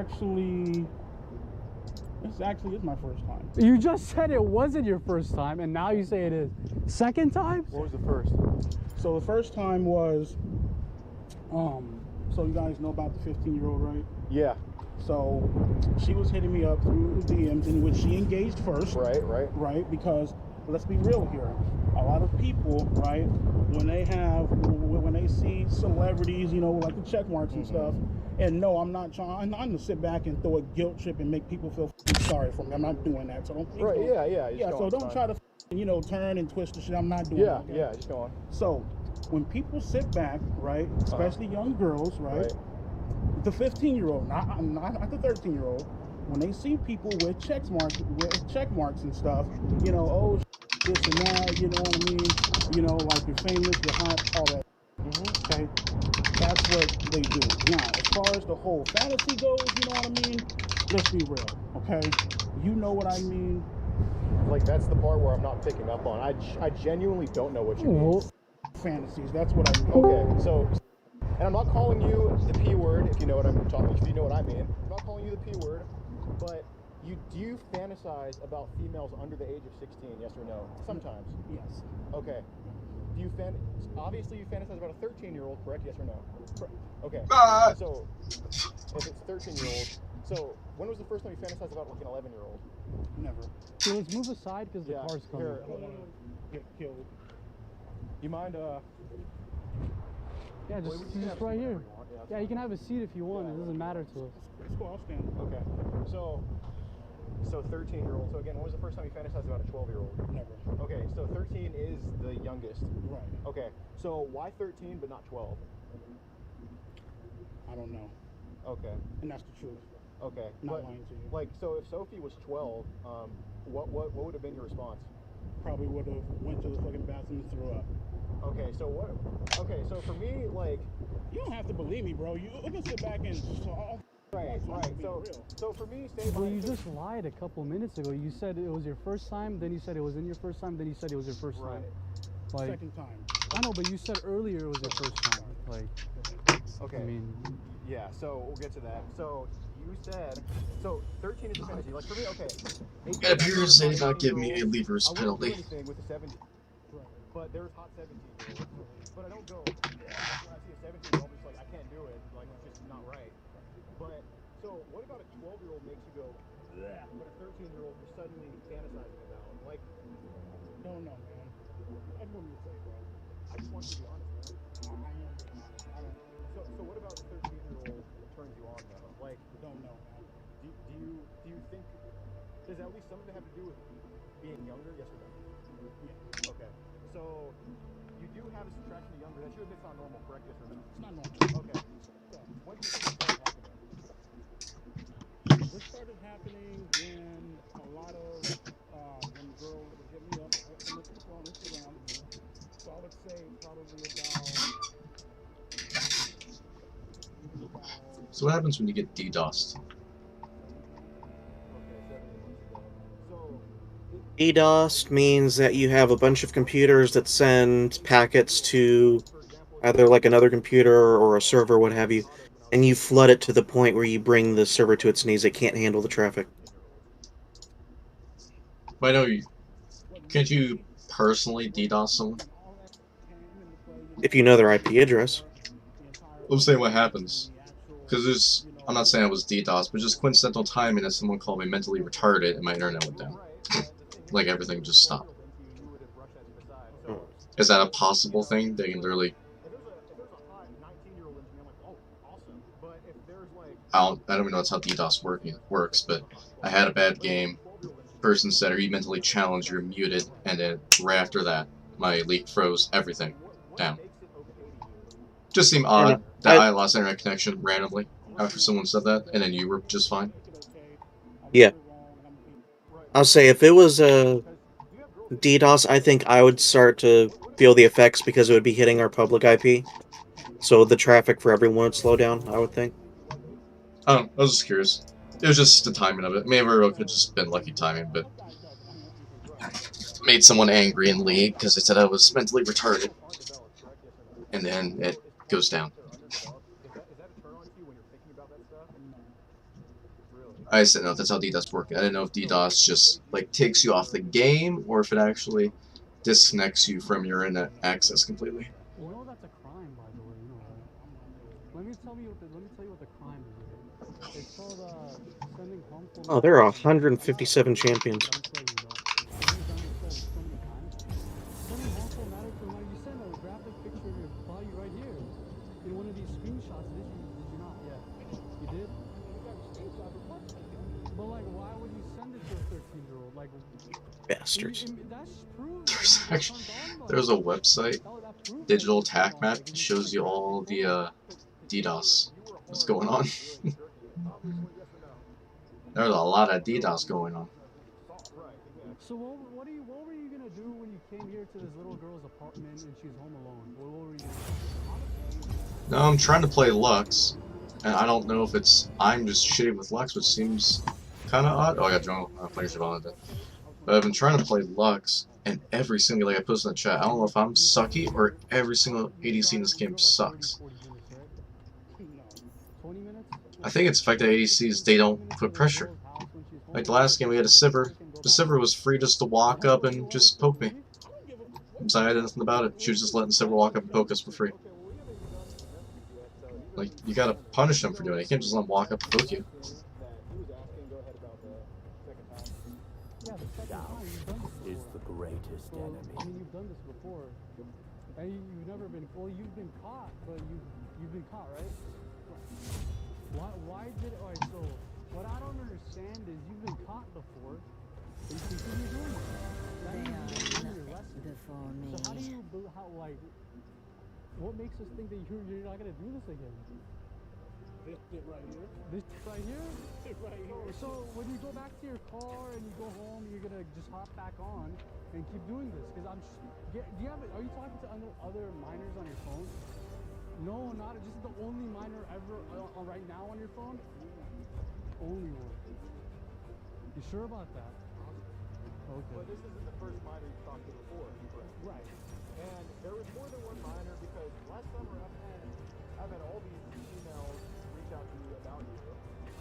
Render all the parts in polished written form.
actually, this actually is my first time. You just said it wasn't your first time, and now you say it is. Second time? What was the first? So the first time was, so you guys know about the 15-year-old, right? Yeah. So she was hitting me up through DMs in which she engaged first. Right. Because let's be real here. A lot of people, right, when they see celebrities, you know, like the check marks and stuff, and no, I'm not trying. I'm gonna sit back and throw a guilt trip and make people feel sorry for me. I'm not doing that. So don't. Yeah. So don't try to, turn and twist the shit. I'm not doing that. Okay? Yeah. Just go on. So when people sit back, right, especially young girls, right, the 15-year-old, not the 13-year-old, when they see people with check marks and stuff, oh, this and that, you know what I mean? Like you're famous, you're hot, all that. Okay, that's what they do. Now, as far as the whole fantasy goes, you know what I mean? Let's be real, okay? You know what I mean? Like, that's the part where I'm not picking up on. I genuinely don't know what you mean. Fantasies, that's what I mean. Okay, so, and I'm not calling you the P word, if you know what I'm talking, if you know what I mean. I'm not calling you the P word, but do you fantasize about females under the age of 16, yes or no? Sometimes. Yes. Okay. Obviously you fantasize about a 13-year-old, correct? Yes or no? Correct. Okay. So, if it's 13-year-old, so when was the first time you fantasized about like an 11-year-old? Never. Okay, let's move aside because the car's coming. I don't want to get killed. You mind, Yeah, just right here. Yeah, you can have a seat if you want. It doesn't matter to us. Let's go, I'll stand. Okay. So 13-year-old. So again, when was the first time you fantasized about a 12-year-old? Never. Okay, so 13 is the youngest. Right. Okay, so why 13 but not 12? I don't know. Okay. And that's the truth. Okay. Not lying to you. Like, so if Sophie was 12, what would have been your response? Probably would have went to the fucking bathroom and threw up. Okay, so so for me, like, you don't have to believe me, bro. You can sit back and Right. So for me, say well, you just lied a couple minutes ago. You said it was your first time, then you said it wasn't your first time, then you said it was your first time. Like, second time. I know, but you said earlier it was your first time. Like, okay. I mean, yeah. So we'll get to that. So you said, so 13 is a fantasy. Like for me, okay. It appears they did not give me a leavers penalty. With a 17, but there's hot 17-year-olds. But I don't go. When I see a 17-year-old, I'm just like, I can't do it. Like it's just not right. But so what about a 12-year-old makes you go, bleh, but a 13-year-old you're suddenly fantasizing about? Like, don't know, man. I don't know what to say, bro. I just want you to be honest, man. I don't. So what about a 13-year-old turns you on though? Like, don't know, man. Do you think does at least some of it have to do with being younger? Yes or no? Yeah. Okay. So you do have a subtraction of younger. That should admit it's not normal, correct? Yes or no? It's not normal. Okay. So when do you think it started happening? This started happening when a lot of when girls would hit me up on Instagram. So I would say probably about. So what happens when you get DDoSed? DDoS means that you have a bunch of computers that send packets to either like another computer or a server, what have you, and you flood it to the point where you bring the server to its knees. It can't handle the traffic. But I know you. Can't you personally DDoS someone? If you know their IP address. I'm saying what happens. Because there's, I'm not saying it was DDoS, but just coincidental timing that someone called me mentally retarded and my internet went down. Like everything just stopped. Is that a possible thing? They can literally. I don't even know that's how DDoS works, but I had a bad game. Person said, "Are you mentally challenged? You're muted," and then right after that, my leak froze everything down. Just seemed odd that I lost internet connection randomly after someone said that, and then you were just fine. Yeah. I'll say if it was a DDoS, I think I would start to feel the effects because it would be hitting our public IP. So the traffic for everyone would slow down, I would think. I was just curious. It was just the timing of it. Maybe it could have just been lucky timing, but made someone angry in League because they said I was mentally retarded. And then it goes down. I said no, that's how DDoS working. I didn't know if DDoS just like takes you off the game or if it actually disconnects you from your internet access completely. You know that's a crime, by the way. You know that. Let me tell you what the crime is. Right? It's called sending harmful. Oh, there are 157 champions. Let me tell you that. You've done this so many times. Sending harmful matter to you send a graphic picture of your body right here in one of these screenshots. Did you not? Yeah, you did. But like, why would you send it to a 13-year-old? Like, Bastards. There's a website, Digital Attack Map, that shows you all the DDoS. What's going on? There's a lot of DDoS going on. So what were you gonna do when you came here to this little girl's apartment and she's home alone? What were you gonna do? No, I'm trying to play Lux, and I don't know if it's I'm just shitty with Lux, which seems kind of odd. Oh, I got drunk. I'm playing on it. But I've been trying to play Lux, and every single like I posted in the chat, I don't know if I'm sucky or every single ADC in this game sucks. I think it's the fact that ADCs, they don't put pressure. Like the last game we had a Sivir. The Sivir was free just to walk up and just poke me. So I did nothing about it. She was just letting Sivir walk up and poke us for free. Like, you gotta punish them for doing it. You can't just let them walk up and poke you. Is the greatest enemy. I mean, you've done this before, and you've never been. Well, you've been caught, but you've been caught, right? Why did? All right. So what I don't understand is you've been caught before, and you continue doing it. That means you're learning your lesson. Before me. So how do you? Like? What makes us think that you're not gonna do this again? This shit right here. This right here? This right here. So when you go back to your car and you go home, you're gonna just hop back on and keep doing this. Because I'm. Do you have? Are you talking to other minors on your phone? No, not. This is the only minor ever right now on your phone. Only one. You sure about that? Okay. But this isn't the first minor you've talked to before, right? And there was more than one minor because last summer I've had all these emails reach out to me about you.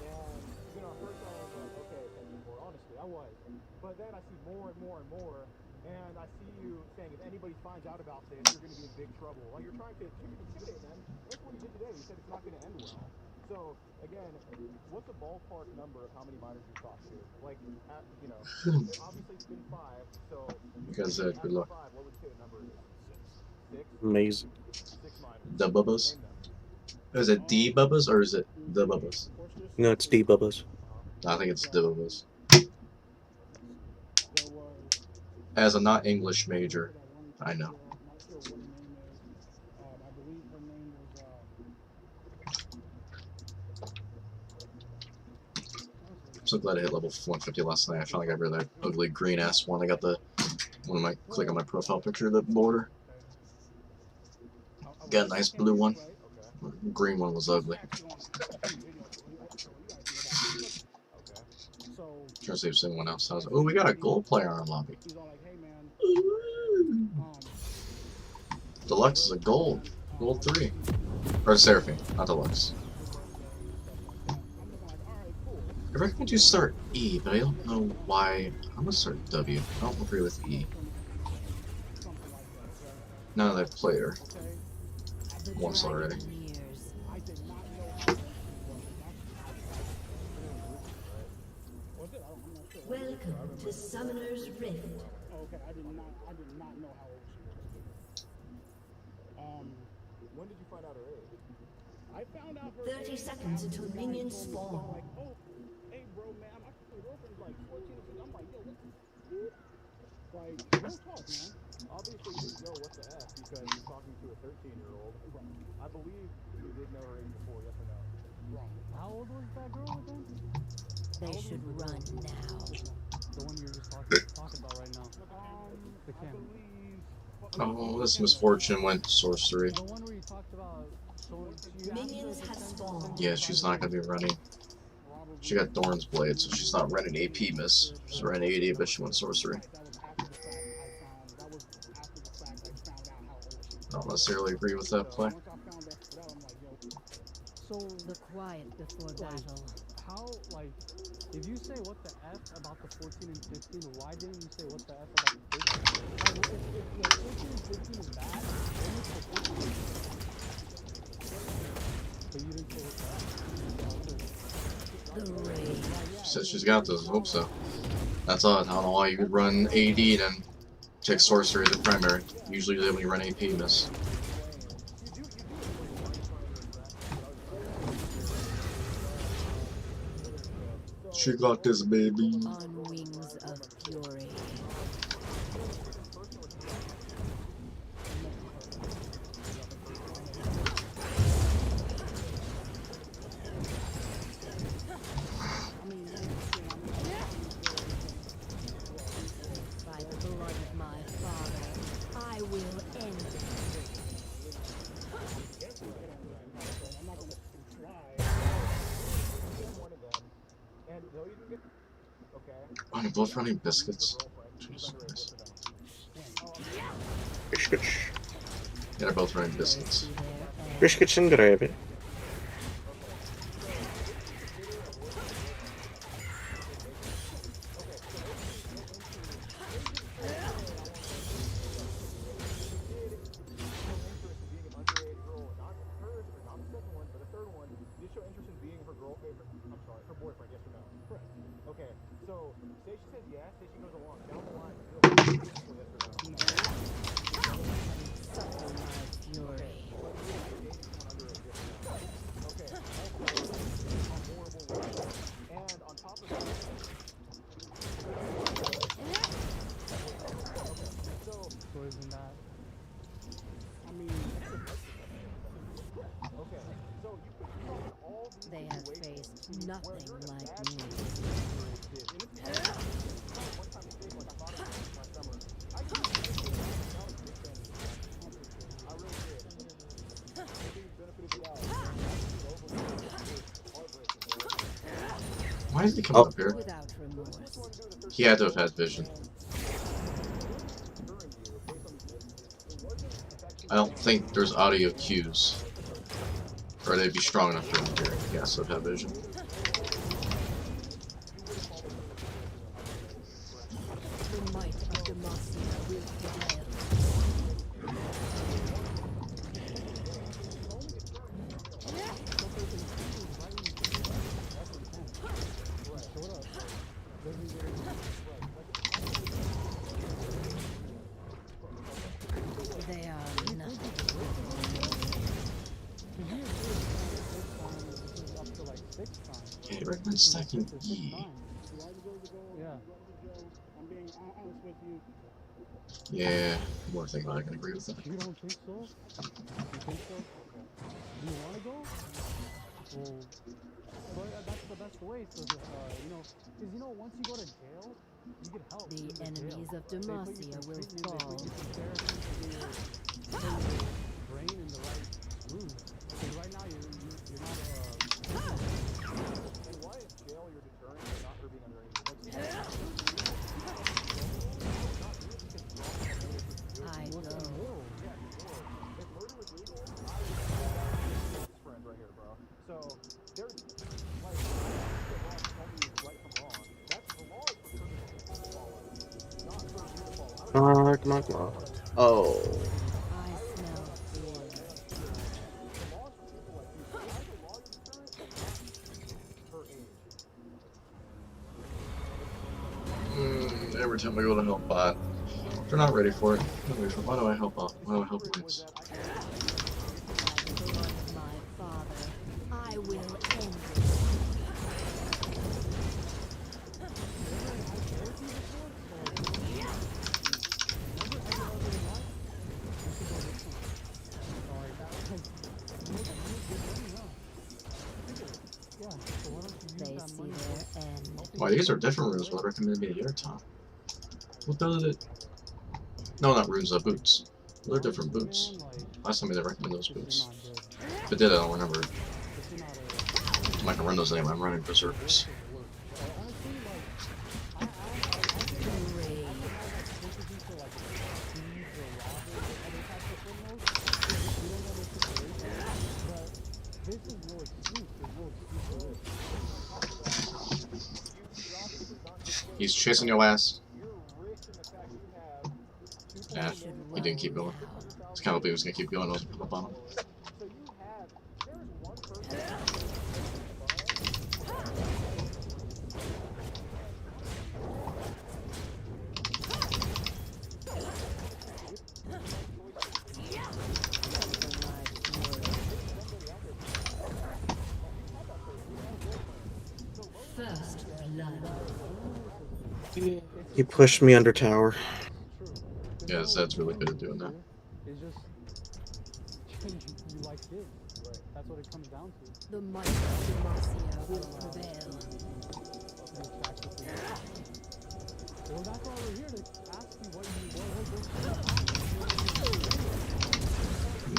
And, you know, at first I was like, okay, more honestly, I was. But then I see more and more and more, and I see you saying if anybody finds out about this, you're going to be in big trouble. Like, you're trying to intimidate them. That's what you did today. You said it's not going to end well. So, again, what's a ballpark number of how many minors you've talked to? Like, you know, obviously it's been 5, so... Because good luck. 5, what would you say the number is? 6? Amazing. 6 minors. The Bubbas? Is it D Bubbas or is it the Bubbas? No, it's D Bubbas. I think it's the Bubbas. As a not English major, I know. I'm so glad I hit level 150 last night. I finally got rid of that ugly green ass one. I got the one of my click on my profile picture, the border. Got a nice blue one. The green one was ugly. Trying to see if someone else has. Oh, we got a gold player in our lobby. Deluxe is a gold. Gold 3. Or Seraphine, not Deluxe. I recommend you start E, but I don't know why. I'm gonna start W. I don't agree with E. Now that I've played her once already. Welcome to Summoner's Rift. Okay, I did not know how old she was. When did you find out her age? I found out her 30 seconds until minions spawn. Like, oh, hey bro, man, my girlfriend's like 14 or something. I'm like, yo, like, real talk, man. Obviously, you didn't know what to ask because you're talking to a 13-year-old. I believe you did know her age before, yes or no? Wrong. How old was that girl again? They should run now. The one you're just talking about right now. The Kim. Oh, this misfortune went to sorcery. The one where you talked about. Minions have spawned. Yeah, she's not gonna be running. She got Dorn's Blade, so she's not running AP miss. She's running 80, but she went sorcery. I don't necessarily agree with that play. The quiet before battle. how, like, if you say what the F about the 14 and 15, why didn't you say what the F about the 13? Like, if the 14 and 15 is bad, then it's the 14 and 15. But you didn't say what the F. The rage. She said she's got this. Hope so. That's odd. I don't know why you would run AD then take sorcery as a primary. Usually when you run AP, miss. She got this, baby. On wings of fury. By the blood of my father, I will end it. Oh, they're both running biscuits. Jesus Christ. Biscuits. Yeah, they're both running biscuits. Biscuits and gravy. Okay, so say she says yes, say she goes along. Down the line, Suffer my fury. and on top of that, So isn't that? I mean, okay, so you could run all these They have faced nothing like me. Why did he come up here? Without remorse. He had to have had vision. I don't think there's audio cues. Or they'd be strong enough for him to hear. He has to have had vision. The might of Demacia will prevail. They are nothing. Up to like 6 times. Yeah, he recommends stacking E. Yeah. I'm being honest with you. Yeah, more thing I can agree with that. You don't think so? You think so? Do you want to go? Well, but that's the best way. So, because once you go to jail, you get help. The enemies of Demacia will fall. Brain in the right groove. Because right now you're not and why is jail your deterrent and not her being underneath? I go. If murder was legal, friend right here, bro. So there's like tell me right from wrong. That's the law is for criminals to follow, not for you to follow. Knock. Oh. I smell fear. The law is for people like you. Why is the law your deterrent? Her age. Every time I go to help bot, they're not ready for it. Why do I help bot? Why do I help points? By the blood of my father, I will end it. They see their end. Why, these are different runes, but recommend me a year time. What does it? No, not runes, boots. They're different boots. Last time they recommended those boots. If it did, I don't remember. I'm not gonna run those anyway, I'm running berserkers. He's chasing your ass. you're risking the fact you have two Yeah, should he didn't run keep going. now. I was kind of hoping he was gonna keep going. I was up on him. So you have, there's one person First blood. He pushed me under tower. Yeah, Zed's really good at doing that. It's just you like kids. Right. That's what it comes down to. The might of Demacia will prevail. Well, that's why we're here to ask you what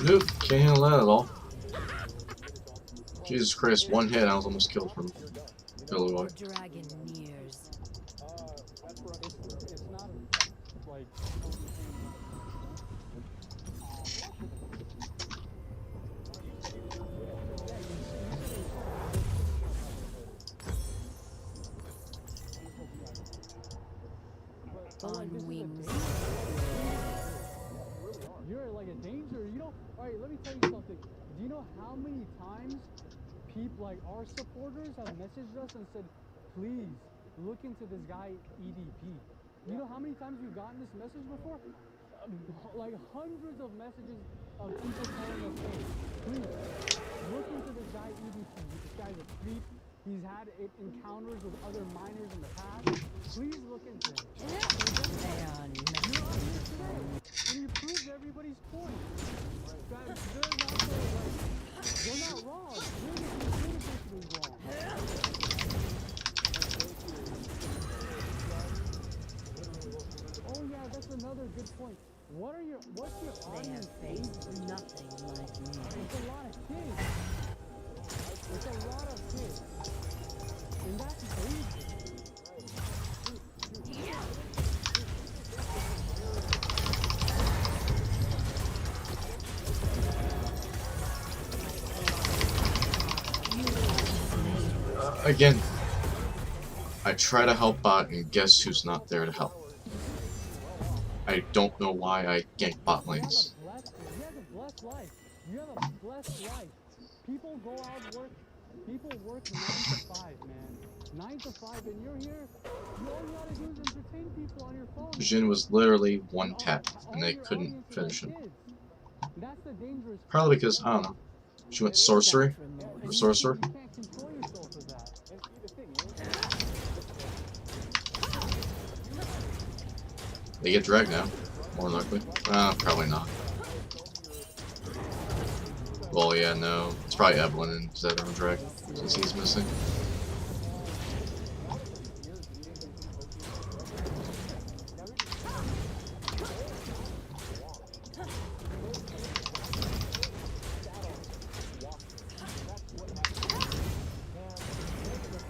Nope, can't handle that at all. Jesus Christ, one hit, I was almost killed from Illinois. The dragon nears. it's not like On wings. you're like a danger. You know, all right, let me tell you something. Do you know how many times people, like our supporters, have messaged us and said, please look into this guy EDP? You know how many times we've gotten this message before? Like hundreds of messages of people telling us, hey, please look into this guy EDP. This guy's a creep. He's had encounters with other miners in the past. Please look into him. And you proved everybody's point. That they're not wrong. You're the communication is wrong. Oh yeah, that's another good point. What's your They audience have faced nothing like me. It's a lot of kids. It's a lot of kids. And that's dangerous. Again, I try to help bot, and guess who's not there to help? I don't know why I gank bot lanes. You have a blessed life. You have a blessed life. People go out work. People work 9 to 5, man. 9 to 5, and you're here. All you gotta do is entertain people on your phone. Jin was literally one tap, and they couldn't finish him. That's the dangerous. Probably because, I don't know, she went sorcery? Or sorcerer? You can't control yourself with that. They get dragged now, more than likely. Probably not. Well, yeah, no. It's probably Evelyn and Zed on drag, since he's missing.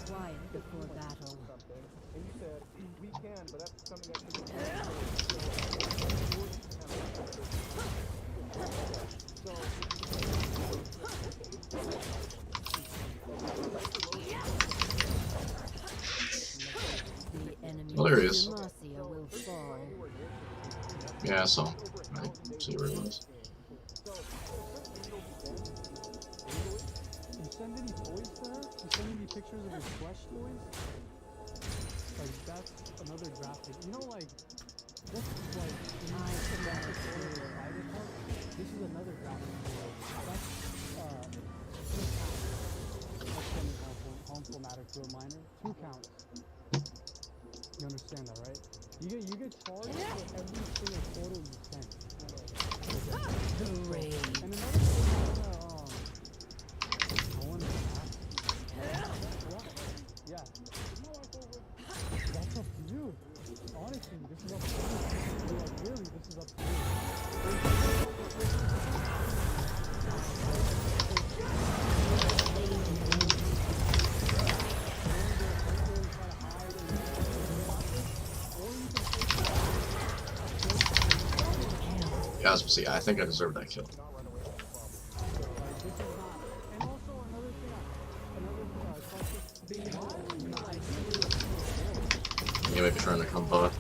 Quiet before battle. and you said we can, but that's something that should be The enemy Oh, there he is. Demacia will fall. Yeah, I saw him. I see where he was. You send any toys to her? You send any pictures of your flesh toys? Like, that's another graphic. You know, like, this is like, graphic photo of a private part. This is another graphic photo. That's, harmful matter to a minor. 2 counts. You understand that, right? You get charged for every single photo you send. Brave. And another thing I wanted to ask. Yeah. That's up to you. Honestly, this is up to you. Like, really, this is up to you. Yeah, see, I think I deserve that kill. And also another thing, He might be trying to come bot.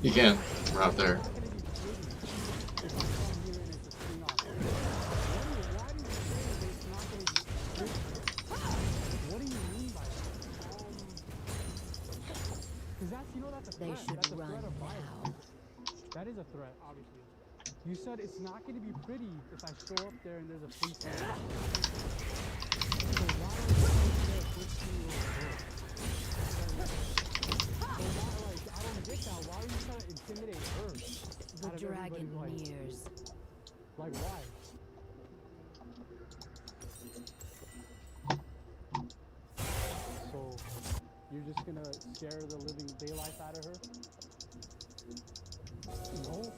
He can't. We're out there. They should run now. That is a threat, obviously. You said it's not going to be pretty if I show up there and there's a free throw. So why would you push me I don't get that. Why are you trying to intimidate her? The dragon nears. Like why? So you're just gonna scare the living daylife out of her? No.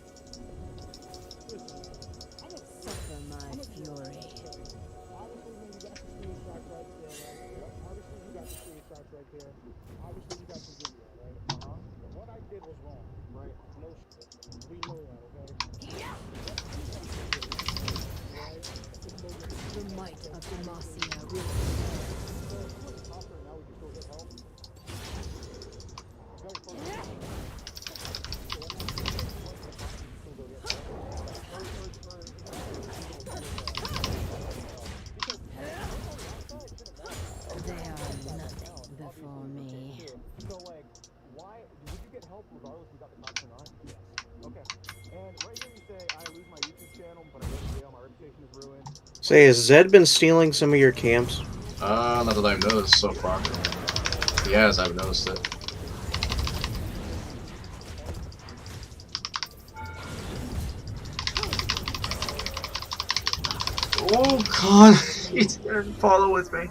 Suffer my fury. Obviously, when you got the screenshots right there, right? Obviously, you got the screenshots right there. Obviously, you got the video, right? What I did was wrong, right? No shit. We know that, okay? The might of Demacia will They are nothing before me. So, like, why would you get help regardless if you got the cops or not? Yes. Okay. And right here you say, I lose my YouTube channel, but I go to jail, my reputation is ruined. Say, has Zed been stealing some of your camps? Not that I've noticed so far. He has, I've noticed it. Oh god, he didn't follow with me.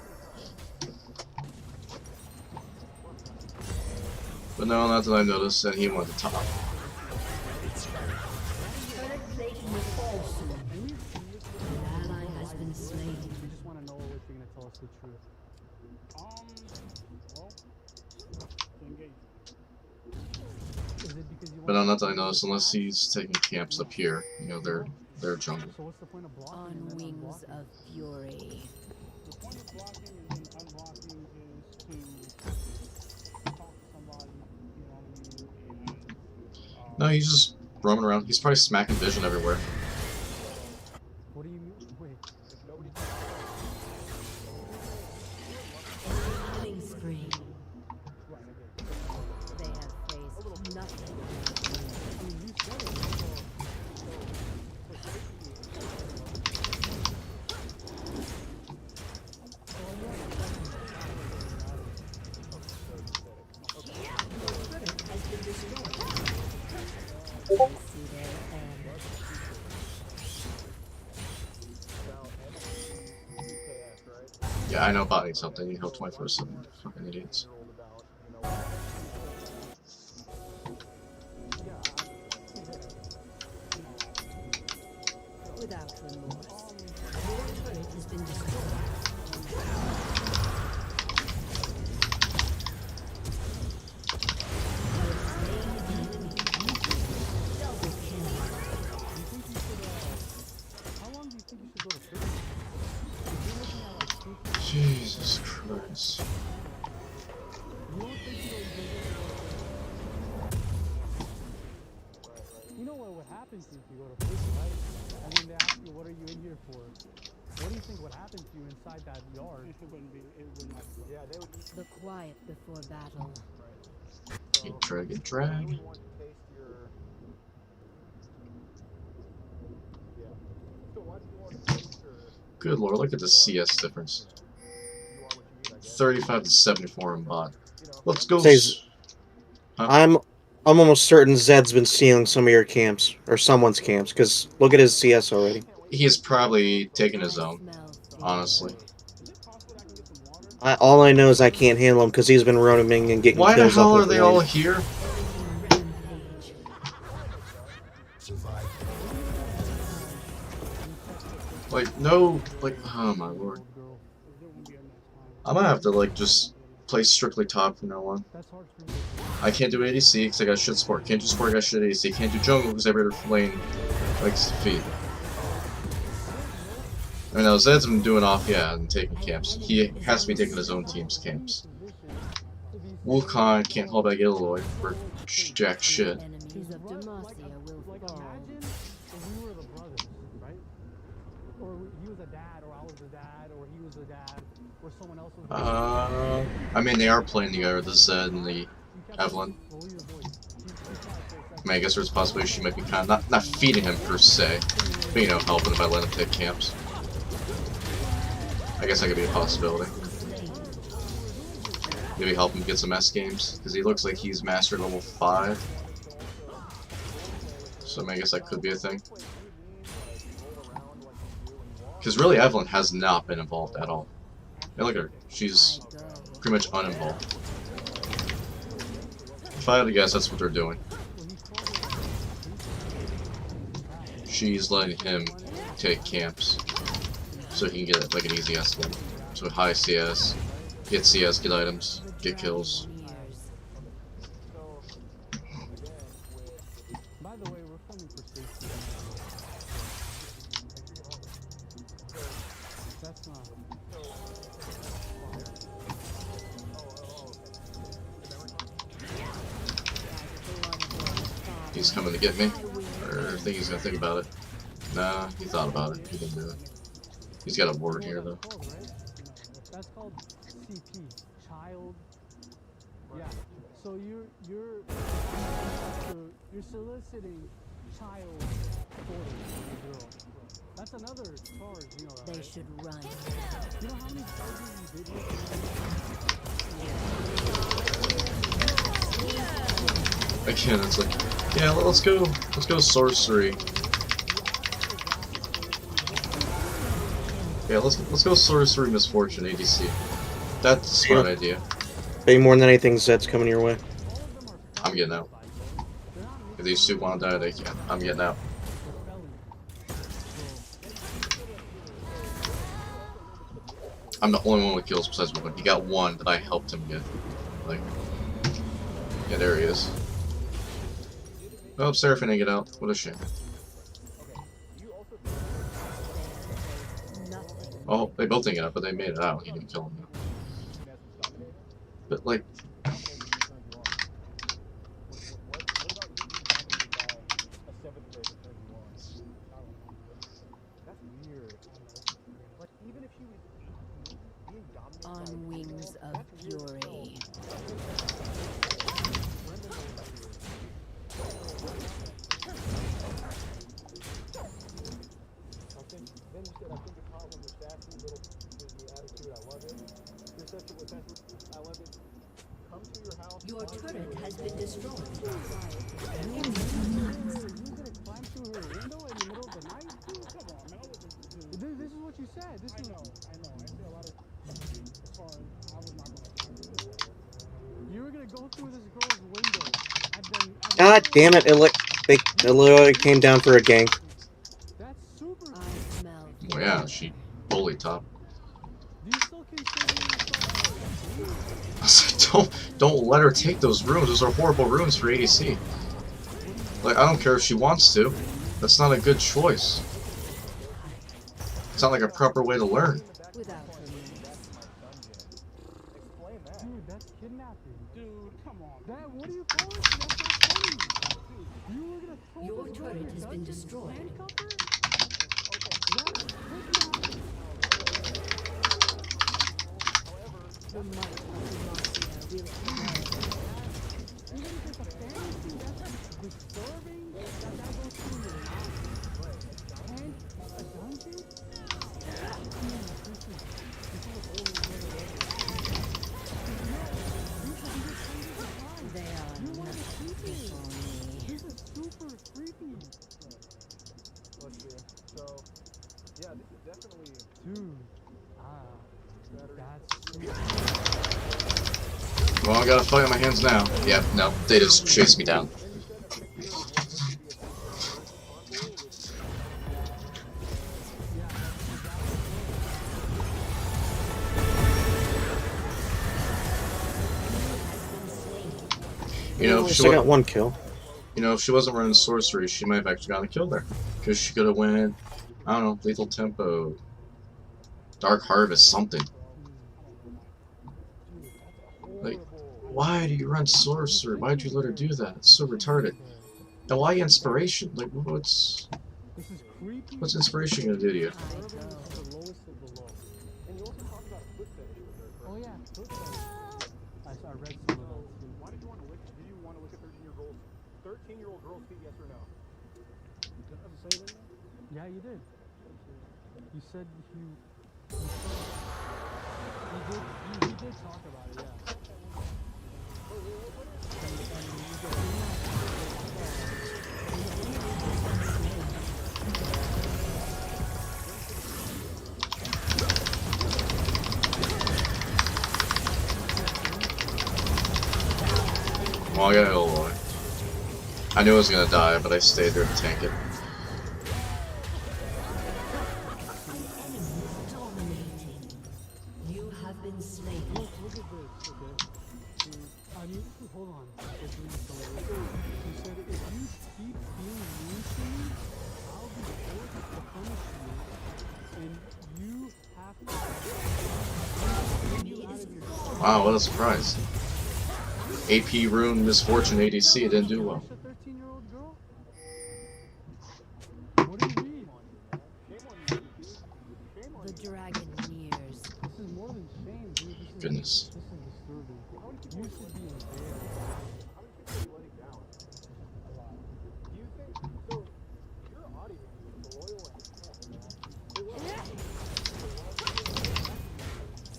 But no, not that I noticed that he went to top. ally has been slain. We just want to know if you're gonna tell us the truth. Well, engage. Is it because you But want not that I noticed, unless he's taking camps up here. You know, they're jungle. So what's the point of blocking On and then wings unblocking? of fury. The point of blocking and then unblocking is to talk to somebody, you know what I mean? And, No, he's just roaming around. He's probably smacking vision everywhere. What do you mean? Wait. Killing spree. They have faced nothing. I mean, you said it. They see their end. Yeah, I know botting something. You help 24/7. Fucking idiots. Without remorse. Your turret has been destroyed. How long do you think you should go to prison? If you're looking at like 2 Jesus Christ. you don't think you know what would happen to you if you go to prison, right? And then they ask you, what are you in here for? What do you think would happen to you inside that yard? it wouldn't not be. Yeah, they would The quiet before battle. Get drag. really want to taste your. Yeah. So why do you want to taste your. Good lord, look at the CS difference. You are what you eat, I guess. 35 to 74 in bot. Let's go. Says, I'm almost certain Zed's been stealing some of your camps, or someone's camps, because look at his CS already. He is probably taking his own, Smell. honestly. Is it possible that I can get some water? All I know is I can't handle him because he's been roaming and getting Why the kills hell up are with they lane. all here? Rampage. Like, no, like, oh my lord. There won't be enough time. I'm gonna have to, like, just play strictly top from now on. That's hard for me. I can't do ADC because I got shit support. Can't do support, I got shit ADC. Can't do jungle because I better lane, like, feed. I mean, now Zed's been doing off, yeah, and taking camps. He has to be taking his own team's camps. Wukong can't hold back Illoy for jack shit. Enemies of Demacia will Like, fall. imagine if we were the brothers, right? Or he was a dad, or I was the dad, or he was the dad, or someone else was the dad. I mean, they are playing together, the Zed and the Evelyn. I mean, I guess there's a possibility she might be kind of not feeding him per se, but you know, helping him by letting him take camps. I guess that could be a possibility. Maybe help him get some S games, because he looks like he's master level 5. So I mean, I guess that could be a thing. Because really, Evelyn has not been involved at all. Yeah, look at her. She's pretty much uninvolved. If I had to guess, that's what they're doing. She's letting him take camps so he can get like an easy S game. So high CS, get CS, get items, get kills. By the way, we're filming for safety. That's not. He's coming to get me. Or I think he's gonna think about it. Nah, he thought about it. He didn't do it. He's got a ward here though. That's called CP, child. Yeah. So you're soliciting child for a girl. That's another charge, you know that, They right? should run. You know how many charges you did with Again, it's like, yeah, let's go sorcery. Yeah, let's go sorcery misfortune ADC. That's a smart idea. Pay more than anything, Zed's coming your way. I'm getting out. If these two want to die, they can. I'm getting out. I'm the only one with kills besides one. He got one that I helped him get. Like, yeah, there he is. Oh, Seraphine didn't get out. What a shame. Oh, they both didn't get out, but they made it out. He didn't kill him. But like, On wings of fury. Your turret has been destroyed. You're gonna climb through her window in the middle of the night? Dude, come on, man. This is what you said. I know. I see a lot of. As far as I was not gonna climb through it. You were gonna go through this girl's window. God damn it! It literally came down for a gank. That's super. I smell. well, yeah, she bullied top. Do you still consider yourself? I said, don't let her take those runes. Those are horrible runes for ADC. Like, I don't care if she wants to. That's not a good choice. It's not like a proper way to learn. Without release. Dude, that's kidnapping. Dude, come on. That, what do you call it? That's not funny. Dude, you were gonna throw Your this turret girl has in been a destroyed. handcuff her? That's kidnapping. The might of Demacia will prevail. Even if it's a fantasy, that's disturbing. That goes through your mind. And a dungeon? They are nothing before me. This is super creepy. Let's see. So, yeah, this is definitely. Dude. That's Well, I gotta fight on my hands now. Yeah, no, they just chased me down. You know, if I got one kill. you know, if she wasn't running sorcery, she might have actually gotten a kill there. Because she could have went, I don't know, lethal tempo, dark harvest, something. Like, Why do you run sorcerer? Why'd you let her do that? It's so retarded. Now why inspiration? Like, This is creepy. what's inspiration gonna do to you? This is the lowest of the low. And you also talked about a foot fetish with her. Oh yeah, foot fetish. I read some of that too. Why did you want to lick? Do you want to lick a 13-year-old girl's feet? Yes or no? Yeah, you did. You said you did talk about it, yeah. Well, I got Illinois. I knew I was gonna die, but I stayed there to tank it. You have been slain. Look at this, okay? I mean, hold on. You said if you keep being mean to me, I'll be forced to punish you, and you have to. Wow, what a surprise. AP Rune Misfortune ADC didn't do well. A 13-year-old girl? What do you mean? The dragon nears. This is more than shame, dude. Goodness. This is disturbing. You should be in jail. How many people are you letting down? A lot. Do you think so? Your audience is loyal and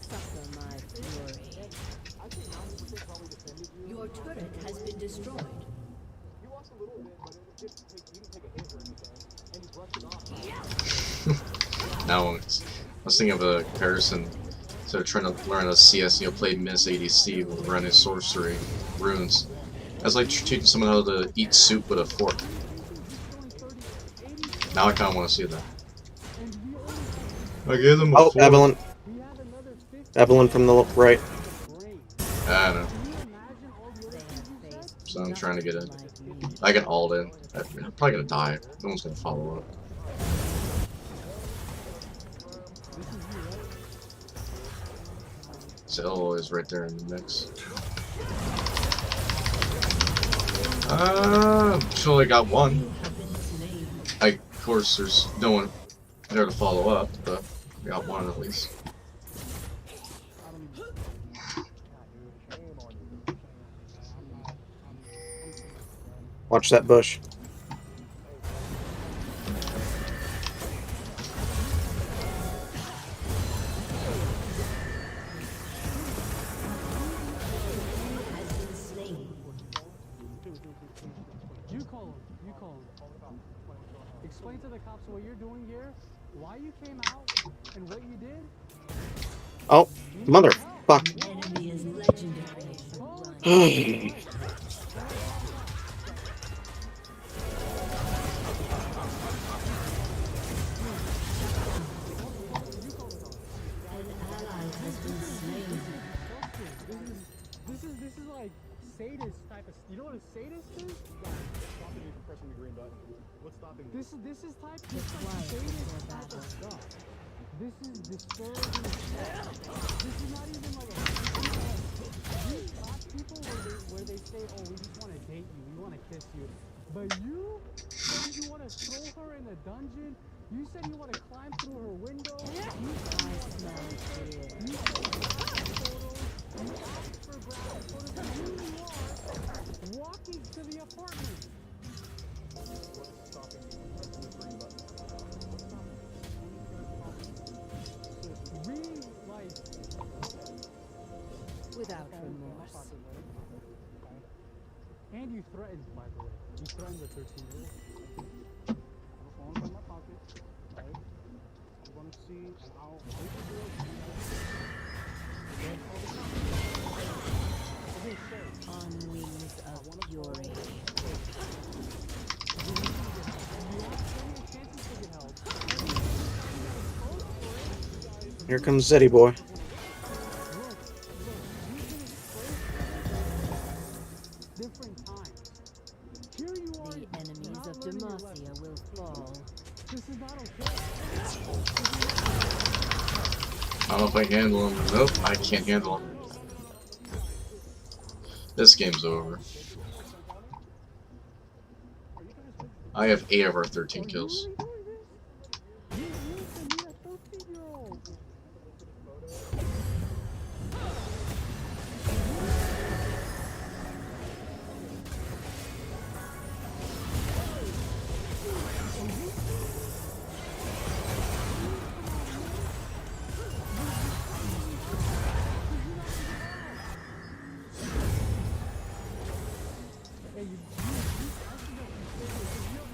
Suffer my fury. I think 90% probably defended you. Your turret has been destroyed. You lost a little bit, but you didn't take a hit or anything, and you brushed it off. Now, I was thinking of a comparison. So trying to learn a CS, play Miss ADC with running sorcery runes. That's like teaching someone how to eat soup with a fork. Now I kind of want to see that. I gave them a fork. Evelyn. Evelyn from the right. I don't know. So I'm trying to get in. I get ult in. I'm probably gonna die. No one's gonna follow up. Zell is right there in the mix. So I got one. Of course, there's no one there to follow up, but I got one at least. Watch that bush. You call him. Explain to the cops what you're doing here, why you came out, and what you did. Oh, mother. Fuck. Enemy is legendary. This is like sadist type of. You know what a sadist is? Stopping you from pressing the green button. What's stopping you? This is sadist type of stuff. This is disturbing. This is not even like a. These top people where they say, oh, we just want to date you, we want to kiss you, but you said you want to throw her in a dungeon. You said you want to climb through her window. You said you asked for ground photos, and here you are, walking to the apartment. What's stopping you from pressing the green button? Without remorse. And you threatened, by the way. You threatened the 13-year-old. I have a phone in my pocket, right? I'm going to see, and I'll take the girl. On wings of fury. Here comes Zeddy boy. Different times. Here you are. The enemies of Demacia will fall. This is not okay. I don't know if I can handle him. Nope, I can't handle him. This game's over. I have 8 of our 13 kills.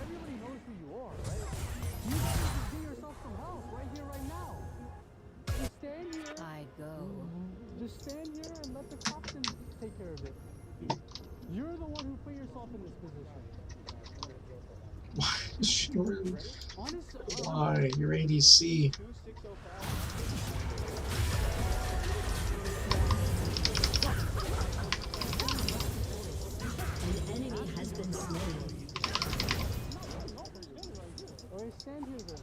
Everybody knows who you are, right? You guys just give yourself some help right here, right now. Just stand here. I go. Just stand here and let the captain take care of it. You're the one who put yourself in this position. Why is she really? Honestly, Why? You're ADC. An enemy has been slain. okay, stand here then.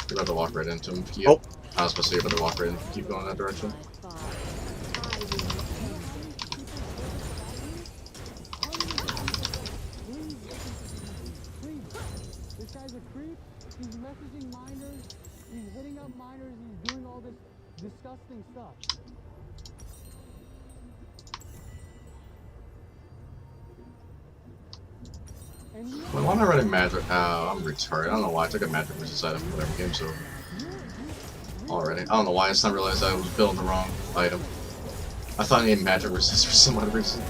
You're about to walk right into him. Oh. I was supposed to say you're about to walk right in. Keep going that direction. My father. I will end Please. This guy's a creep. He's messaging minors. He's hitting up minors. He's doing all this disgusting stuff. And you Wait, why am I running magic? I'm retarded. I don't know why I took a magic resist item for whatever game's over. Already. I don't know why. I just not realized I was building the wrong item. I thought I needed magic resist for some other reason.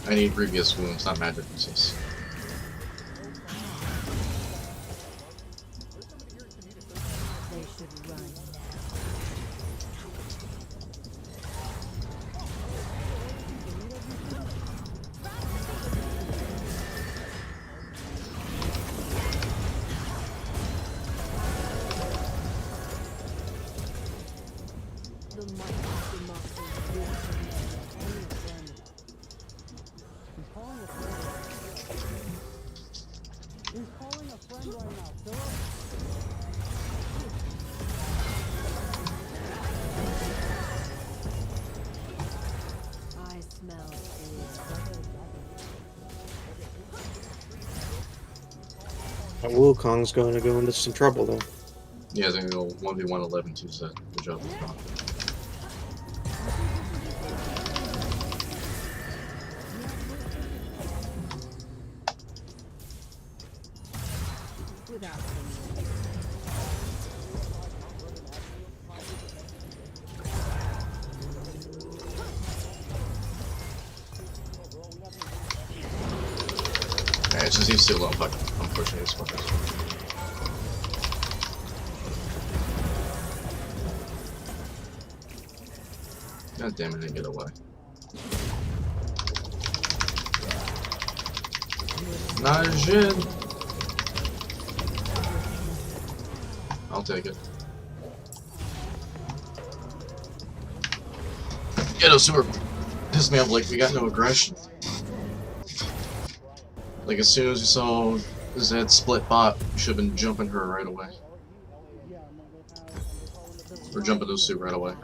I need previous wounds, not magic resist. they should run now. The might of democracy will prevail. He's calling a friend. He's calling a friend right now. Philip? I smell fear. That Wukong's going to go into some trouble though. Yeah, it's gonna go 1v1 11 2 set. Good job, Wukong. Without Yeah, it's just he's still I'm pushing his fuckers. God damn it, I didn't get away. Najin! I'll take it. Get us super pissed me off, like we got no aggression. Like as soon as you saw Zed split bot, you should have been jumping her right away. Or jumping those two right away.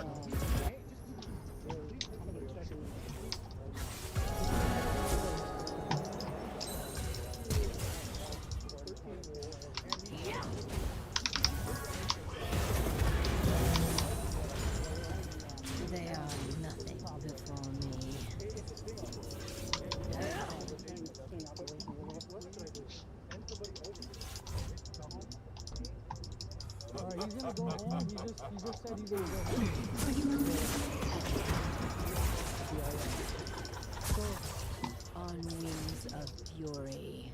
they are nothing before me. He's gonna go home. He just said he's gonna go home. So, On wings of fury.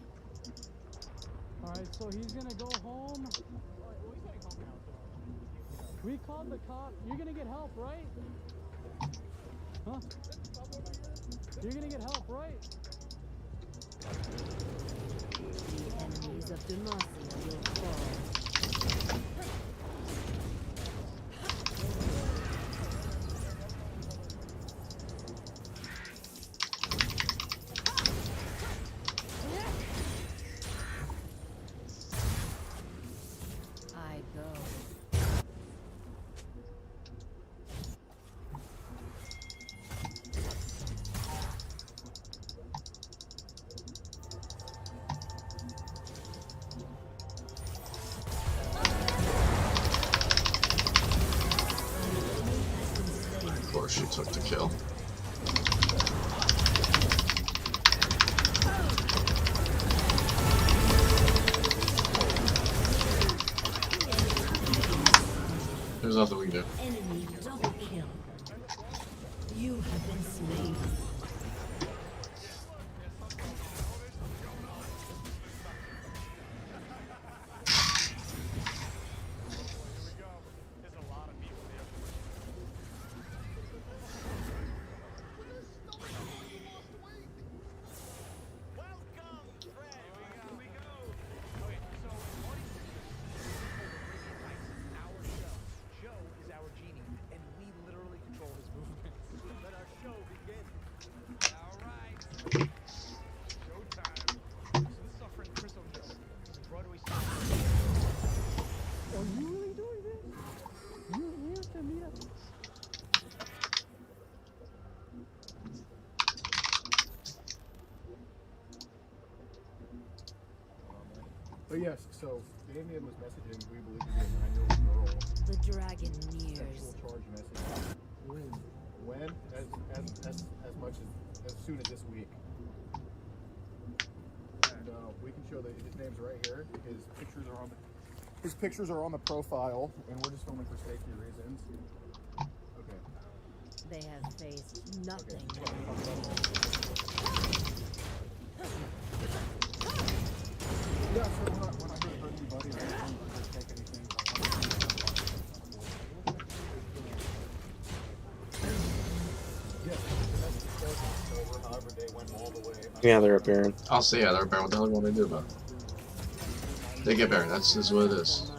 alright, so he's gonna go home. We called the cop. You're gonna get help, right? Huh? You're gonna get help, right? The enemies of Demacia will fall. I go. hour she took to kill. There's nothing we can do. Enemy double kill. You have been slain. Are you really doing this? You're here to meet us. But yes, so Damien was messaging who we believe to be a 9-year-old girl. The dragon nears. Sexual charge message. When? As much as soon as this week. And we can show that his name's right here. His pictures are on the profile, and we're just filming for safety reasons. Okay. They have faced nothing. Yeah, so we're not here to hurt anybody. We're not here to take anything. However, they went all the way. Yeah, they're a Baron. I'll say yeah, they're a Baron. What the hell do you want me to do about it? They get Baron. That's just what it is.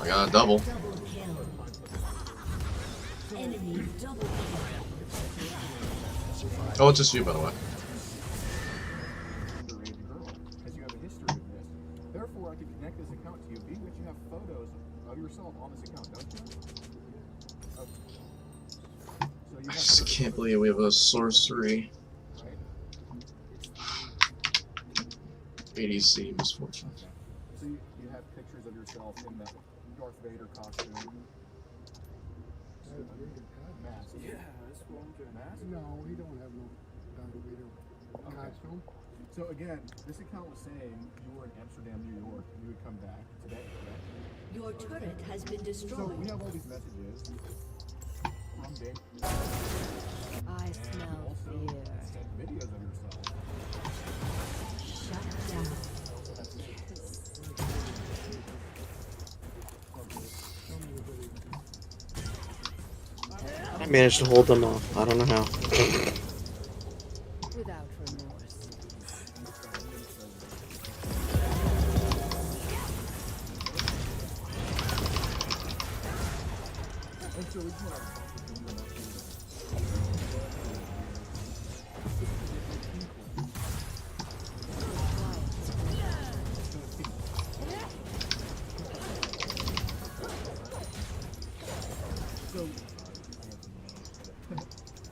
I got a double. Enemy double kill. Oh, it's just you, by the way. Underage girl, as you have a history of this. Therefore, I can connect this account to you, being that you have photos of yourself on this account, don't you? Okay. So you I have just can't believe we have a sorcery. right? ADC misfortune. So you have pictures of yourself in the Darth Vader costume. Mask. Yeah, that's what I'm doing. Mask? No, he don't have no Darth Vader costume. So again, this account was saying you were in Amsterdam, New York, and you would come back today, correct? Your turret has been So destroyed. we have all these messages from Dave. I And smell also fear. sent videos of yourself. Shut down. I managed to hold them off. I don't know how. Without remorse. And so we just want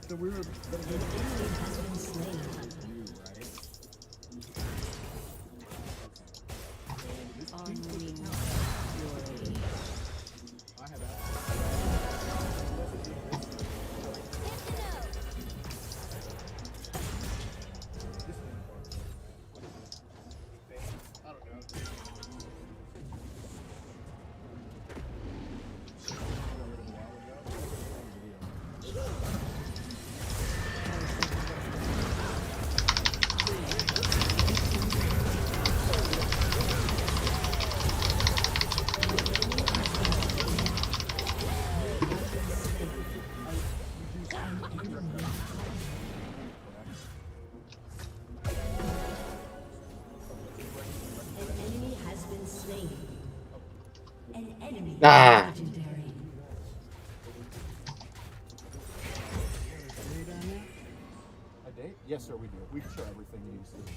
so we were Has been slain. you, right? Unleash fury. I have I don't know. An enemy has been slain. An enemy Ah. legendary. A date? Yes, sir, we do. We show everything you need to see.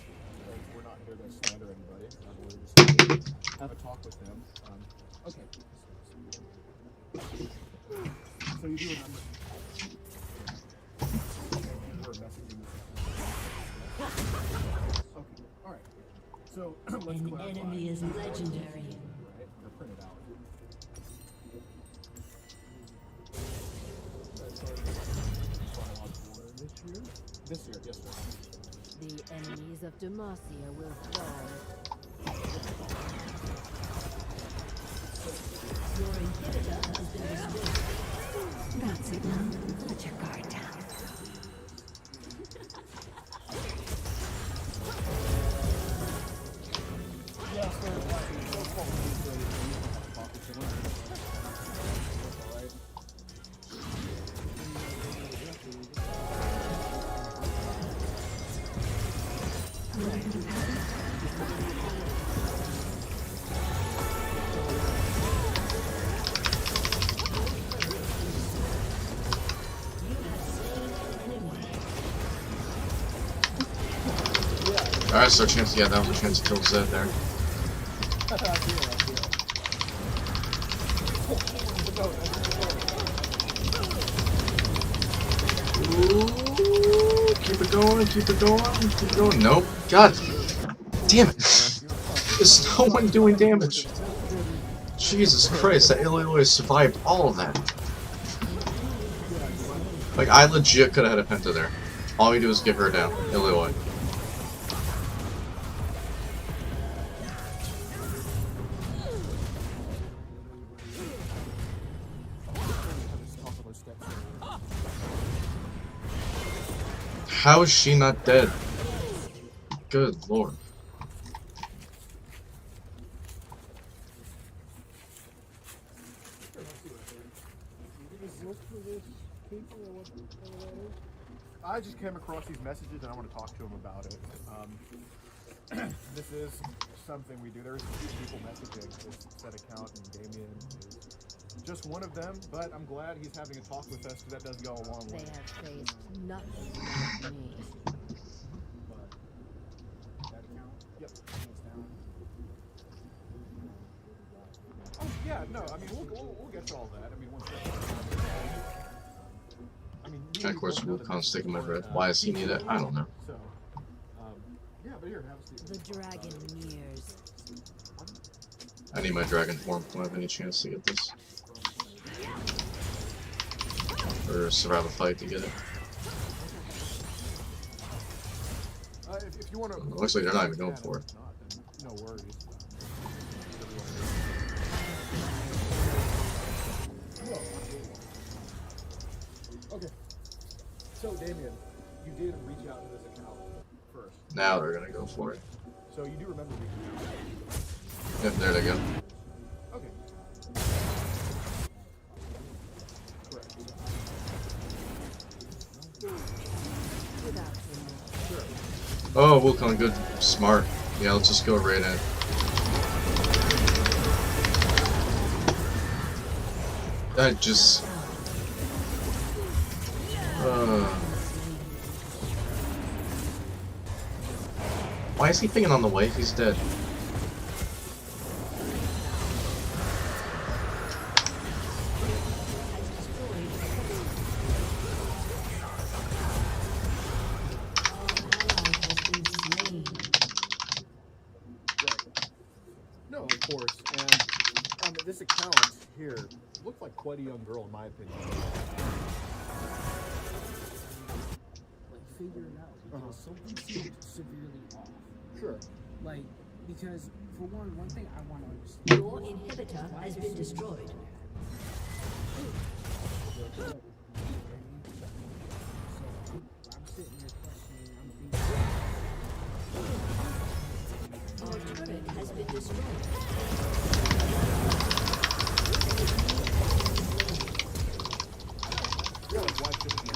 We're not here to slander anybody. We're just have a talk with him. Okay. So you do remember. You were messaging me. Okay. All right. So let's An clarify. enemy is legendary. Right? They're printed out. This year, yes, sir. The enemies of Demacia will fall. Your inhibitor has been destroyed. That's enough. Let your guard down. Yeah, so so far, talk with him. All right. Alright, so chance, yeah, that was a chance to kill Zed there. Ooh, keep it going, keep it going, keep it going. Nope. God damn it. There's no one doing damage. Jesus Christ, that Illinois survived all of that. Like, I legit could have had a penta there. All we do is get her down. Illinois. How is she not dead? Good lord. I just came across these messages and I want to talk to him about it. This is something we do. There's a few people messaging this set account, and Damien is just one of them, but I'm glad he's having a talk with us because that does go a long They way. have faced nothing like me. But that account? Yep. Oh, yeah, no, I mean, we'll get to all that. I mean, once And of course, Wukon's taking my breath. Why does he need it? I don't know. So, yeah, but here, have a seat. The dragon nears. I need my dragon form. Do I have any chance to get this? Or survive a fight to get it? If you want to, Looks like they're not even going for it. No worries. Okay. So, Damien, you did reach out to this account first. Now they're gonna go for it. So you do remember reaching out? Yep, there they go. Okay. Correct. Without Sure. Oh, Wukong, good, smart. Yeah, let's just go right in. That just... Why is he pinging on the way? He's dead. No, of course. And this account here looked like quite a young girl, in my opinion. Like, figure it out because something seemed severely off. Sure. Like, because for one thing I want to understand. Your inhibitor has been destroyed. So I'm sitting here questioning. I'm thinking. Our turret has been destroyed. Yeah, like, why shouldn't you?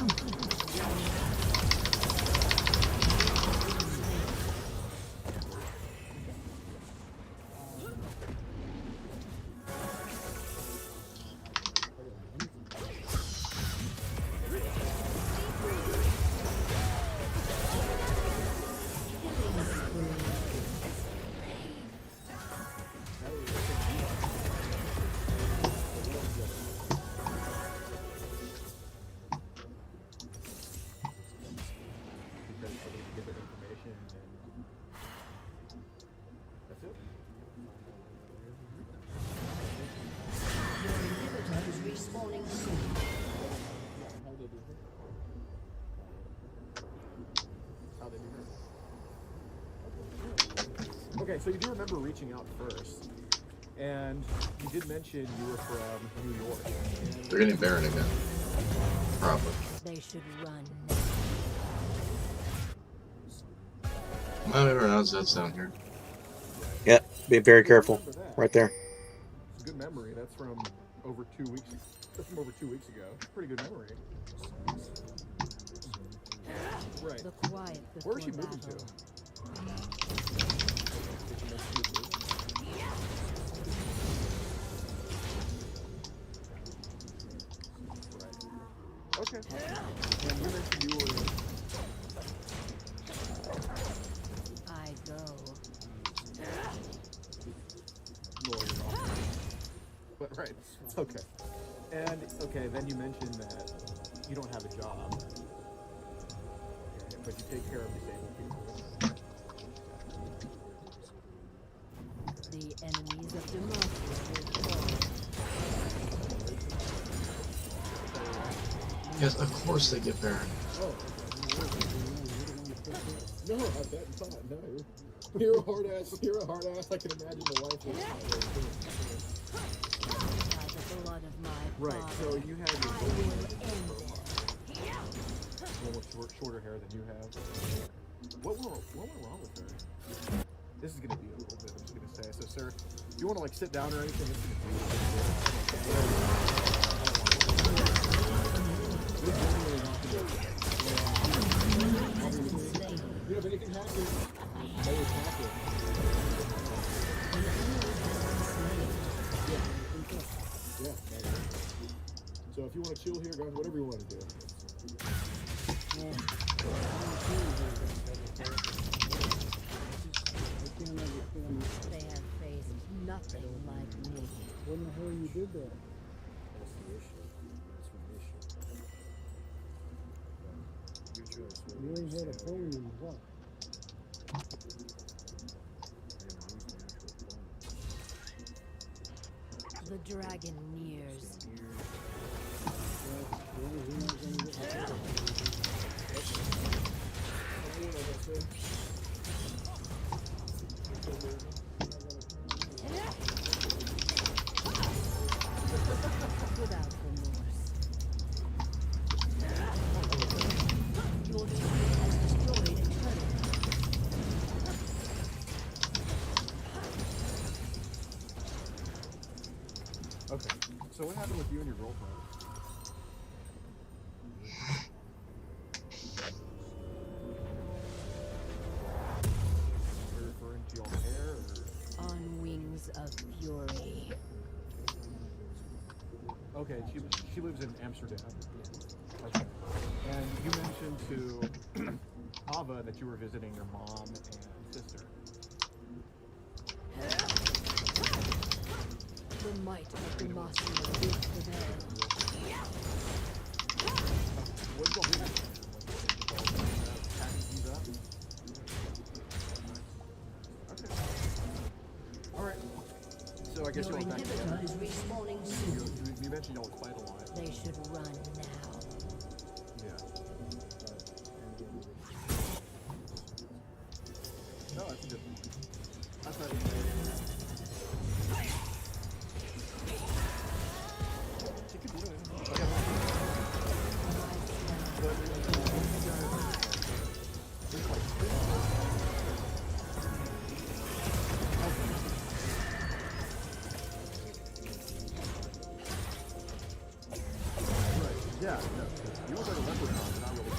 Okay, so you do remember reaching out first, and you did mention you were from New York. They're getting Baron again. Probably. They should run. Well, everyone else that's down here. Yeah, be very careful. Right there. It's a good memory. That's from over 2 weeks. That's from over 2 weeks ago. Pretty good memory. Right. The quiet before Where is she moving battle. to? Okay. And you mentioned you were. I go. But right. Okay. And okay, then you mentioned that you don't have a job. Okay, but you take care of disabled people. The enemies of democracy will fall. Yes, of course they get Baron. Oh. No, I bet not. No. You're a hard ass. You're a hard ass. I can imagine the wife is. By the blood of my Right. father, So you have your I will end them. one with shorter hair than you have. What went wrong with her? This is gonna be a little bit. I'm just gonna say. So, sir, if you want to like sit down or anything, it's gonna be a little bit. You know, if anything happens, they attack it. Yeah. So if you want to chill here, guys, whatever you want to do. They have faced nothing like me. What in the hell you did there? That's the issue. That's my issue. Your choice. You ain't had a phone in what? The dragon nears. Without remorse. Your team has destroyed a turret. Okay. So what happened with you and your girlfriend? Are you referring to your hair or? On wings of fury. Okay, she lives in Amsterdam. Okay. And you mentioned to Ava that you were visiting your mom and sister. The might of the master will prevail. What's going on? Packing these up? Okay. Alright. So I guess Your you'll back inhibitor is respawning soon. You mentioned y'all would fight a lot. They should run now. Yeah. No, that's a good point. That's not even she could do it. Yeah, no. You look like a leprechaun, but not really.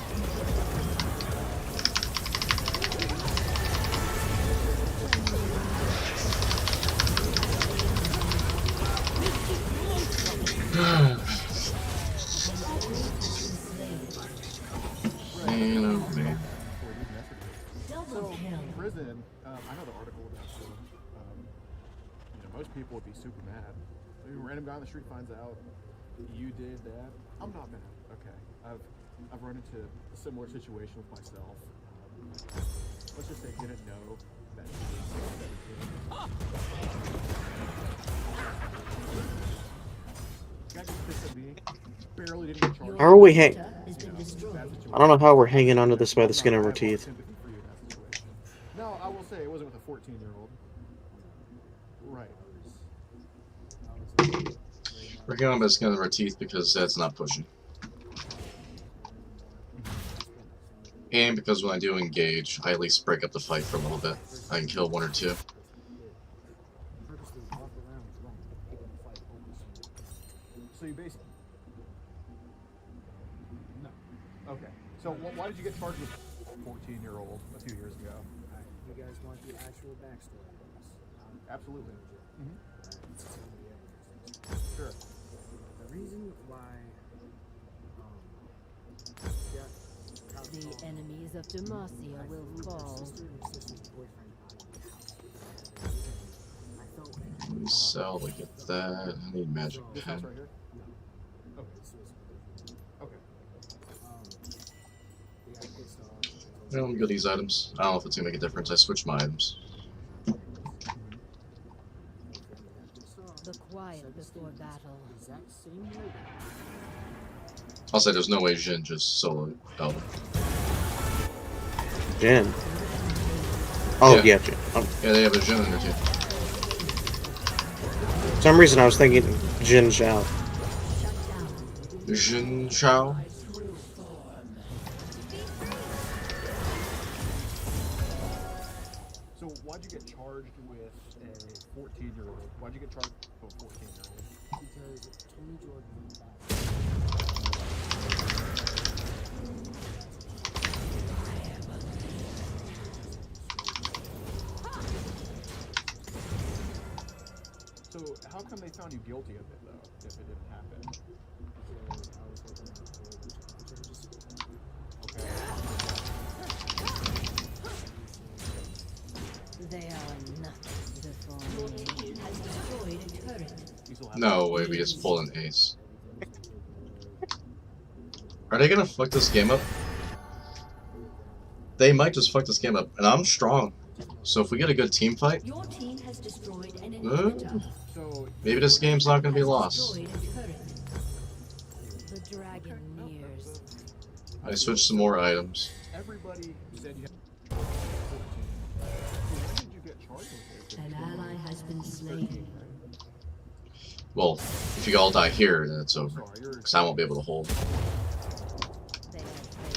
So, in prison, I know the article about you. Most people would be super mad. Maybe a random guy on the street finds out you did that. I'm not mad. Okay, I've run into a similar situation with myself. Let's just say didn't know that. Guy just pissed at me. Barely didn't get charged. How are we hang? Has been destroyed. I don't know how we're hanging onto this by the skin of our teeth. No, I will say it wasn't with a 14-year-old. Right. Working on by the skin of our teeth because that's not pushing. And because when I do engage, I at least break up the fight for a little bit. I can kill one or two. Purposely walk around drunk, picking a fight over something. So you basically. No. Okay. So why did you get charged with 14-year-old a few years ago? Alright, you guys want the actual backstory of this? Absolutely. Mm-hmm. Alright, Sure. the reason why yeah, The enemies of Demacia will fall. sister and sister's boyfriend out of the house. I felt like Sell to get that. I need magic This house pen. right here? Okay. this was Okay. they got pissed off. I don't get these items. I don't know if it's gonna make a difference. I switched my items. The quiet before battle. Exact same way. I'll say there's no way Jin just solo Elder. Jin. Oh, Yeah. yeah, Jin. Oh, Yeah, they have a Jin in there too. for some reason, I was thinking Jin Zhao. Jin Chao? So why'd you get charged with a 14-year-old? Why'd you get charged with a 14-year-old? Because Tony Jordan went back. So how come they found you guilty of it though, if it didn't happen? Because I was looking at a whole bunch of charges. Okay. They are nothing before me. Has destroyed a turret. You still have No way, we just pulled an ace. Are they gonna fuck this game up? They might just fuck this game up, and I'm strong. So if we get a good team fight, Your team has destroyed an inhibitor. So maybe this game's not gonna be Has lost. destroyed a turret. The dragon nears. I switched some more items. everybody said you had 14. So when did you get charged with it? An ally has been slain. Well, if you all die here, then it's over. Sorry, you're Because I won't be able to hold. They have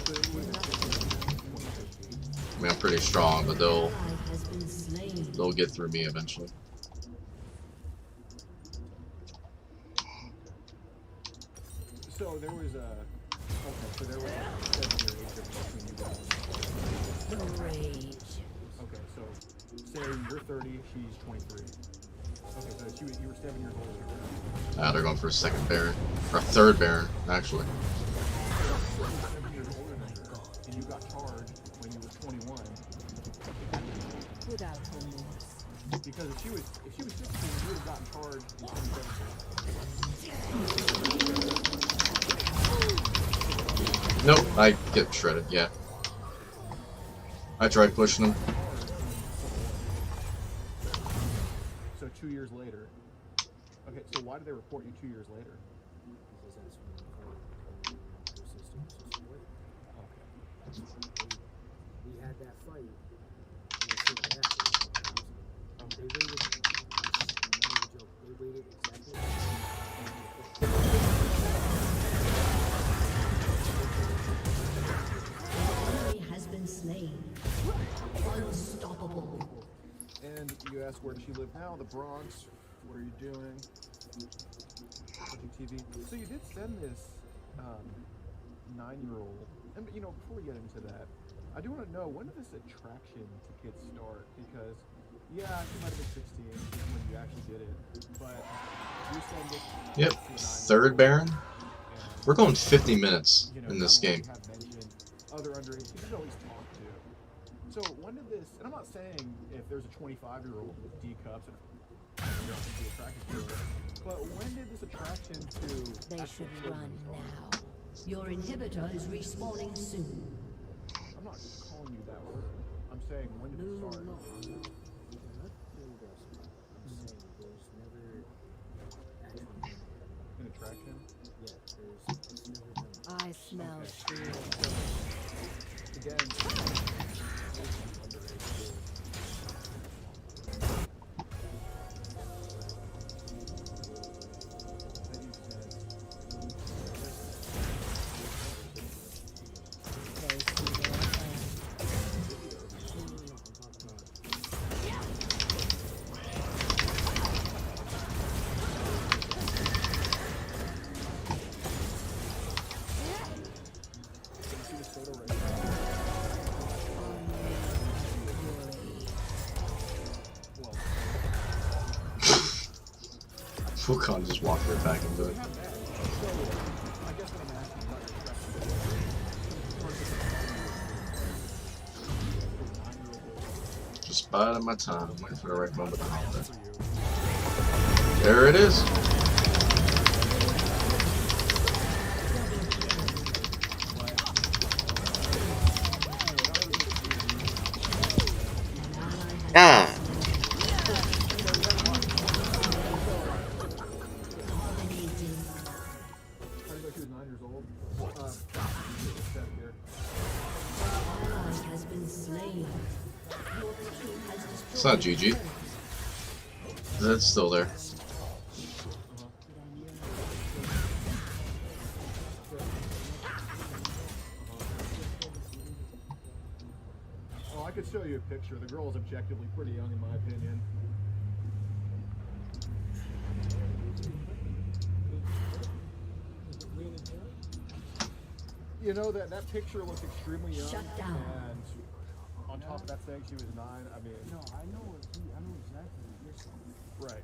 so it was 2015. I mean, I'm pretty strong, but ally has been slain. they'll get through me eventually. So there was a so there was a 7-year age difference between you guys. The rage. Okay, so say you're 30, she's 23. Okay, so you were 7 years older. They're going for a second Baron. Or a third Baron, actually. So 7 years older than her, and you got charged when you were 21. Without remorse. Because if she was 16, you would have gotten charged in 2017. Nope, I get shredded, yeah. I tried pushing him. So 2 years later. Okay, so why did they report you 2 years later? Because that's when her sister and sister boyfriend. We had that fight. And they said that happened. They waited. Not even a joke. They waited exactly. Enemy has been slain. Unstoppable. And you asked where does she live now? The Bronx. What are you doing? Watching TV. So you did send this 9-year-old. And you know, before we get into that, I do want to know, when did this attraction to kids start? Because yeah, she might have been 16 when you actually did it, but you send it. Yep, to a 9-year-old, third Baron. and, We're going 50 minutes you know, in this not only game. have mentioned other underage, you should always talk to. So when did this? And I'm not saying if there's a 25-year-old with D cups and you don't be attracted to it, but when did this attraction to? They actual should children run start? now. Your inhibitor is respawning soon. I'm not calling you that word. I'm saying when did it start? No, I'm not saying this. I'm saying there's never actually An attraction? yeah, there's never been. I smell steel. Again. underage kids. Fukon just walked right back into it. I guess what I'm asking about your Just biding my time, waiting for the right moment to hop there. There it is. Ah. It's not GG. That's still there. Oh, I could show you a picture. The girl is objectively pretty young, in my opinion. You know, that picture looks extremely young. Shut down. And on top of that saying she was 9, I mean... No, I know exactly what you're saying. Right.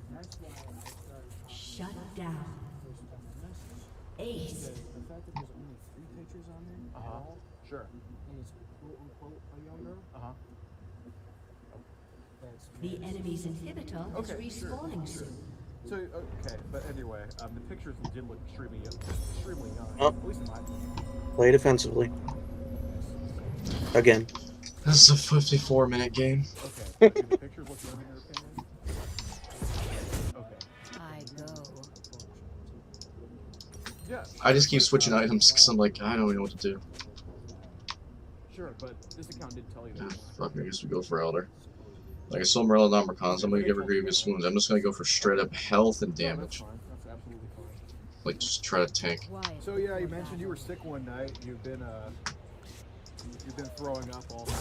And that's why I started talking Shut down. first time I messaged. Ace. The fact that there's only 3 pictures on there at all, Sure. and it's quote unquote a young girl, that's The enemy's inhibitor is Okay, sure, respawning sure. soon. So, okay, but anyway, the pictures did look extremely young. Oh. At least in my opinion. Play defensively. Again. This is a 54-minute game. Okay, so do the pictures look young in your opinion? Okay. I go. Yeah. I just keep switching items because I'm like, I don't even know what to do. Sure, but this account didn't tell you Ah, that. fuck, I guess we go for Elder. Like I saw Morella Nomicons, I'm gonna give her grievous wounds. I'm just gonna go for straight up health and Yeah, damage. that's fine. That's absolutely fine. Like just try to tank. Quiet So yeah, you before mentioned you were sick one night. You've been throwing up all night.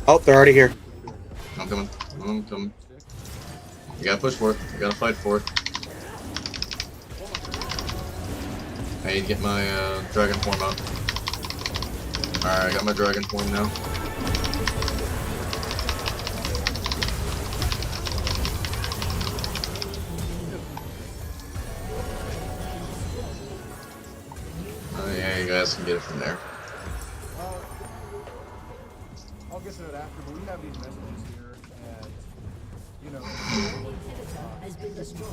Oh, they're already here. I'm coming. I'm coming. You gotta push for it. You gotta fight for it. I need to get my dragon form out. Alright, I got my dragon form now. Yeah, you guys can get it from there. I'll get to that after, but we have these messages here, and you know, has been destroyed.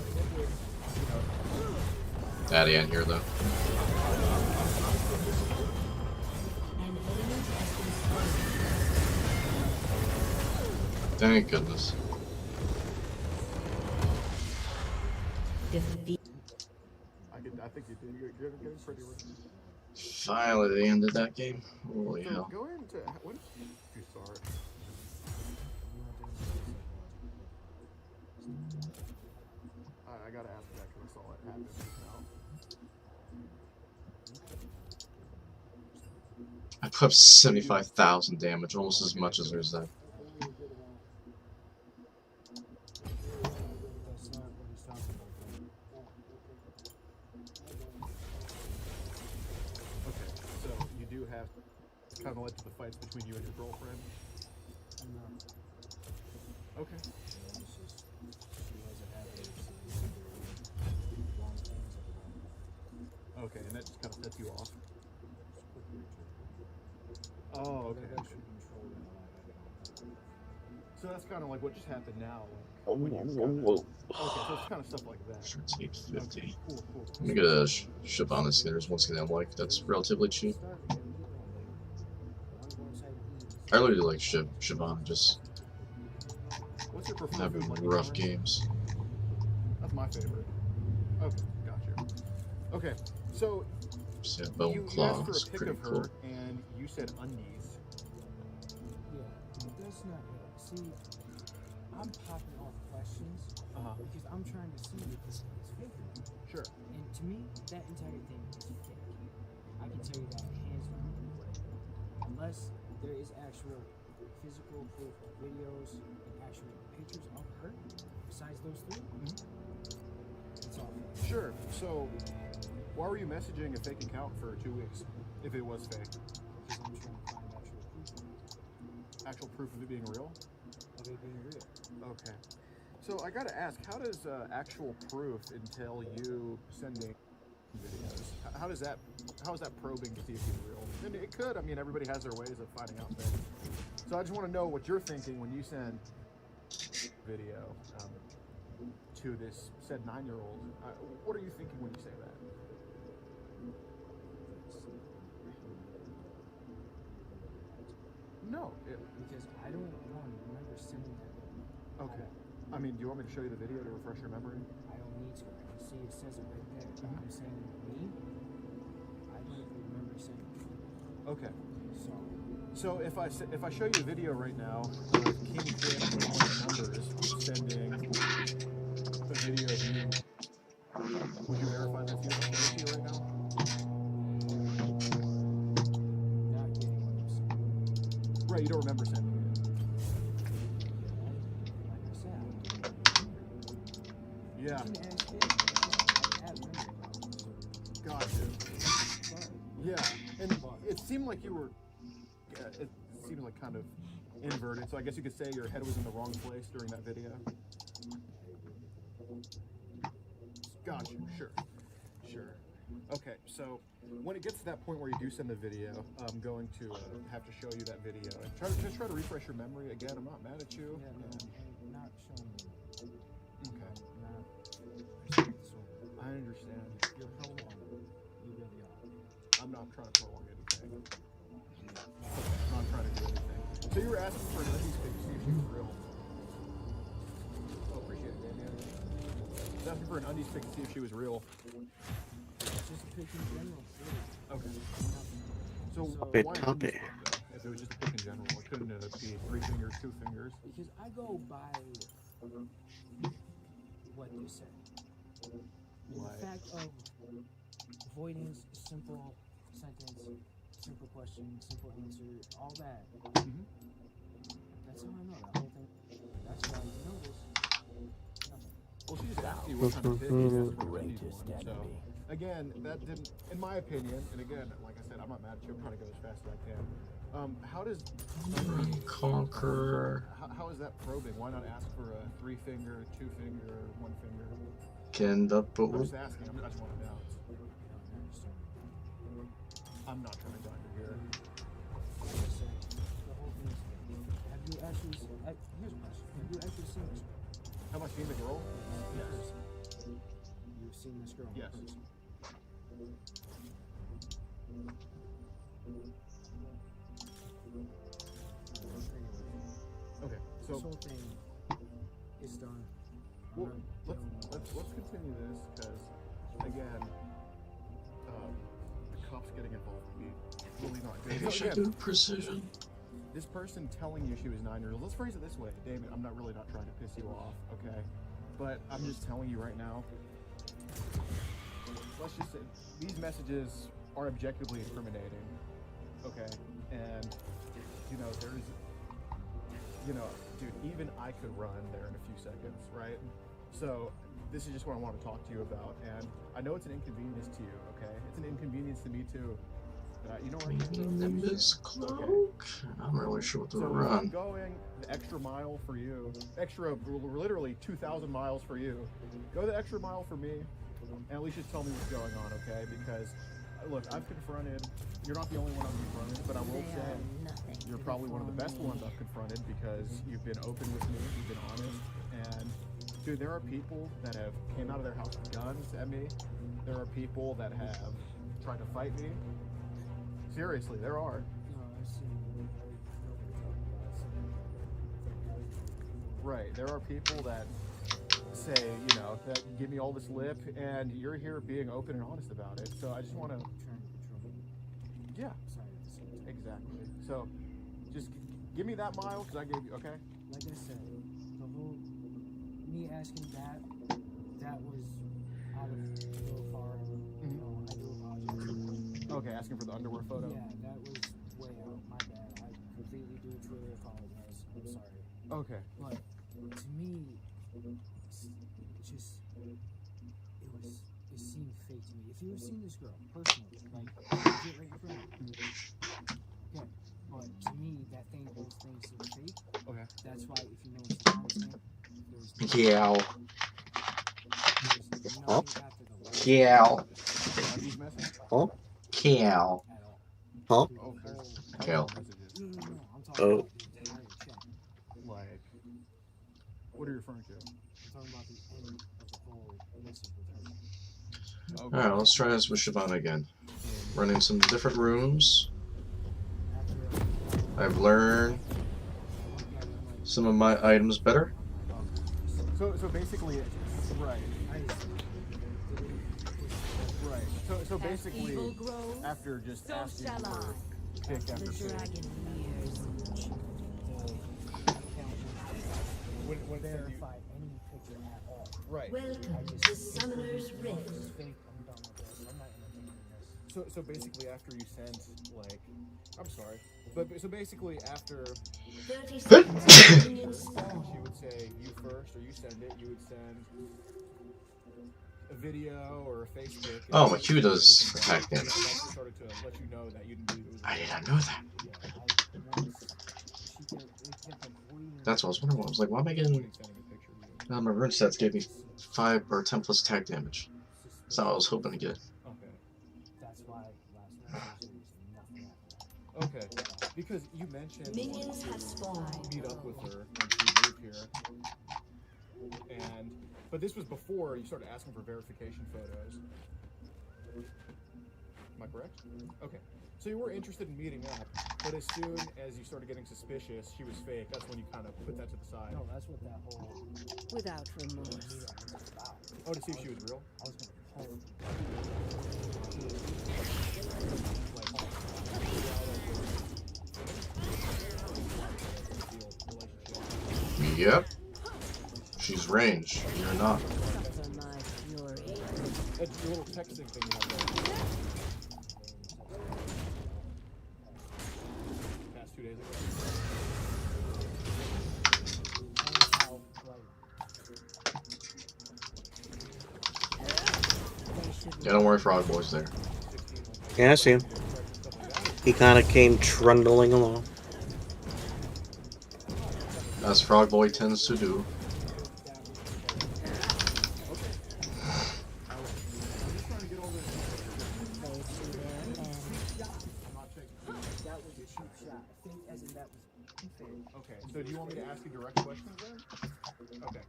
Daddy in here though. An enemy has been Thank goodness. defeated. I think you did. You're getting pretty rich. Finally, the end of that game. Holy So hell. go into what? Too sorry. I gotta ask that because I saw it happen just now. I put up 75,000 damage, almost as much as there's that. that's not what he's talking about. Okay, so you do have kind of led to the fights between you and your girlfriend. No. Okay. It's just, she has a habit of saying wrong things about Okay, and that just kind of sets you off. quickly. Oh, okay. That should control that. So that's kind of like what just happened now. Oh, When you whoa. Okay, so it's kind of stuff like that. Sure, it's 850. Cool, cool. Let me get a Shabana skin. There's one skin I like that's relatively cheap. I really do like Shabana, just What's your preferred having food, like rough ours? games. That's my favorite. Okay, gotcha. Okay, so Just have bone you asked claws, for a pic pretty of her, cool. and you said undies. Yeah, that's not it. See, I'm popping off questions because I'm trying to see if this is fake or not. Sure. And to me, that entire thing is fake. I can tell you that hands down. Unless there is actual physical proof of videos and actual pictures of her, besides those 3, it's all fake. Sure. So, why were you messaging a fake account for 2 weeks if it was fake? Because I'm trying to find actual proof Actual proof of it being real? of it being real. Okay. So I gotta ask, how does actual proof entail you sending videos? How is that probing to see if he's real? And it could. I mean, everybody has their ways of finding out things. So I just want to know what you're thinking when you send video to this said 9-year-old. What are you thinking when you say that? No. Because I don't remember sending that. Okay. I mean, do you want me to show you the video to refresh your memory? I don't need to. I can see it says it right there. But I'm saying me, I don't remember sending it. Okay. So if I show you a video right now of King Quinn numbers sending a video of you, would you verify that's you? If I show it to you right now? not getting what you're saying. Right, you don't remember sending it. Like I said, Yeah. I didn't ask it. I have memory problems. Gotcha. Sorry. Yeah, and it seemed like you were. It seemed like kind of inverted. So I guess you could say your head was in the wrong place during that video. Gotcha. Sure. Okay. So when it gets to that point where you do send the video, I'm going to have to show you that video and try to refresh your memory again. I'm not mad at you. Yeah, no, not showing me. Okay. Not. I understand. You're prolonging. You really are. I'm not trying to prolong anything. I'm not trying to do anything. So you were asking for an undie stick to see if she was real. Oh, appreciate it, man. I was asking for an undie stick to see if she was real. Just a pick in general. Okay. So Bit why an copy. undie stick, though? If it was just a pick in general, it couldn't be 3 fingers, 2 fingers. Because I go by what you said. Why? The fact of avoidance, simple sentence, simple question, simple answer, all that. Mm-hmm. That's how I know that whole thing. That's why you know this. Nothing. Well, she just asked you what kind of pick is the Greatest one. So, enemy. again, that didn't, in my opinion, and again, like I said, I'm not mad at you. I'm trying to go as fast as I can. How does Conqueror. how is that probing? Why not ask for a 3 finger, 2 finger, 1 finger? Can the I'm just asking. I just want to know. I don't understand. I'm not trying to dog your ear. Like I said, the whole thing is, have you actually, here's a question. Have you actually seen this girl? Have I seen the girl? Yes. You've seen this girl? in Yes. person? Okay, This so whole thing is done. well, let's continue this because again, the cops getting involved would be really not good. Maybe I should do precision. This person telling you she was 9 years old. Let's phrase it this way, Damon. I'm not really not trying to piss you off, okay? But I'm just telling you right now. Let's just say these messages are objectively incriminating, okay? And you know, there's, you know, dude, even I could run there in a few seconds, right? So this is just what I want to talk to you about, and I know it's an inconvenience to you, okay? It's an inconvenience to me too. You know what? Nimbus cloak. Okay. I'm really sure what to So run. I'm going the extra mile for you, literally 2,000 miles for you. Go the extra mile for me, and at least just tell me what's going on, okay? Because look, I've confronted. You're not the only one I've confronted, but I will say you're probably one of the best ones I've confronted because you've been open with me, you've been honest, and dude, there are people that have came out of their house with guns at me. There are people that have tried to fight me. Seriously, there are. No, I've seen nobody talking about it. Right. There are people that say, you know, that give me all this lip, and you're here being open and honest about it. So I just want to, Trying to control me. yeah, Sorry, at the same time. exactly. So just give me that mile because I gave you, okay? Like I said, the whole me asking that was out of a little far. You know, I do apologize. Okay, asking for the underwear photo. Yeah, that was way out. My bad. I completely do truly apologize. I'm sorry. Okay. But to me, it seemed fake to me. If you had seen this girl personally, like legit right in front of you, okay. But to me, those things seem fake. Okay. That's why if you notice the timestamp, there's Yeah. There's Huh? nothing after the last Cal. He's messing. Huh? Cal. at all. Huh? Dude, Oh, the there's whole- Cal. messages. No. I'm talking Oh. about the entire chat. Like, what are you referring to? I'm talking about the end of the whole message with her. Okay. Alright, let's try this with Shabana again. Running some different rooms. After I've learned some of my items better. So basically, right. Right. So As basically, evil grows, after just so asking shall for I. pick The after pick, dragon rears. when it sends you, verify any picture at all. right. Welcome just- to Summoner's Rift. Fake, I'm done with this. I'm not entertaining this. So basically, after you sent like, I'm sorry, but so basically after 30 seconds. Minions spawn. she would say you first or you send it, you would send a video or a Facebook. Oh, my Q does attack damage. Started to let you know that you didn't do it. I did not know that. That's what I was wondering. I was like, why am I getting... my rune sets gave me 5 or 10 plus attack damage. That's not what I was hoping to get. Okay. That's why last night there was nothing after that. Okay. Because you mentioned Minions have spawned. meet up with her when she moved here, and but this was before you started asking for verification photos. Am I correct? Okay. So you were interested in meeting up, but as soon as you started getting suspicious, she was fake. That's when you kind of put that to the side. No, that's what that whole Without remorse. meetup was about. Oh, to see if she was real. I was gonna pull Yep. She's range. You're not. Suffer my fury. That's your little texting thing you have there. Past 2 days ago. Yeah, don't worry, Frog Boy's there. Yeah, I see him. He kind of came trundling along. As Frog Boy tends to do. Okay, so do you want me to ask you direct questions then? Okay.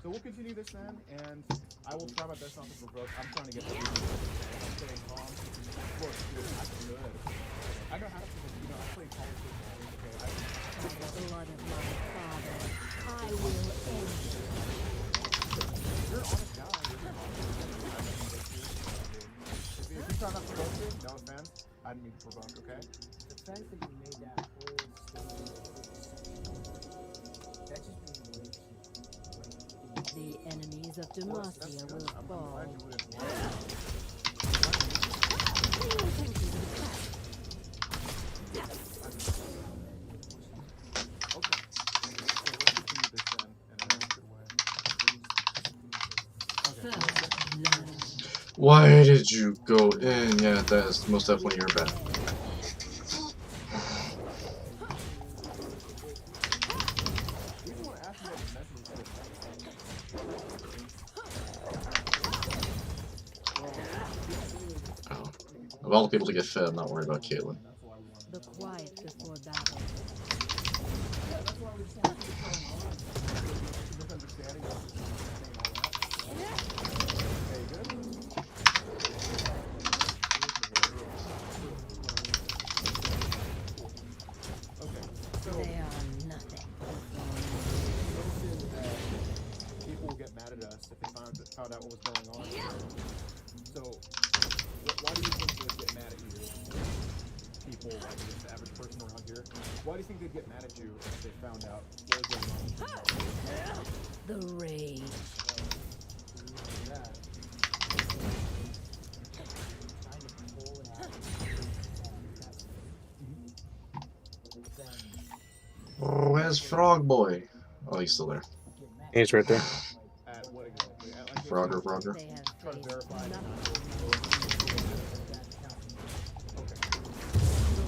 So we'll continue this then, and I will try my best not to provoke. I'm trying to get everything. I'm staying calm. Look, dude, I'm good. I know how to provoke. You know, I play calm football. Okay, By the blood of my father, I will end you. you're an honest guy. You're an honest guy. If you try not to provoke me, no offense. I didn't mean to provoke, okay? the fact that you made that whole story that just made me The enemies of Demacia will I'm fall. glad you wouldn't lie. Pay attention to the trap. Okay. So we'll continue this then in a good way. Okay. First blood. Why did you go in? Yeah, that is most definitely your bad. Oh. Of all the people to get fed, I'm not worried about Caitlyn. The quiet before battle. They are nothing. People will get mad at us if they found out what was going on. So, why do you think they would get mad at you? People, like the average person around here, why do you think they'd get mad at you if they found out what was going on? The rage. Where's Frog Boy? Oh, he's still there. He's right there. At what exactly? At, like, Frogger, Frogger. They have try to faced verify. nothing. Okay. So,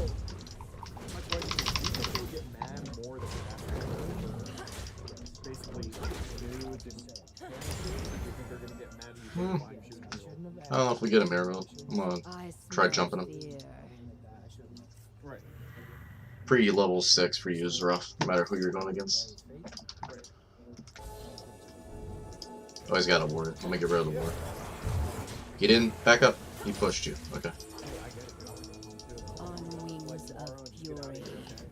my question is, do you think they would get mad more than they have to basically nudes and do you think they're gonna get mad at you for buying shoes real? I don't know if we get him aerial. I'm gonna I try smell jumping him. fear. Right. Pre level 6 for you is rough, no matter who you're going against. Oh, he's got a ward. Let me get rid of the ward. He didn't back up. He pushed you. Okay. On wings of fury.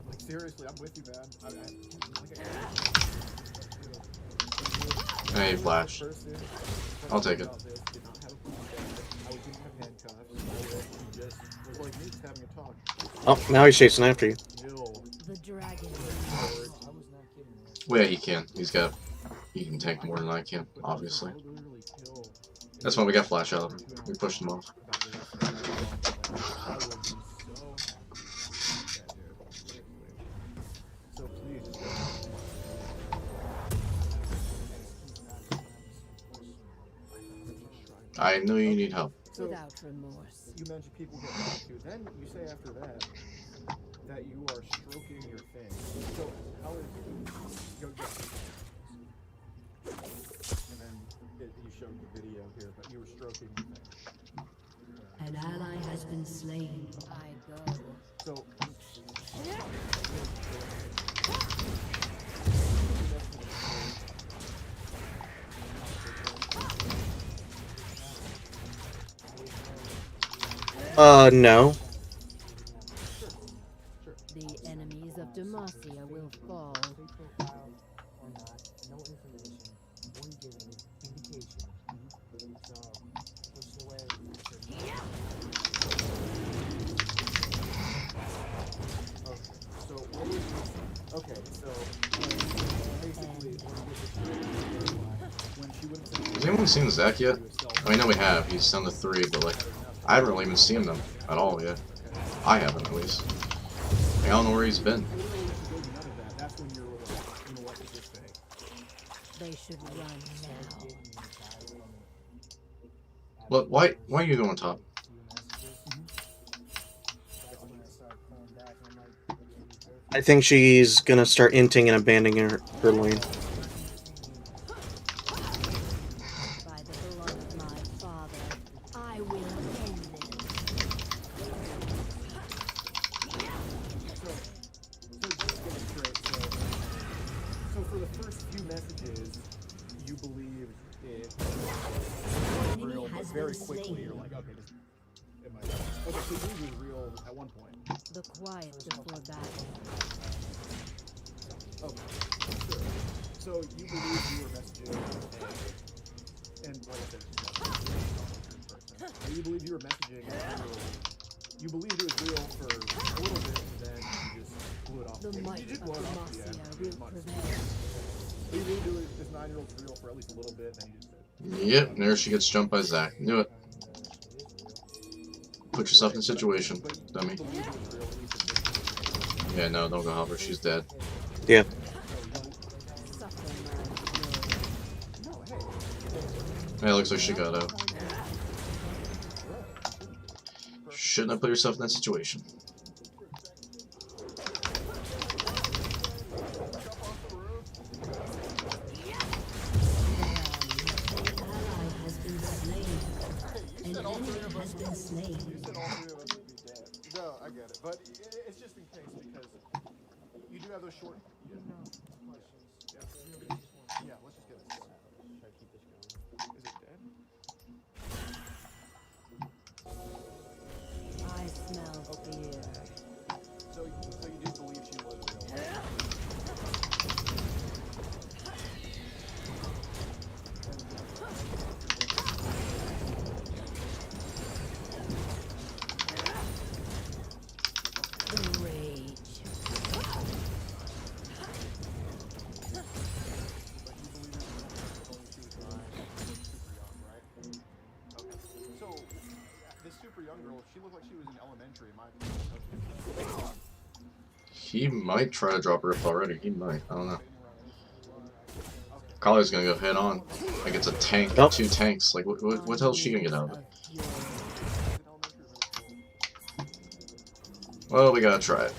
Like seriously, I'm with you, man. Hey, he flashed. I'll take it. Oh, now he's chasing after you. The dragon. Well, yeah, he can. He can tank more than I can, obviously. That's why we got flash out of him. We pushed him off. I know you need help. Without remorse. You mentioned people get back to you. Then you say after that that you are stroking your thing. So how is go and then you showed the video here, but you were stroking your thing. An ally has been slain. I go. So No. The enemies of Demacia will fall. Profile or not, no information, one given indication. So, push it away. Basically, when she went Has anyone seen Zach yet? I know we have. He's done the 3, but like, I haven't really even seen them at all yet. I haven't, at least. I don't know where he's been. They should run now. Look, why are you going top? I think she's gonna start inting and abandoning her lane. By the blood of my father, I will end So for the first few messages, you believed it real, but very quickly you're like, okay, this it might. Okay, so you was real at one point. the quiet before battle. Okay, sure. So you believe you were messaging, and like I said, you believe you were messaging, you believed it was real for a little bit, and then you just blew it off. The might You just of blew it off. Demacia will prevail. You believed this 9-year-old's real for at least a little bit, then you just said. Yep, and there she gets jumped by Zach. Knew it. Put yourself in a situation, dummy. Yeah, no, don't go help her. She's dead. Yeah. Yeah, it looks like she got out. Shouldn't have put yourself in that situation. No, I get it, but it's just in case because you do have those short. Yeah, let's just get this. Try to keep this going. Is it dead? I smell fear. So you do believe she was real? The rage. So this super young girl, she looked like she was in elementary. In my opinion. He might try to drop her up already. He might. I don't know. Collier's gonna go head on. Like it's a tank, Oh. 2 tanks. Like what the hell is she gonna get out of it? Well, we gotta try it.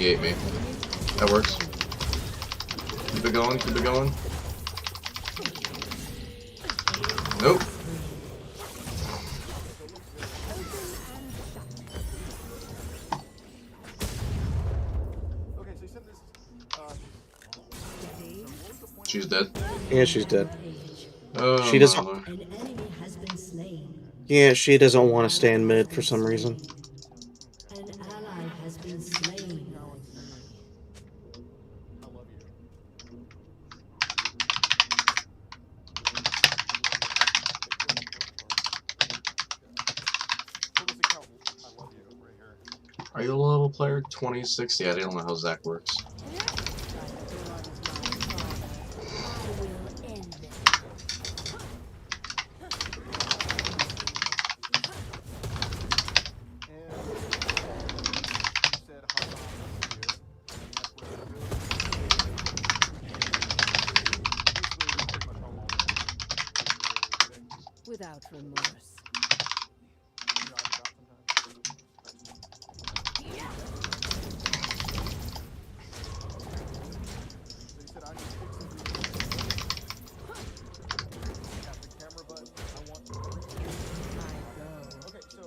He ate me. That works. Keep it going, keep it going. Nope. Okay, so you said this. She's dead. Yeah, she's dead. Oh, She doesn't. mama. An enemy has been slain. Yeah, she doesn't want to stay in mid for some reason. An ally has been slain. I love you. So this account, I love you right here. Are you a level player? 26? Yeah, I don't know how Zach works. Without remorse. Okay, so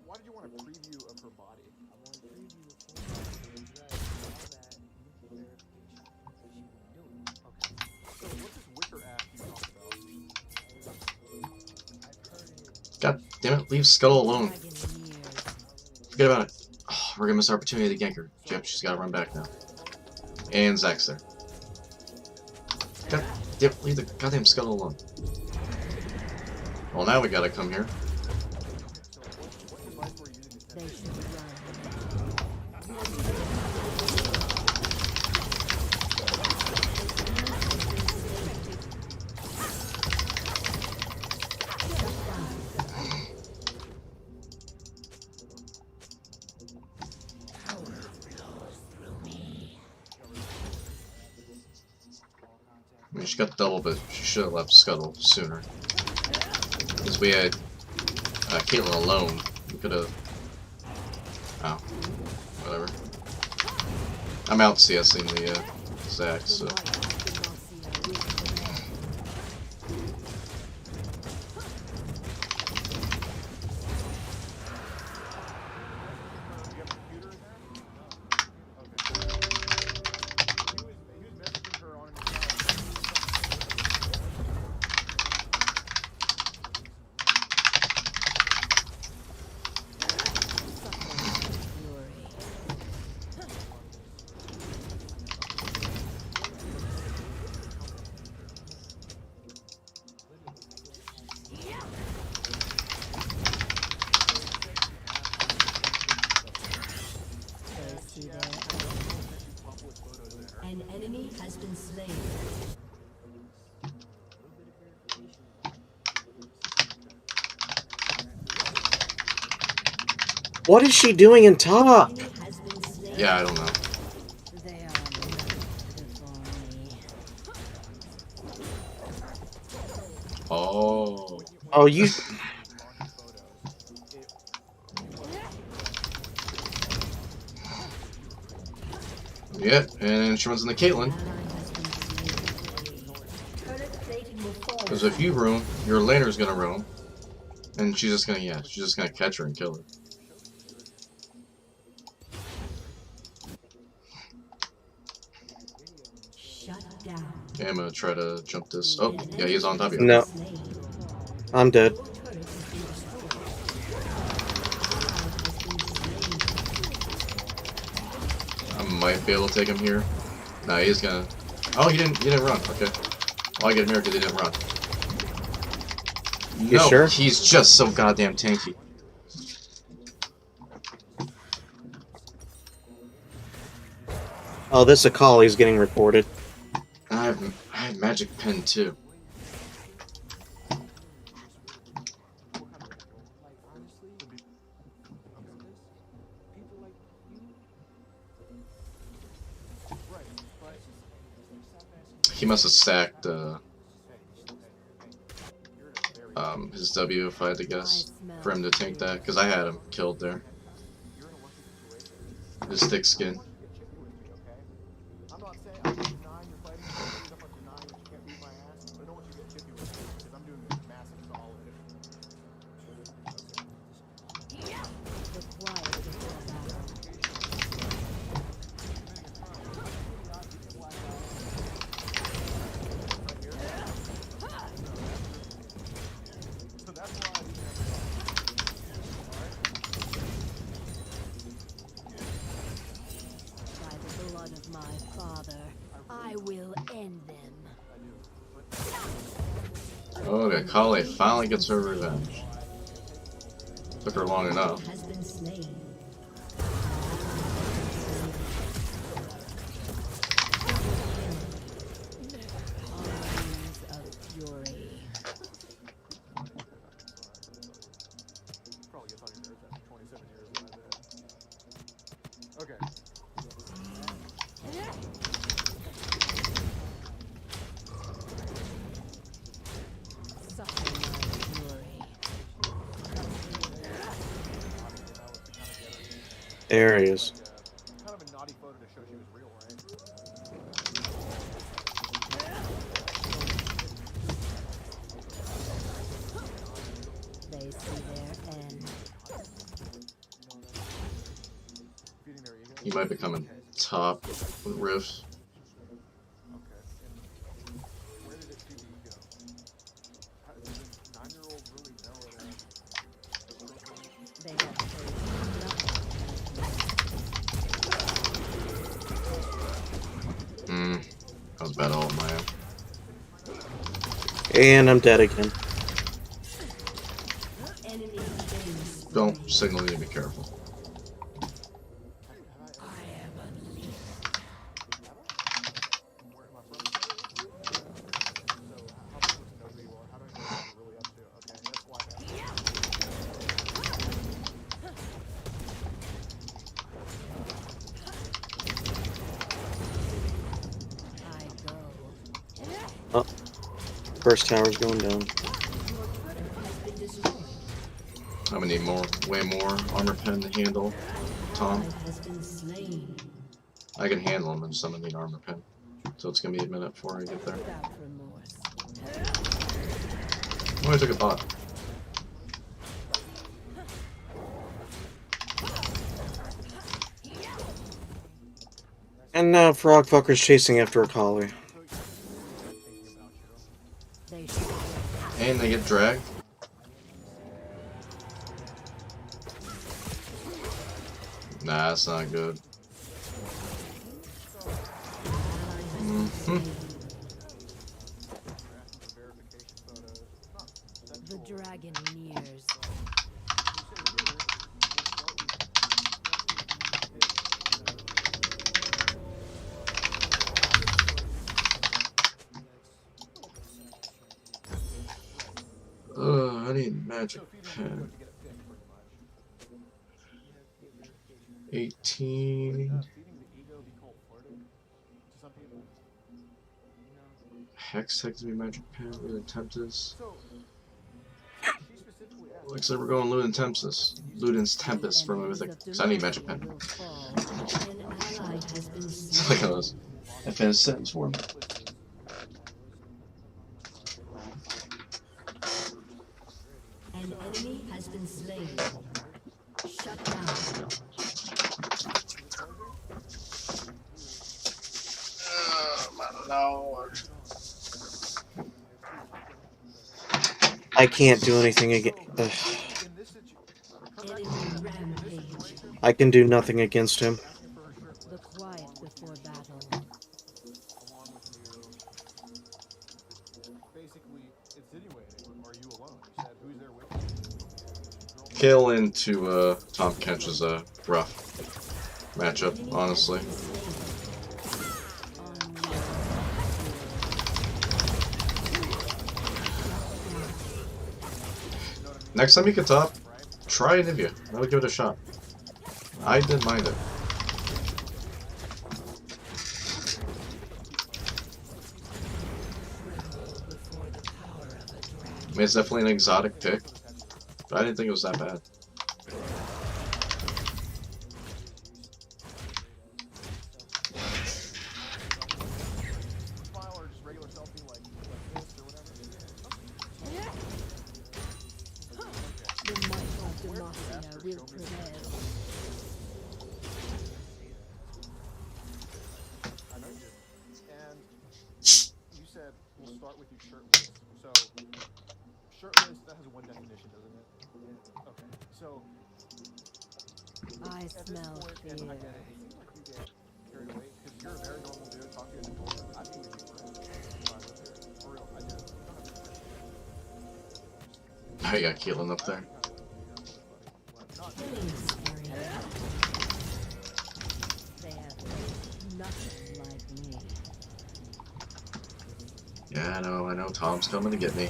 why did you want a preview of her body? I want to preview it for you so you guys saw that verification. So she wouldn't do it. Okay. So what's this wicker ash you talked about? I've heard it. God damn it, leave Skull alone. Forget about it. Oh, we're gonna miss our opportunity to gank her. Yep, she's gotta run back now. And Zach's there. God damn, leave the goddamn Skull alone. Well, now we gotta come here. They should run. I mean, she got the double, but she should have left Scuttle sooner. Because we had Caitlyn alone. We could have... Oh. Whatever. I'm out CSing the Zach, so... An enemy has been slain. What is she doing in top? Enemy has been slain. Yeah, I don't know. They are nothing before me. Oh. Oh, you. Yeah, and she runs into Caitlyn. Because if you roam, your laner's gonna roam. And she's just gonna, yeah, she's just gonna catch her and kill her. Shut down. Okay, I'm gonna try to jump this. Oh, yeah, he's on top of you. No. I'm dead. I might be able to take him here. Nah, he's gonna... Oh, he didn't run. Okay. Oh, I get him here because he didn't run. You No, sure? he's just so goddamn tanky. Oh, this Akali's getting reported. I have magic pen too. He must have stacked his W, if I had to guess, for him to tank that, because I had him killed there. His thick skin. I'm not saying I'm not denying you're fighting me. I'm not denying that you can't beat my ass, but I don't want you to get chippy with me because I'm doing a massive solid. The quiet before battle. So that's why By the blood of my father, I will end them. Okay, Kale finally gets her revenge. Took her long enough. Has been slain. Arms of fury. probably gets on your nerves after 27 years of that. Okay. Suffer my fury. There he is. Kind of a naughty photo to show she was real, right? They see their end. Feeding their ego. He might be coming top with Rift. Okay. And where did it feed the ego? How, does a 9-year-old really know it? They have tasted That was bad all of my And I'm dead again. enemy things. Don't signal you to be careful. Where am I from? So how am I supposed to know who you are? How do I know what you're really up to? Okay, that's why I go. Oh, first tower's going down. I'm gonna need way more armor pen to handle Tom. Has been slain. I can handle him, and some of need armor pen. So it's gonna be a minute before I get there. Without remorse. Oh, I took a bot. And now Frog Fucker's chasing after a collie. They should And they get dragged. Nah, that's not good. the dragon nears. I need magic pen. 18. feeding the ego be called flirting to some people? Hex to be magic pen. Ludin Tempest. So she specifically asked. Looks like we're going Ludin Tempest. Ludin's Tempest for Mythic. Because I need magic pen. Will fall. An ally has been It's like those. I finished sentence for him. An enemy has been slain. Shut down. I can't do anything again. Enemy rampage. I can do nothing against him. The quiet before battle. Along with you. Basically, insinuating, are you alone? You said, who's there with you? Kill into Tom Kench is a rough matchup, honestly. Next time you get top, try Anivia. I would give it a shot. I didn't mind it. I mean, it's definitely an exotic pick, but I didn't think it was that bad. dude shirtless. So shirtless, that has one definition, doesn't it? Yeah. Okay. So I at this smell point, fear. and again, it seems like you get carried away because you're a very normal dude. Talk to you as a normal. I'd be with you friends if I lived here. For real, I do. You don't have to friend me. I got Keelan up there. Killing spree. They have nothing like me. Yeah, I know. Tom's coming to get me.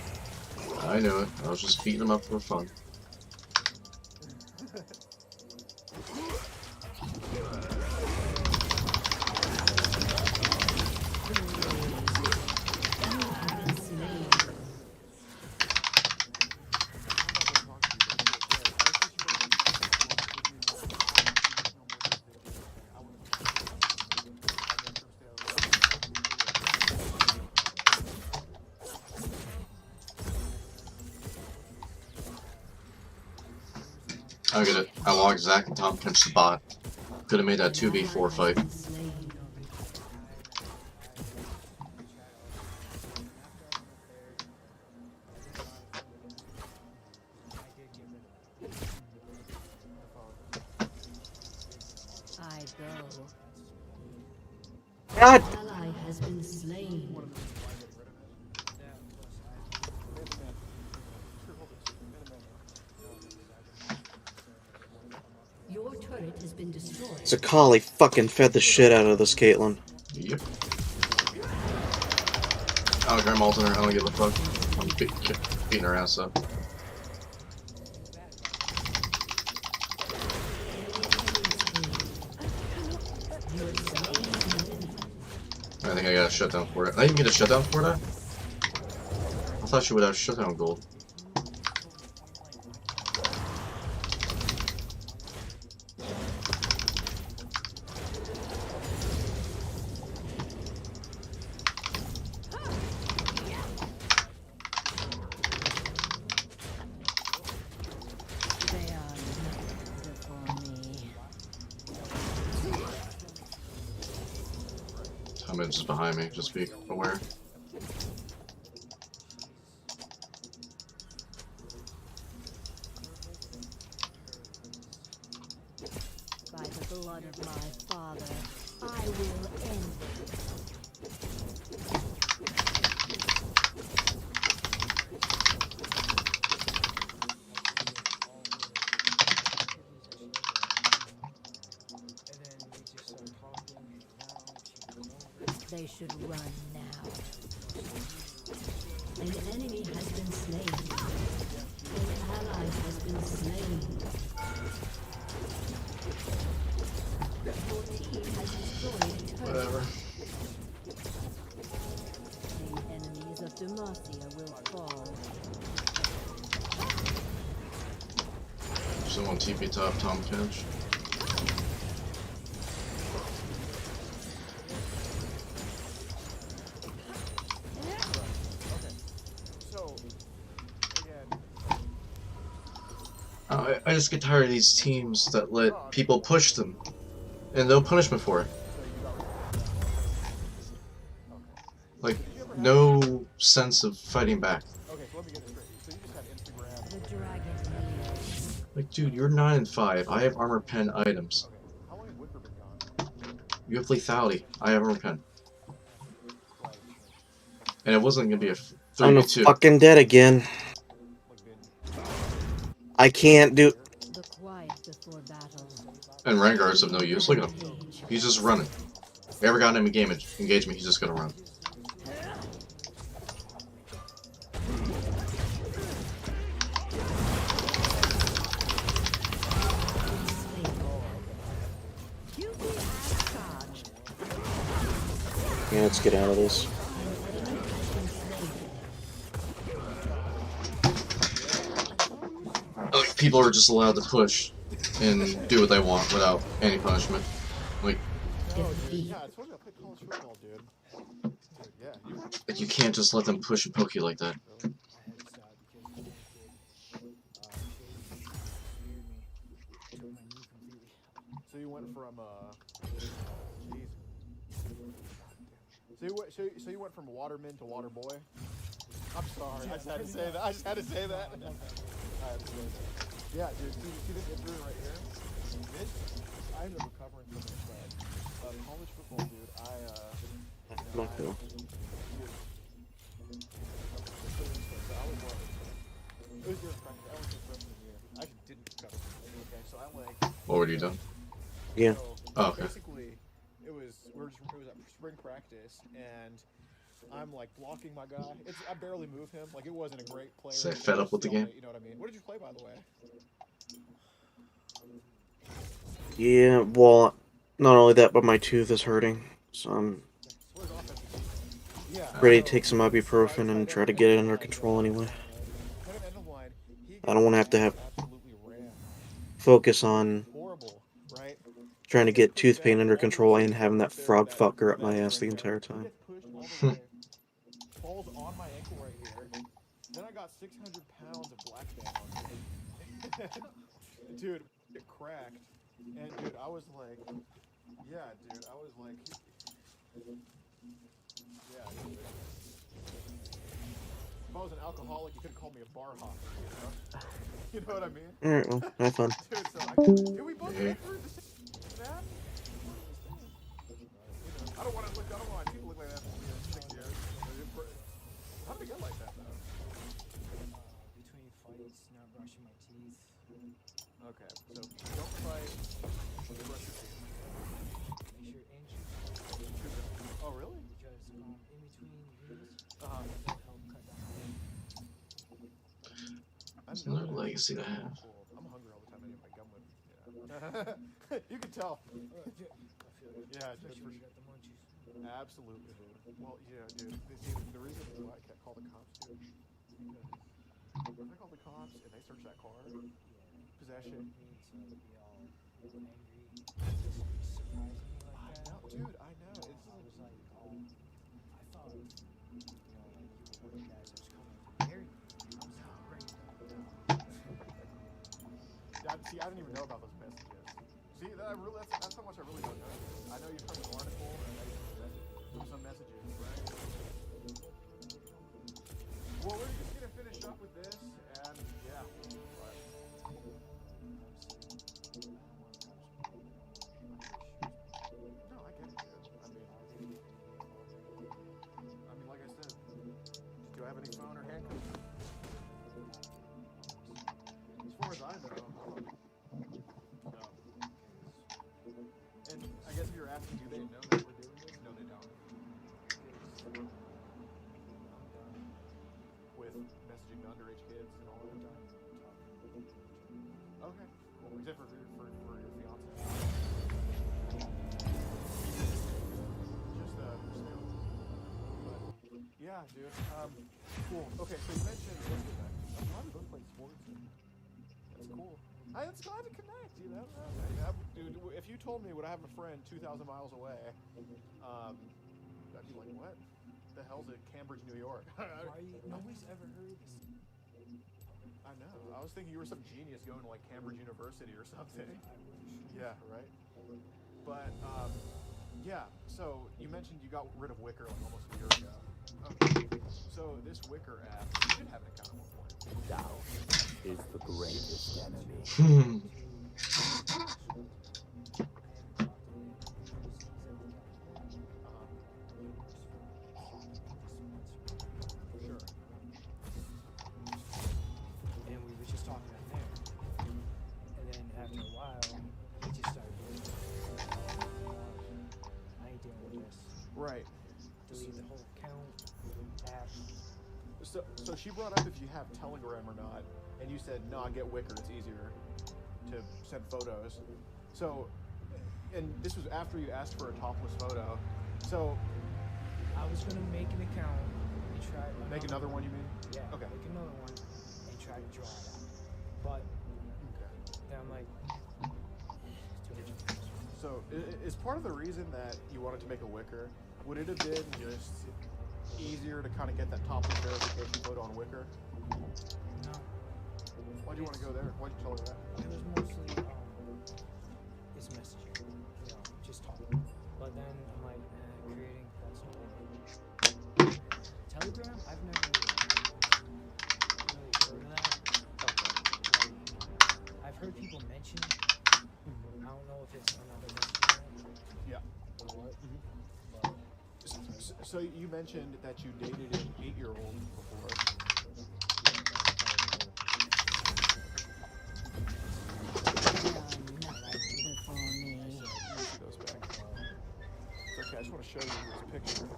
I knew it. I was just beating him up for fun. I get it. I logged Zach and Tom pinched the bot. Could have made that 2v4 fight. I go. God! Ally has been slain. Your turret has been destroyed. Zakali fucking fed the shit out of this Caitlyn. Yep. I don't care, I'm ulting her. I don't give a fuck. I'm beating her ass up. I think I got a shutdown for it. I didn't get a shutdown for that? I thought she would have shutdown gold. They are not for me. Tom is just behind me, just be aware. By the blood of my father, I will end it. They should run now. An enemy has been slain. An ally has been slain. Your team has destroyed a turret. Whatever. The enemies of Demacia will fall. Someone TP top, Tom catch. So again, I just get tired of these teams that let people push them. And no punishment for it. Like, no sense of fighting back. okay, so let me get this straight. So you just had Instagram. The dragon lives. Like, dude, you're 9 and 5. I have armor pen items. Okay, how long has Woodford been gone? You have lethality. I have armor pen. And it wasn't gonna be a I'm 32. fucking dead again. Like been I can't do... The quiet before battle. And Rengar's of no use. Look at him. He's just running. If you ever got him engagement, he's just gonna run. Yeah, let's get out of this. Like, people are just allowed to push and do what they want without any punishment. Like, yeah, I told you I played college football, dude. Yeah, you like, you can't just let them push and poke you like that. So you went from jeez. So you went from waterman to water boy. I'm sorry. I just had to say that. I just had to say that. I had to say that. Yeah, dude. See this injury right here? This, I ended up recovering from this, but college football, dude. Not cool. It was during practice. I was in freshman year. I actually didn't recover. Okay, so I like. What were you doing? Yeah. So Oh, okay. basically, it was at spring practice, and I'm like blocking my guy. I barely move him. Like it wasn't a great play. So fed up with the game? You know what I mean? What did you play, by the way? Yeah, well, not only that, but my tooth is hurting. So I'm Where's offense? Yeah. ready to take some ibuprofen and try to get it under control anyway. I don't want to have focus on horrible, right? trying to get tooth pain under control and having that frog fucker up my ass the entire time. Falls on my ankle right here. Then I got 600 pounds of black band on me. Dude, it cracked. And dude, I was like, yeah, dude, I was like, yeah, dude. If I was an alcoholic, you could have called me a bar hopper, you know? You know what I mean? Alright, well, have fun. Dude, so did we both get through the same that? I don't want people to look like that for 6 years. How did it get like that, though? Between fights, not brushing my teeth. Okay, so don't fight, brush your teeth. Make sure and Oh, really? because in between meals, Uh-huh. that'll help cut down. There's another legacy to have. I'm hungry all the time. I need my gum with me. Yeah. You can tell. I feel it. Yeah, Especially when you got the munchies. absolutely, dude. Well, yeah, dude. The reason why I can't call the cops, dude, is because if I call the cops and they search that car, possession. Me to be all angry, just surprising me like that. Dude, I know. It's I was like, I thought, like you were one of the guys that was coming to marry me. I was like, great. See, I didn't even know about those messages. See, that's how much I really don't know. I know you've heard an article and I know some messages, right? Well, we're just gonna finish up with this, and yeah. But, no, I get it, dude. I mean, like I said, do I have any phone or handcuffs? As far as I know, no. And I guess if you're asking, do they know that we're doing this? No, they don't. With messaging to underage kids and all that stuff. Okay, cool. Except for your fiance. Just but yeah, dude. Cool. Okay, so you mentioned I'm glad we both played sports. That's cool. It's glad to connect, you know. Dude, if you told me would I have a friend 2,000 miles away, I'd be like, what? The hell's at Cambridge, New York? Nobody's ever heard this. I know. I was thinking you were some genius going to like Cambridge University or something. Yeah, right. But yeah. So you mentioned you got rid of Wicker like almost a year ago. Okay. So this Wicker app, you did have an account at one point. Doubt is the greatest enemy. Sure. And we were just talking on there. And then after a while, he just started doing I ain't dealing with this. Right. Delete the whole account, app. So she brought up if you have Telegram or not, and you said, nah, get Wicker, it's easier to send photos. So, and this was after you asked for a topless photo. So, I was gonna make an account and try make another one, you mean? Yeah. Okay. Make another one and try to draw it out. But then I'm like, too much information. So, is part of the reason that you wanted to make a Wicker, would it have been just easier to kind of get that topless verification photo on Wicker? No. Why'd you want to go there? Why'd you tell her that? It was mostly it's messaging, just talking. But then I'm like, creating, that's no. Telegram, I've never mention. I don't know if it's another message. Yeah. Or what? So you mentioned that you dated an 8-year-old before. Before me. She goes back. It's okay, I just want to show you this picture.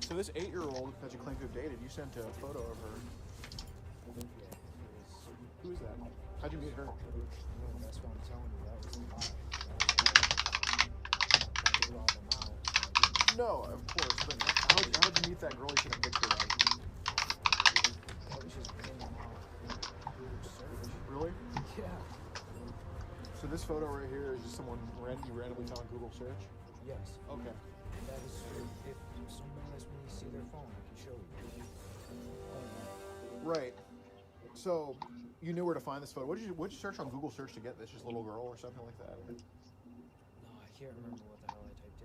So this 8-year-old that you claim to have dated, you sent a photo of her. Who is that? How'd you meet her? No, that's what I'm telling you. That was a lie. That was all them out. No, of course, but how'd you meet that girl you sent a picture of? That was just putting them out. Search. Really? Yeah. So this photo right here is just someone you randomly found on Google search? Yes. Okay. That is true. If someone lets me see their phone, I can show you. Right. So you knew where to find this photo. What did you search on Google search to get this? Just little girl or something like that? No, I can't remember what the hell I typed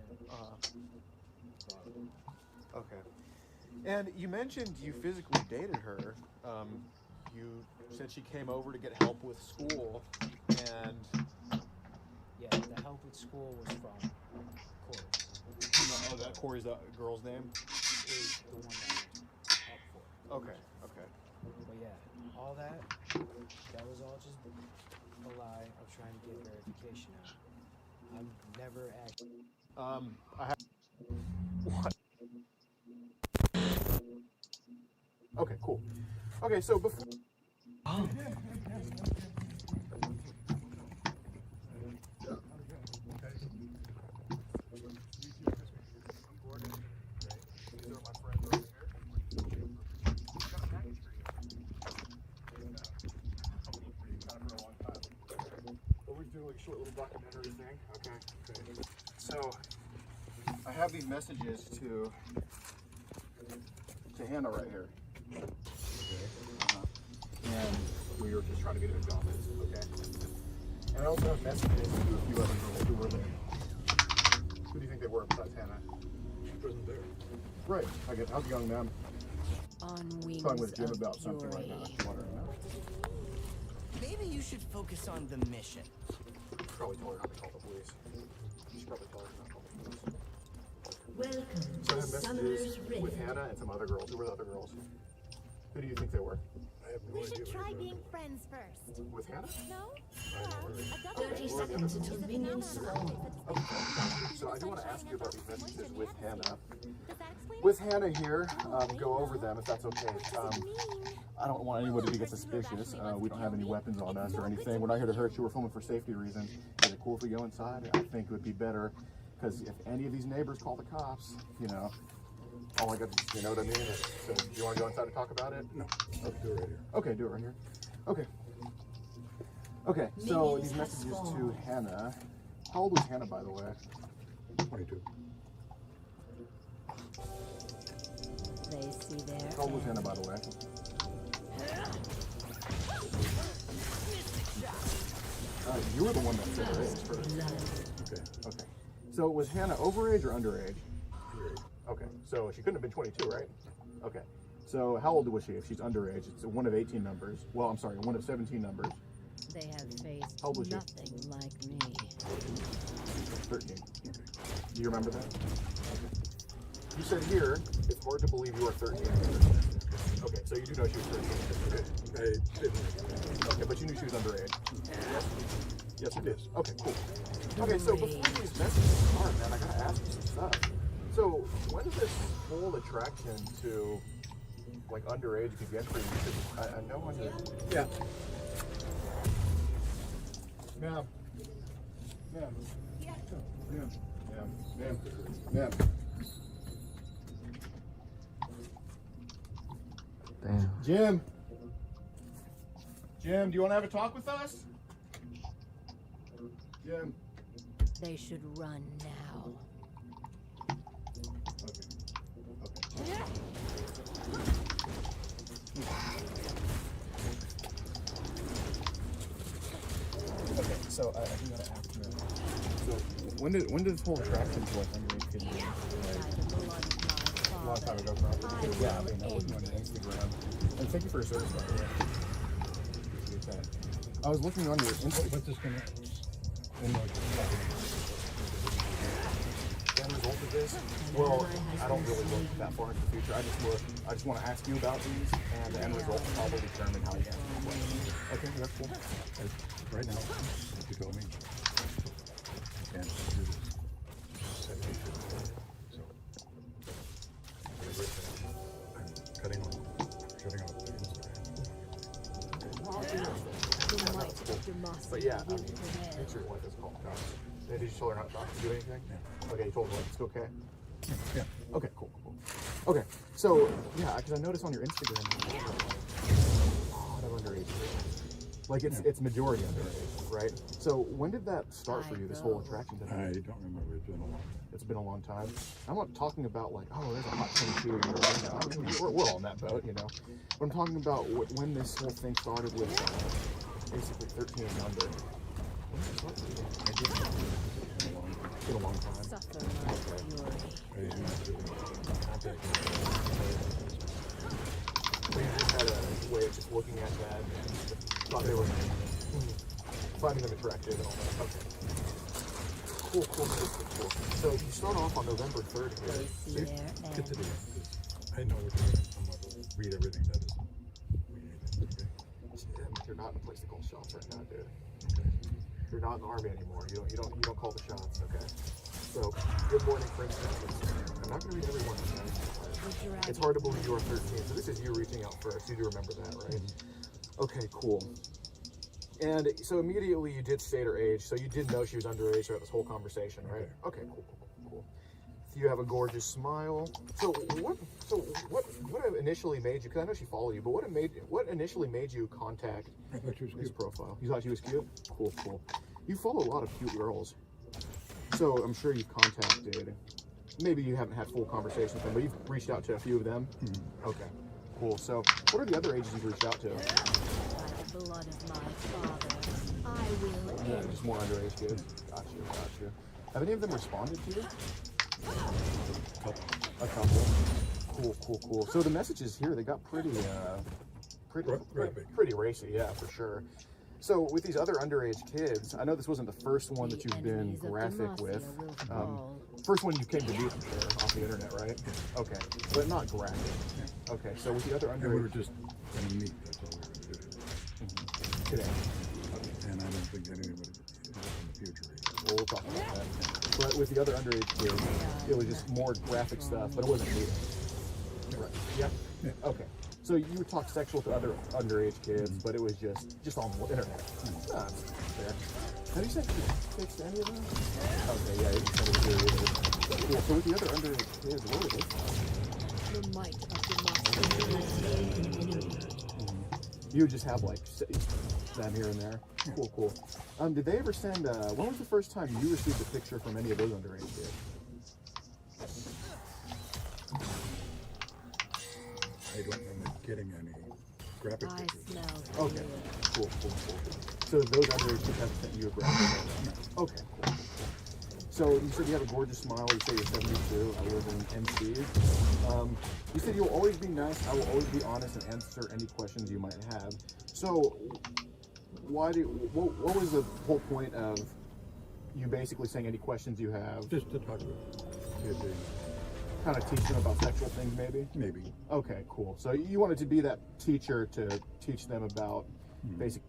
in. Okay. And you mentioned you physically dated her. You said she came over to get help with school, and Yeah, the help with school was from Corey. oh, that Corey's the girl's name. Is the one that I'm up for. Okay. Okay. But yeah, all that was all just a lie of trying to get verification out. I've never actually. I have. What? Okay. Cool. Okay. So before. Oh. Like a short little documentary thing. Okay. So I have these messages to Hannah right here. Okay. And we were just trying to get him a job. Okay. And I also have messages to a few other girls who were there. Who do you think they were besides Hannah? She wasn't there. Right. I get. How's the young man? On wings Talking with Jim of about something right now. fury. You want her to know? Maybe you should focus on the mission. Probably told her not to call the police. You should probably tell her not to call the police. Welcome So I to have Summoner's messages with Rift. Hannah and some other girls. Who were the other girls? Who do you think they were? I have no We should try being friends first. With Hannah? No? Well, a double 30 seconds until minions spawn. Okay. So I do want to ask you about these messages with Hannah. Does that explain With Hannah here, Oh, go over them if that's okay. What does it mean? I don't want anybody to get suspicious. We don't have any weapons on us or anything. We're not here to hurt you. We're filming for safety reasons. Is it cool if we go inside? I think it would be better because if any of these neighbors call the cops, you know, all I got to, you know what I mean? So, do you want to go inside and talk about it? No. Okay, do it right here. Okay, do it right here. Okay. Okay, so these messages to Hannah. How old was Hannah, by the way? 22. They see their How old was Hannah, by the way? You were the one that said her age first. Okay, okay. So was Hannah overage or underage? Underage. Okay, so she couldn't have been 22, right? Okay. So how old was she if she's underage? It's one of 18 numbers. Well, I'm sorry, one of 17 numbers. They have faced How old was she? nothing like me. 13. Do you remember that? Okay. You said here, it's hard to believe you are 13. Okay, so you do know she was 13. I didn't. Okay, but you knew she was underage. Yes? Yes, you did. Okay, cool. Okay, so before these messages start, man, I gotta ask you some stuff. So, when did this whole attraction to, like, underage begin for you? Because I know when you... Yeah. Ma'am. Ma'am. Ma'am. Ma'am. Ma'am. Damn. Jim. Jim, do you want to have a talk with us? Jim. They should run now. Okay. Okay, so I do gotta ask you. So when did this whole attraction to like underage kids begin? A long time ago, probably. Yeah, I mean, that was on Instagram. And thank you for your service, by the way. Appreciate that. I was looking on your Instagram. What's this gonna? The end result of this? Well, I don't really look that far into the future. I just want to ask you about these, and the end result will probably determine how you answer the question. Okay, that's cool. Right now, like you told me, I can't do this. So, I'm cutting off the Instagram. But yeah, make sure your wife is called. Did you tell her not to do anything? Yeah. Okay, you told her it's okay? Yeah. Okay, cool. Okay, so, yeah, because I noticed on your Instagram, a lot of underage kids. Like, it's majority underage, right? So, when did that start for you, this whole attraction to them? I don't remember. It's been a long time. It's been a long time. I'm not talking about, like, oh, there's a hot 22-year-old. You know, we're all in that boat, you know? But I'm talking about when this whole thing started with basically 13 and under. It's been a long time. We just had a way of just looking at that and thought they were finding them attractive and all that. Okay. Cool. So you start off on November 3rd here. Get to the end. I know what you're doing. I'm going to read everything that is. You're not in a place to call shots right now, dude. You're not in the army anymore. You don't call the shots, okay? So, good morning, for instance. I'm not going to read every one of them. It's hard to believe you are 13. So this is you reaching out first. You do remember that, right? Okay, cool. And so immediately you did state her age. So you did know she was underage throughout this whole conversation, right? Okay, cool. You have a gorgeous smile. So what initially made you? Because I know she followed you, but what initially made you contact his profile? You thought she was cute? Cool. You follow a lot of cute girls, so I'm sure you've contacted. Maybe you haven't had full conversations with them, but you've reached out to a few of them. Okay, cool. So what are the other ages you've reached out to? Blood of my father, I will. Yeah, just more underage kids. Got you. Have any of them responded to you? A couple. Cool. So the messages here, they got pretty racy, yeah, for sure. So with these other underage kids, I know this wasn't the first one that you've been graphic with. First one you came to meet, I'm sure, off the internet, right? Okay, but not graphic. Okay, so with the other underage... we were just going to meet, that's all we were going to do. Today. And I don't think anybody in the future either. We'll talk about that. But with the other underage kids, it was just more graphic stuff, but it wasn't meeting. Right. Yeah? Okay. So you would talk sexual to other underage kids, but it was just on the internet. No, that's fair. Have you sent pics to any of them? Okay, yeah, you can send it to you. Cool. So with the other underage kids, what were they from? The might of the You would just have like them here and there. Cool. Did they ever send? When was the first time you received a picture from any of those underage kids? I don't remember getting any graphic pictures. Okay. Cool. So those underage kids haven't sent you a graphic picture? Okay. Cool. So you said you have a gorgeous smile. You say you're 72. I live in NC. You said you'll always be nice. I will always be honest and answer any questions you might have. So, what was the whole point of you basically saying any questions you have? Just to talk about it. Kind of teach them about sexual things, maybe? Maybe. Okay, cool. So you wanted to be that teacher to teach them about basic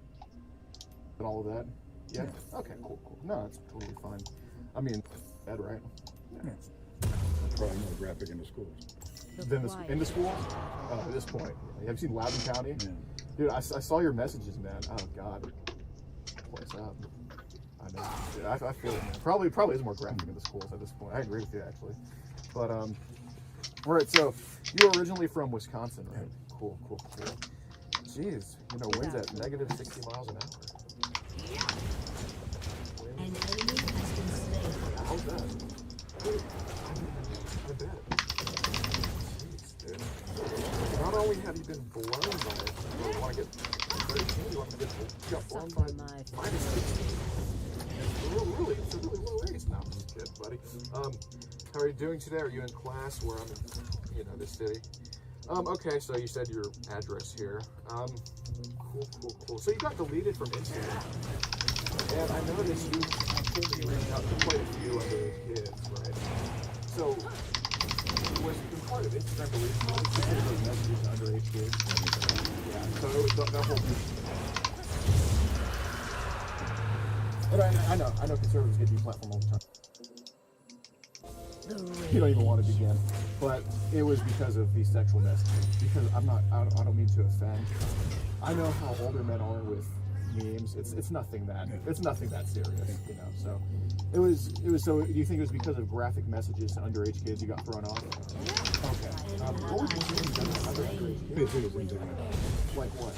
and all of that? Yeah? Okay, cool. No, that's totally fine. I mean, that right? Yeah. Probably more graphic in the schools. In the schools? At this point. Have you seen Loudoun County? Yeah. Dude, I saw your messages, man. Oh, God. Place up. I know. Dude, I feel it, man. Probably is more graphic in the schools at this point. I agree with you, actually. But, all right, so you're originally from Wisconsin, right? Cool. Jeez, winds at negative 60 miles an hour. An enemy has been slain. How's that? I bet. Jeez, dude. Not only have you been blown by it, you want to get 13, you want to get blown by minus 16. It's a really low race now, kid, buddy. How are you doing today? Are you in class where I'm in, this city? Okay, so you said your address here. Cool. So you got deleted from Instagram. And I noticed you told me you reached out to quite a few underage kids, right? So, was the part of Instagram deleting those messages to underage kids? Yeah, so it was that whole thing. And I know conservatives get deplatformed all the time. You don't even want to begin, but it was because of these sexual messages. Because I don't mean to offend. I know how older men are with memes. It's nothing that serious, you know. So it was. So do you think it was because of graphic messages to underage kids you got thrown off? Okay. What was you doing to underage kids? Like what?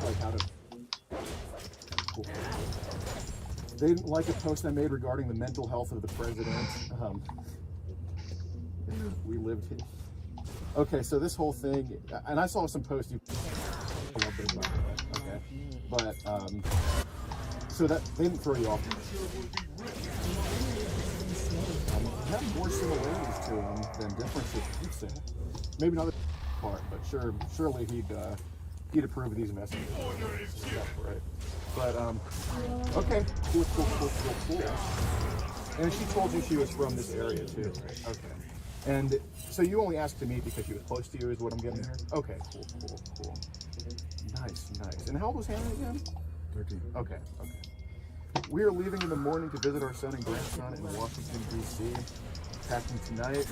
Like how to. Cool. They didn't like a post I made regarding the mental health of the president. We lived here. Okay, so this whole thing, and I saw some posts you love those, by the way. Okay, but so that they didn't throw you off. You have more similarities to him than differences, you'd say. Maybe not the part, but surely he'd approve of these messages. Right. But okay, cool. And she told you she was from this area too, right? Okay. And so you only asked to meet because she was close to you, is what I'm getting here? Okay, cool. Nice. And how old was Hannah again? 13. Okay. We are leaving in the morning to visit our son and grandson in Washington, D.C. Packing tonight.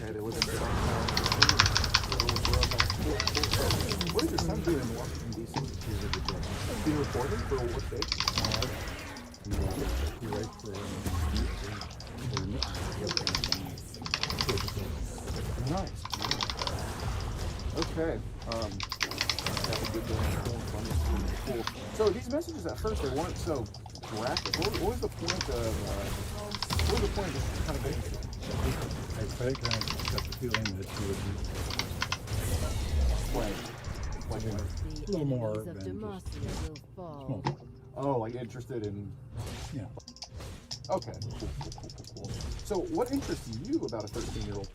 Okay, they live in downtown. What does your son do in Washington, D.C.? He's a reporter for what state? He writes for Nice. Okay. Have a good day. Cool. So these messages at first they weren't so graphic. What was the point of just kind of getting to them? I kind of got the feeling that she would like a little more than just small. Oh, like interested in. Yeah. Okay. Cool. So, what interests you about a 13-year-old?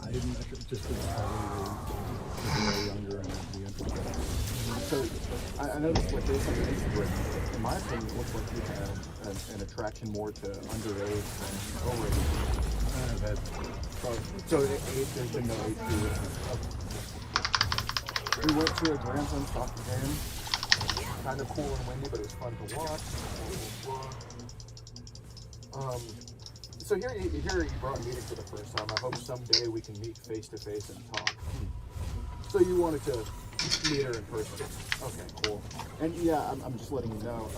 I didn't just probably younger and be interested. So, I noticed what they said on Instagram. In my opinion, it looks like you have an attraction more to underage than overage. So there's been no age group. We went to a grandson's soccer game. Kind of cool and windy, but it was fun to watch. So here you brought me for the first time. I hope someday we can meet face to face and talk. So you wanted to meet her in person. Okay, cool. And yeah, I'm just letting you know,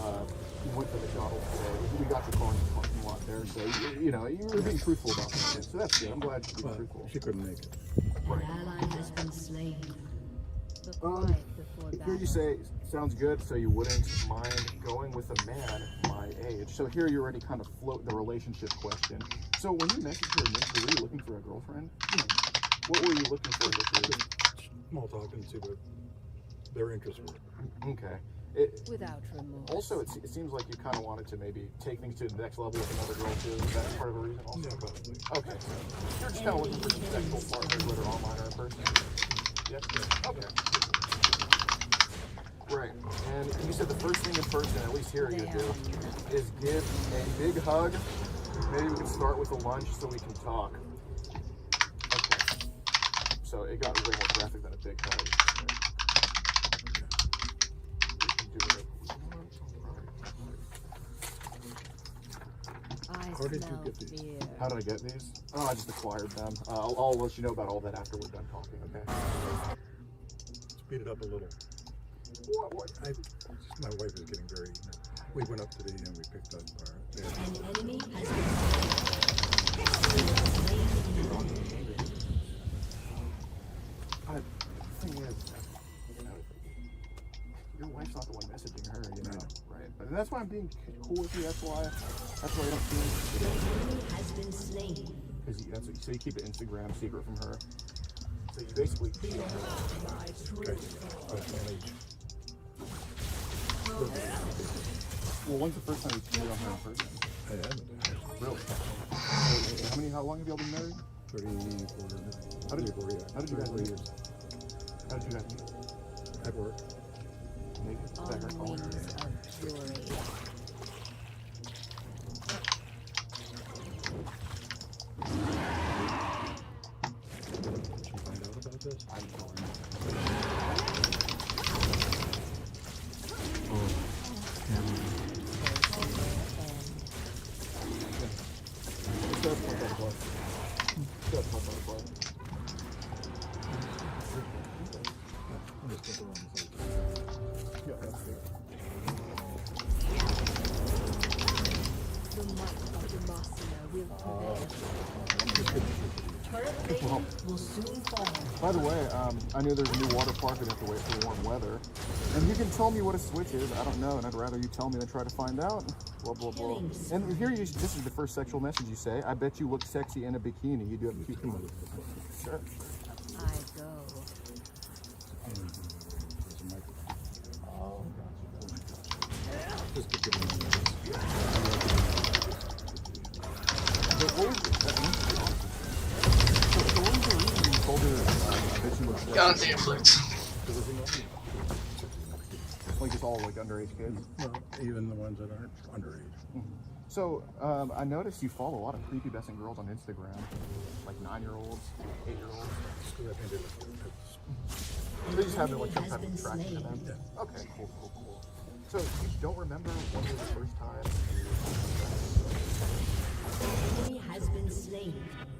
we went to McDonald's today. We got your car in the parking lot there, so you know, you were being truthful about this. So that's good. I'm glad you were truthful. She couldn't make it. Right. has been slain. Here you say, sounds good, so you wouldn't mind going with a man my age. So here you already kind of float the relationship question. So when you messaged her initially, were you looking for a girlfriend? What were you looking for initially? Small talk and see what their interests were. Okay. Without remorse. Also, it seems like you kind of wanted to maybe take things to the next level with another girl too. Is that part of a reason also? Yeah, probably. Okay. So you're just kind of looking for some sexual partners, whether online or in person? Yep. Okay. Right. And you said the first thing in person, at least here you do, is give a big hug. Maybe we can start with a lunch so we can talk. Okay. So it got way more graphic than a big hug. How did you get these? How did I get these? Oh, I just acquired them. I'll let you know about all that after we're done talking, okay? Speed it up a little. What? My wife is getting very. We went up today and we picked up our. An enemy has been. The thing is, you know, your wife's not the one messaging her, you know, right? But that's why I'm being cool with you. That's why I don't feel. an enemy has been slain. Because so you keep the Instagram secret from her. So you basically cheat on her. Okay. Well, when's the first time you cheated on her in person? I haven't. Really? How long have y'all been married? 34. How did you 34, yeah. How did you guys 34 meet? years. How did you guys meet? At work. Maybe. Is that On her calling? wings of fury. Did she find out about this? I'm calling. Yeah, that's fair. The might of Demacia will prevail. Well, Will soon fall. by the way, I know there's a new water park. I'd have to wait for the warm weather. And you can tell me what a switch is. I don't know, and I'd rather you tell me than try to find out. Blah, blah, blah. And here, this is the first sexual message you say. I bet you look sexy in a bikini. You do have a cute bikini. Sure. I go. There's a microphone. Oh, Just to get in there. So what was the reason you told her I bet you look sexy? Goddamn flipped. Like it's all like underage kids? Well, even the ones that aren't underage. So, I noticed you follow a lot of prepubescent girls on Instagram, like 9-year-olds, 8-year-olds. Screw that into it. They just have like some type of attraction to them. Yeah. Okay, cool. So, you don't remember when was the first time Enemy has been slain.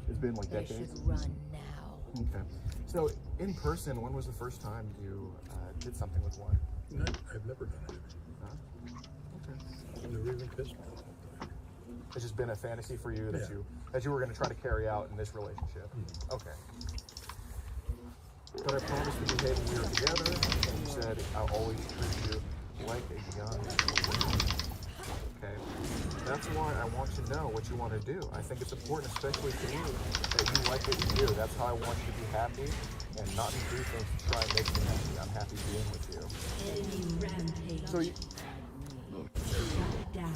it's been like They decades? should run now. Okay. So, in person, when was the first time you did something with one? No, I've never done it. Huh? Okay. I've never even kissed one. It's just been a fantasy for you that Yeah. you were going to try to carry out in this relationship. Okay. But I promised to behave when we were together, and you said I'll always treat you like a young woman. Okay. That's why I want to know what you want to do. I think it's important, especially to me, that you like what you do. That's how I want you to be happy and not to do things to try and make me happy. I'm happy being with you. Enemy rampage. So you, Shut down.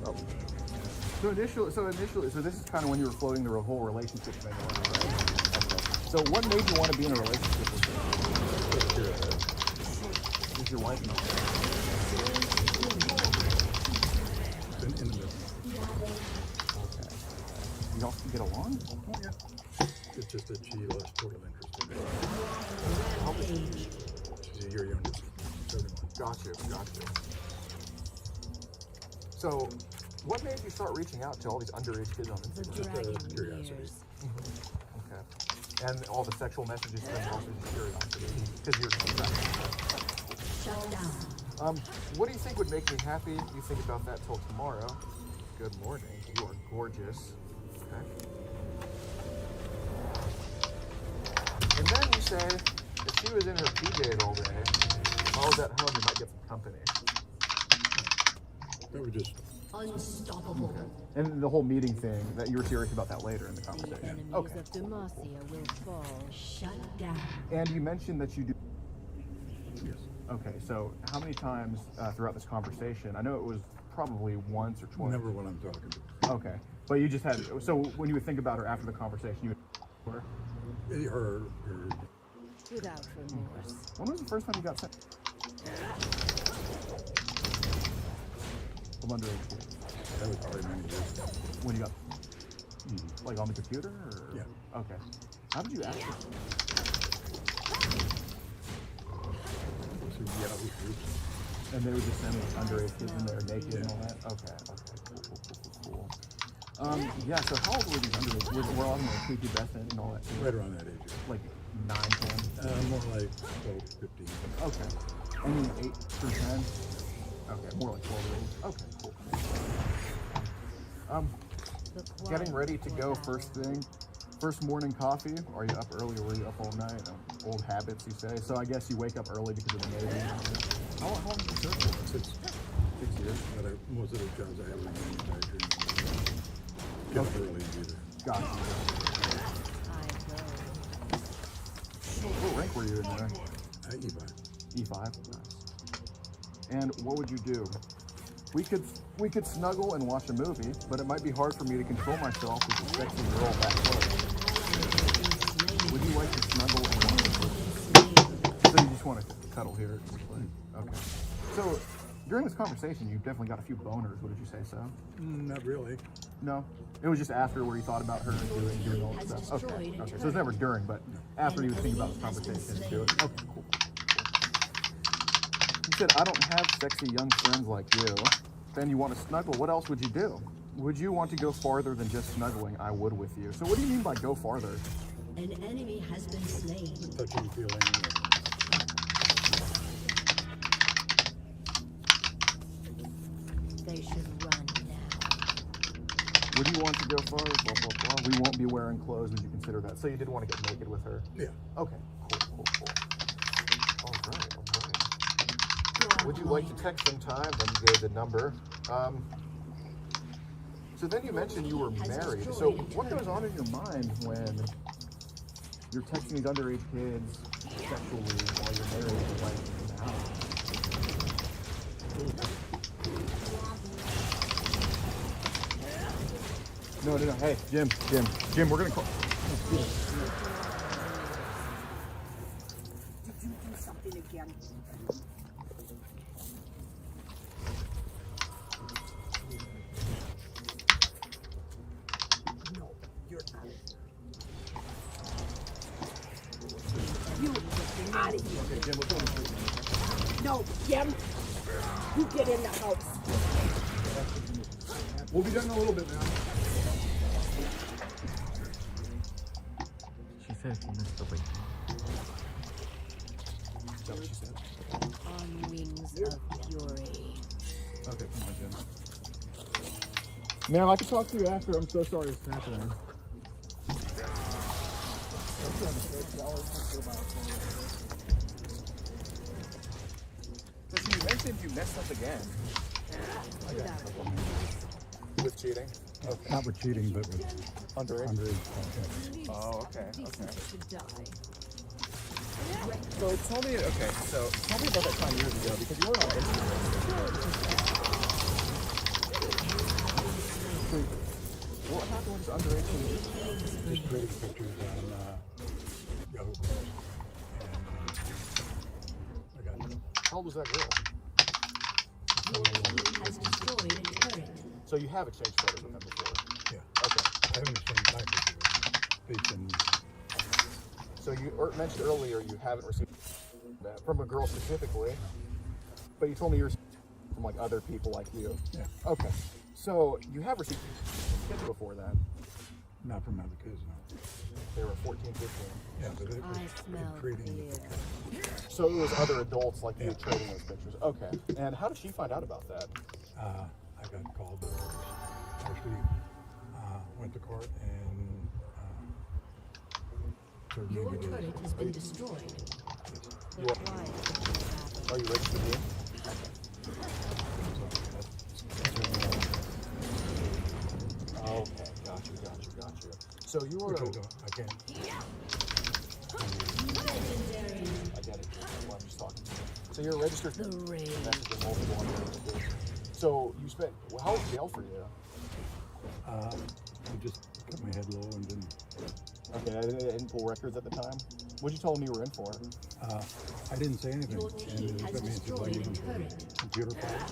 oh. So initially, so this is kind of when you were floating the whole relationship thing around, right? Okay. So what made you want to be in a relationship with her? Is your wife not there? Been in the middle. Okay. You all get along? Oh, yeah. It's just that she lost total interest in me. She's a year younger. 71. Gotcha. So, what made you start reaching out to all these underage kids on The Instagram? dragon curiosity. years. Okay. And all the sexual messages and also just curiosity. Because you're Shut down. what do you think would make me happy? You think about that till tomorrow. Good morning. You are gorgeous. Okay. And then you say, if she was in her PJs all day, while I was at home, you might get some company. That would just Unstoppable. And the whole meeting thing, that you were serious about that later in the The conversation. enemies Okay. of Demacia will fall. Shut down. And you mentioned that you do. yes. Okay, so how many times throughout this conversation? I know it was probably once or twice. Never what I'm talking about. Okay, but you just had. So when you would think about her after the conversation, you would. Her Without remorse. When was the first time you got sent? From underage kids? that was probably many years ago. When you got, like on the computer? Or? Yeah. Okay. How did you ask her? So, yeah, we groups. And they would just send underage kids in there naked and all that? Okay, cool. Yeah, so how old were these underage? We're all like prepubescent and all that too? Right around that age. Like 9, 10? More like 12, 15. Okay. I mean 8 through 10? Okay, more like 12-year-olds. Okay, cool. Getting ready to go first thing. First morning coffee. Are you up early or were you up all night? Old habits, you say. So I guess you wake up early because of the Navy. How long did you serve for? 6 years. But most of the jobs I have are manufacturing. Get up early and be there. Gotcha. I go. What rank were you in there? E5. E5? Nice. And what would you do We could snuggle and watch a movie, but it might be hard for me to control myself with a sexy girl that close. Would you like to snuggle and watch a movie? So you just want to cuddle here? Okay. So during this conversation, you definitely got a few boners. Would you say so? Not really. No. It was just after where you thought about her and doing all that stuff. Okay. Okay. So it's never during, but after you would think about the conversation and do it. Okay. Cool. You said, I don't have sexy young friends like you. Then you want to snuggle. What else would you do? Would you want to go farther than just snuggling? I would with you. So what do you mean by go farther? An enemy has been slain. Touching, feeling. They should run now. Would you want to go farther? Blah, blah, blah. We won't be wearing clothes. Would you consider that? So you did want to get naked with her? Yeah. Okay. Cool. All right. Would you like to text sometime? Then you gave the number. So then you mentioned you were married. So what goes on in your mind when you're texting these underage kids sexually while you're married and like in the house? No. Hey, Jim, we're gonna call. Did you do something again? No, you're out. You get out of here. Okay, Jim, let's go. No, Jim. You get in the house. We'll be done in a little bit now. She said he missed the weight. Is that what she said? On wings of fury. Okay, come on, Jim. Man, I can talk to you after. I'm so sorry it's happening. So you mentioned you messed up again. With cheating? Okay. Not with cheating, but with Underage? underage contact. Oh, okay. So tell me about that time years ago, because you weren't on Instagram. So, what happened with this underage kid? Just creating pictures on Yahoo Plus. And I got How old was that girl? Has destroyed a turret. So you have exchanged photos with them before? Yeah. Okay. I haven't exchanged my pictures with them. They've been, So you mentioned earlier you haven't received that from a girl specifically, but you told me you're from like other people like you. yeah, Okay. So you have received kids before then. not from other kids, no. They were 14, 15. Yeah, but it was I smell creating the fear. pictures. So it was other adults like you Yeah. trading those pictures. Okay. And how did she find out about that? I got called. Actually, went to court and served me Your with turret has been destroyed. You are you registered to be? Okay. Got you. So you were. I can't. I get it. Well, I'm just talking. So you're a registered message in multiple underage kids. So you spent. Well, how was jail for you? I just kept my head low and didn't. Okay, I didn't pull records at the time. What'd you tell them you were in for? I didn't say anything. And it put me into like even computer files.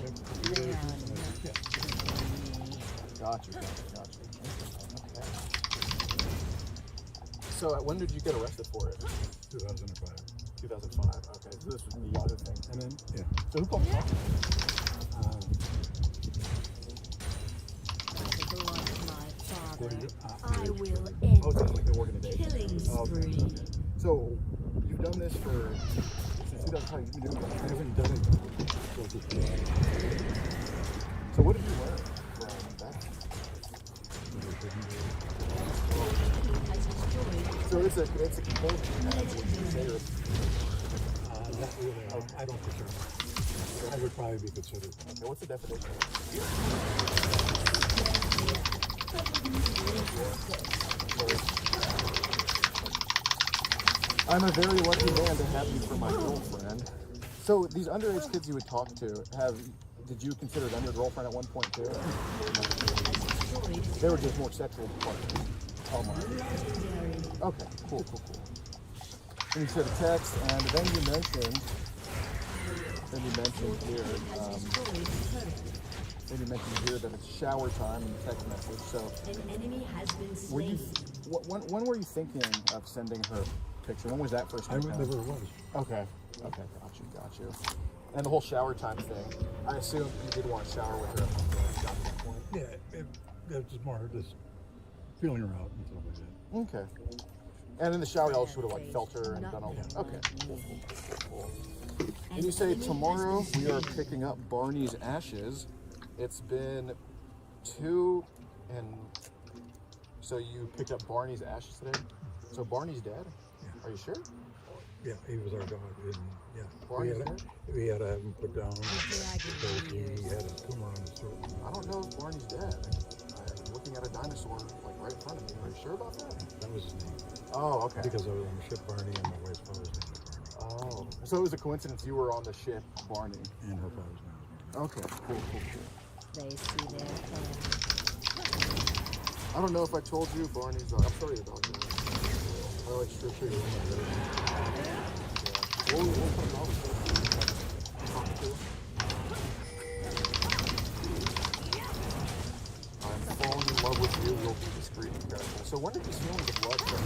Got you. Okay. So when did you get arrested for it? 2005. 2005. Okay, so this was the other thing. And then, yeah. So who called the cops? I will end Oh, so it's like the organization. killing Oh, okay. spree. So you've done this for since 2005. You've been doing I this. haven't done it. So what did you learn from that? So it's a compulsion. Would you say, or Not really. I don't consider it. I would probably be considered. okay, what's the definition? I'm a very lucky man to have you for my girlfriend. So these underage kids you would talk to, Did you consider them your girlfriend at one point too? They were just more sexual partners. Oh my. Okay, cool. And you said a text, and then you mentioned here, that it's shower time in the text message. So, were you? When were you thinking of sending her a picture? When was that first time? I never was. Okay, got you. And the whole shower time thing. I assume you did want to shower with her at that point. Yeah, it's just more just feeling her out and stuff like that. Okay. And in the shower, y'all just would have like felt her and done all that. Okay. Cool. And you say tomorrow we are picking up Barney's ashes. It's been 2 and so you picked up Barney's ashes today? So Barney's dead? Yeah. Are you sure? Yeah, he was our dog. And yeah, Barney's we had to have him put down because he had a tumor on his throat. I don't know if Barney's dead. I'm looking at a dinosaur like right in front of me. Are you sure about that? That was his name. Oh, okay. Because I was on the ship Barney and my wife's father's name was Barney. Oh, so it was a coincidence you were on the ship Barney. And her father's name was Barney. Okay, cool. They see their friends. I don't know if I told you Barney's dog. I'm sorry your dog died. I like sure you remember. We'll put it on the show. I'm falling in love with you. You'll be discreet and careful. So when did these feelings of love start?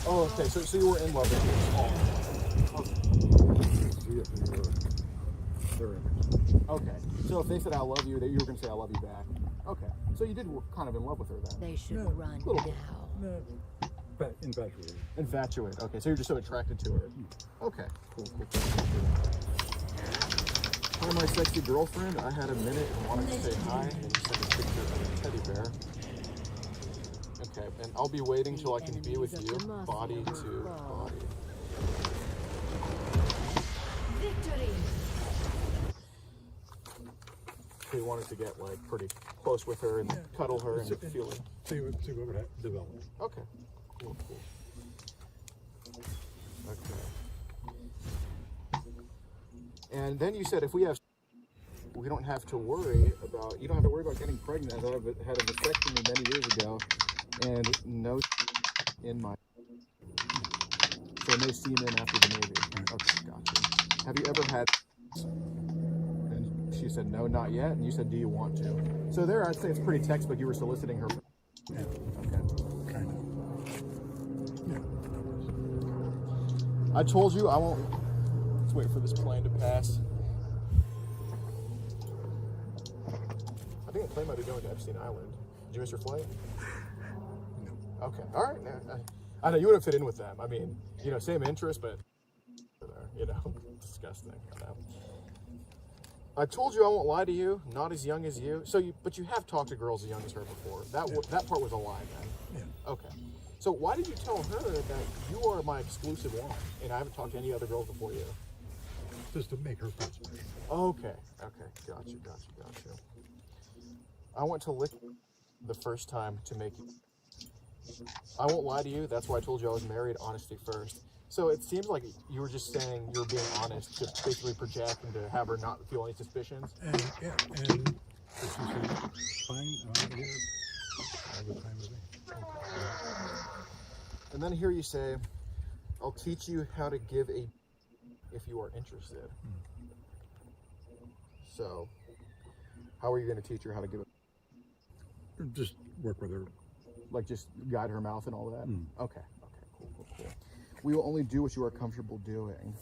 Oh, okay. So you were in love with her. Okay. So if they said I love you, you were going to say I love you back. Okay. So you did kind of in love with her then. They should run now. No. Infatuated. Infatuated. Okay. So you're just so attracted to her. Okay. Cool. Hi, my sexy girlfriend. I had a minute and wanted to say hi and send a picture of a teddy bear. Okay. And I'll be waiting till I can be with you, body to body. Victory. So you wanted to get like pretty close with her and cuddle her and feel it. See what would develop. Okay. Cool. Okay. And then you said if we don't have to worry about, you don't have to worry about getting pregnant, as I had a vasectomy many years ago, and no in my, so no semen after the baby. Okay, gotcha. Have you ever had? And she said no, not yet. And you said, do you want to? So there, I'd say it's pretty textbook. You were soliciting her. Yeah. Okay. Kind of. Yeah. I told you I won't. Let's wait for this plane to pass. I think the plane might be going to Epstein Island. Did you miss your flight? No. Okay. All right. I know you would have fit in with them. I mean, same interest, but disgusting. I told you I won't lie to you. Not as young as you. But you have talked to girls as young as her before. That part was a lie, then. Yeah. Okay. So why did you tell her that you are my exclusive one, and I haven't talked to any other girls before you? Just to make her feel special. Okay. Got you. I went to lick the first time to make you. I won't lie to you. That's why I told you I was married. Honesty first. So it seems like you were just saying you were being honest to basically project and to have her not feel any suspicions. And she said, fine, I'm here all the time with me. And then here you say, I'll teach you how to give a if you are interested. So, how are you going to teach her how to give it? Just work with her. Like just guide her mouth and all that? Okay, cool. We will only do what you are comfortable doing.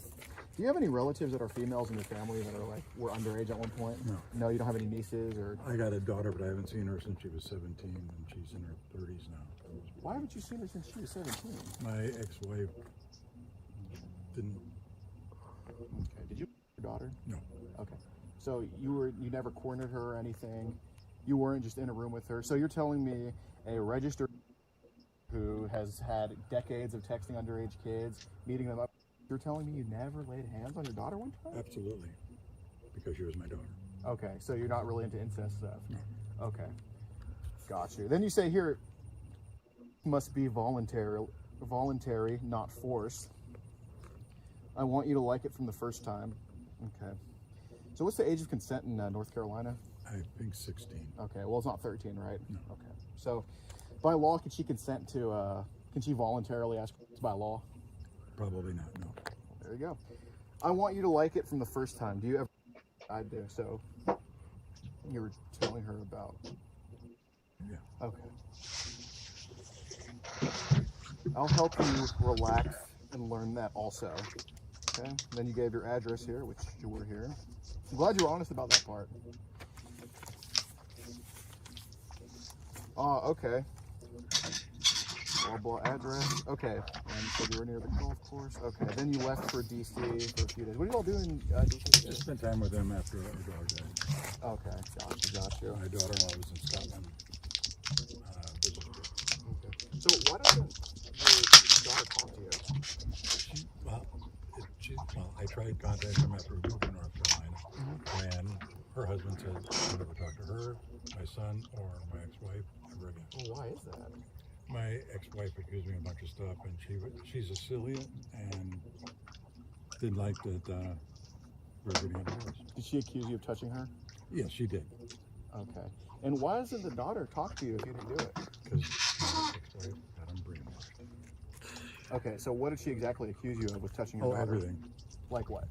Do you have any relatives that are females in your family that are were underage at one point? No. No, you don't have any nieces or? I got a daughter, but I haven't seen her since she was 17, and she's in her 30s now. Why haven't you seen her since she was 17? My ex-wife didn't. Okay. Did you have your daughter? No. Okay. So you never cornered her or anything? You weren't just in a room with her? So you're telling me a registered who has had decades of texting underage kids, meeting them up, you're telling me you never laid hands on your daughter one time? Absolutely. Because she was my daughter. Okay, so you're not really into incest stuff? No. Okay. Got you. Then you say here, must be voluntary, not forced. I want you to like it from the first time. Okay. So what's the age of consent in North Carolina? I think 16. Okay, well, it's not 13, right? No. Okay. So by law, can she consent to, can she voluntarily ask by law? Probably not, no. There you go. I want you to like it from the first time. Do you ever? I do. So you were telling her about. Yeah. Okay. I'll help you relax and learn that also. Okay. Then you gave your address here, which you were here. I'm glad you were honest about that part. Okay. Blah blah address. Okay. And so you were near the golf course. Okay. Then you left for DC for a few days. What are you all doing in DC? Just spent time with them after our dog died. Okay. Got you. My daughter-in-law was in Scotland. Visited her. Okay. So why doesn't your daughter talk to you? I tried contacting them after we moved to North Carolina, and her husband said I'll never talk to her, my son, or my ex-wife ever again. Well, why is that? My ex-wife accused me of a bunch of stuff, and she's a Sicilian and didn't like that we were getting a divorce. Did she accuse you of touching her? Yes, she did. Okay. And why doesn't the daughter talk to you if you didn't do it? Because my ex-wife got him brainwashed. Okay, so what did she exactly accuse you of with touching your daughter? Everything. Like what?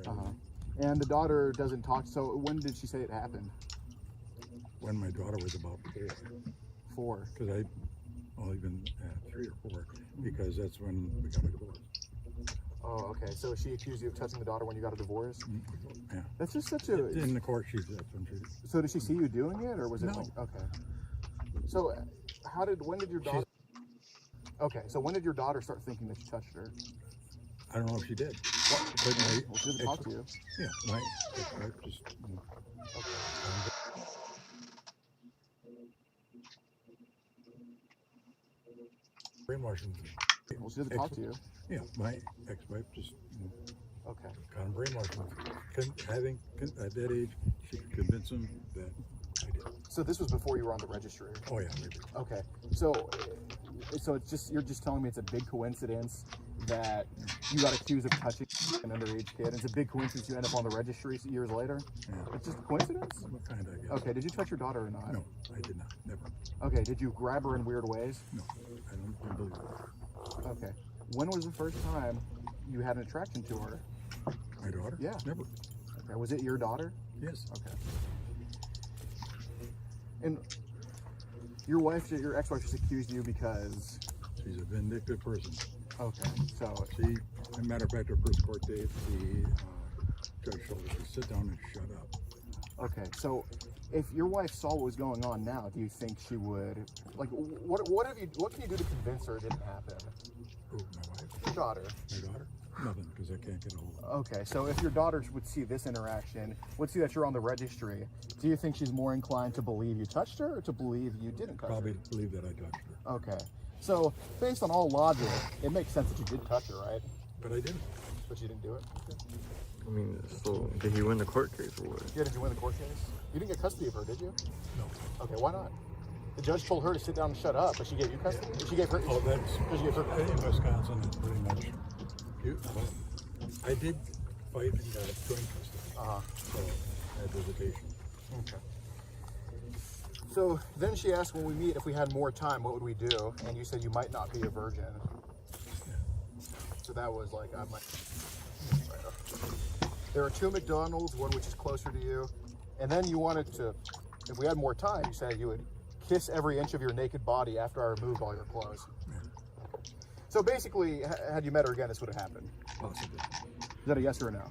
Daughter. And the daughter doesn't talk, so when did she say it happened? When my daughter was about 4. 4? Because even 3 or 4, because that's when we got a divorce. Oh, okay. So she accused you of touching the daughter when you got a divorce? Yeah. That's just such a... In the court, that's when she... So did she see you doing it, or was it No. like... Okay. So when did your daughter... Okay, so when did your daughter start thinking that you touched her? I don't know if she did. Well, she didn't talk to you. Yeah, my ex-wife just... Brainwashing. Well, she doesn't talk to you. Yeah, my ex-wife just Okay. got him brainwashed. At that age, she could convince him that I did. So this was before you were on the registry? Oh yeah, maybe. Okay. So it's just, you're just telling me it's a big coincidence that you got accused of touching an underage kid. It's a big coincidence you end up on the registry years later? Yeah. It's just a coincidence? Kind of, I guess. Okay, did you touch your daughter or not? No, I did not. Never. Okay, did you grab her in weird ways? No, I don't believe it. Okay. When was the first time you had an attraction to her? My daughter? Yeah. Never. Okay, was it your daughter? Yes. Okay. And your wife, your ex-wife just accused you because... She's a vindictive person. Okay, so... She, as a matter of fact, her first court date, the judge told her to sit down and shut up. Okay, so if your wife saw what was going on now, do you think she would... Like, what can you do to convince her it didn't happen? Who, my wife? Your daughter. My daughter? Nothing, because I can't get a hold of her. Okay, so if your daughter would see this interaction, would see that you're on the registry, do you think she's more inclined to believe you touched her or to believe you didn't touch Probably her? believe that I touched her. Okay, so based on all logic, it makes sense that you did touch her, right? But I didn't. But you didn't do it? Okay. I mean, so did he win the court case or what? Yeah, did you win the court case? You didn't get custody of her, did you? No. Okay, why not? The judge told her to sit down and shut up, but she gave you custody? Yeah. She gave her... Oh, that's... Because she gave her... In Wisconsin, it's pretty much... I did fight and got joint custody. So I had visitation. Okay. So then she asked when we meet if we had more time, what would we do? And you said you might not be a virgin. Yeah. So that was like, I might... There are 2 McDonald's, one which is closer to you. And then you wanted to, if we had more time, you said you would kiss every inch of your naked body after I removed all your clothes. Yeah. So basically, had you met her again, this would have happened. Possibly. Is that a yes or a no?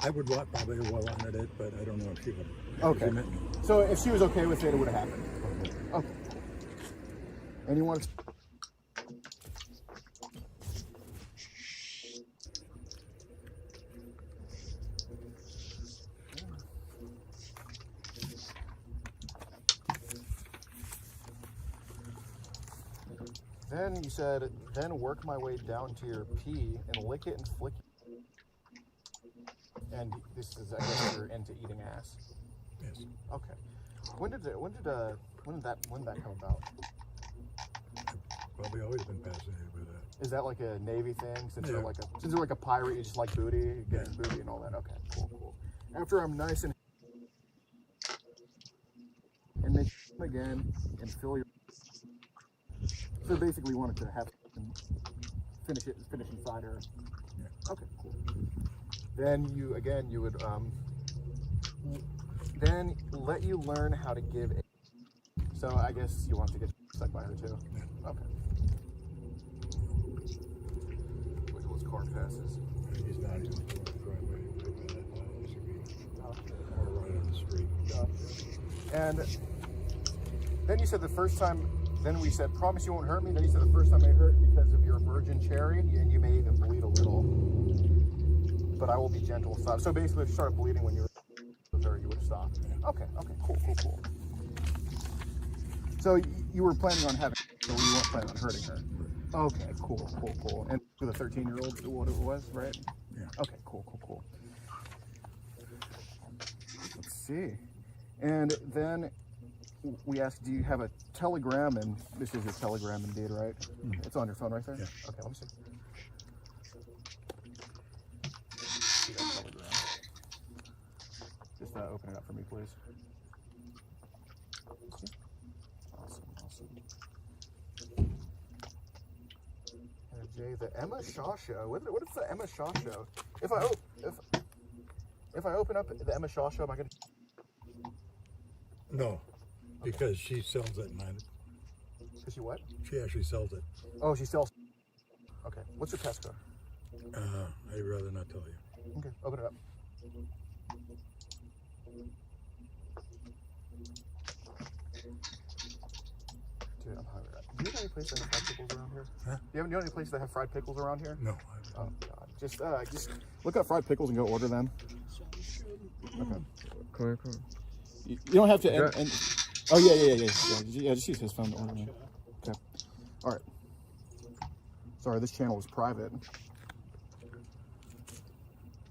I would probably have wanted it, but I don't know if she would. Okay. If she met me. So if she was okay with it, it would have happened. Okay. And you want to... Then you said, then work my way down to your pee and lick it and flick it. And this is, I guess, you're into eating ass. Yes. Okay. When did that come about? I've probably always been fascinated with that. Is that like a Navy thing? Since you're like a pirate, you just like booty, getting booty and all that. Okay, cool. After I'm nice and make again and fill your. So basically, you wanted to have finish inside her. Yeah. Okay, cool. Then you would then let you learn how to give. So I guess you want to get stuck by her too. Yeah. Okay. Wait till his car passes. He's not even going the driveway. He should be or right on the street. And then you said the first time. Then we said, promise you won't hurt me. Then you said the first time I hurt because of your virgin cherry, and you may even bleed a little. But I will be gentle. Stop. So basically, if you started bleeding when you were with her, you would have stopped. Okay, cool. So you were planning on having, so you weren't planning on hurting her. Okay, cool. And for the 13-year-old, what it was, right? Yeah. Okay, cool. Let's see. And then we asked, do you have a Telegram? And this is your Telegram indeed, right? Mm-hmm. It's on your phone right there? Yeah. Okay, let me see. See that Telegram. Just open it up for me, please. Awesome. Jay, the Emma Shaw Show. What is the Emma Shaw Show? If I open up the Emma Shaw Show, am I going to... No. Because she sells it, man. Does she what? She actually sells it. Oh, she sells. Okay. What's your test code? I'd rather not tell you. Okay. Open it up. Dude, I'm hungry. Do you have any place that have fried pickles around here? Huh? Do you know any place that have fried pickles around here? No. Oh God. Just look up fried pickles and go order them. Okay. Come here. You don't have to. Oh yeah. Just use his phone to order them. Okay. All right. Sorry, this channel is private.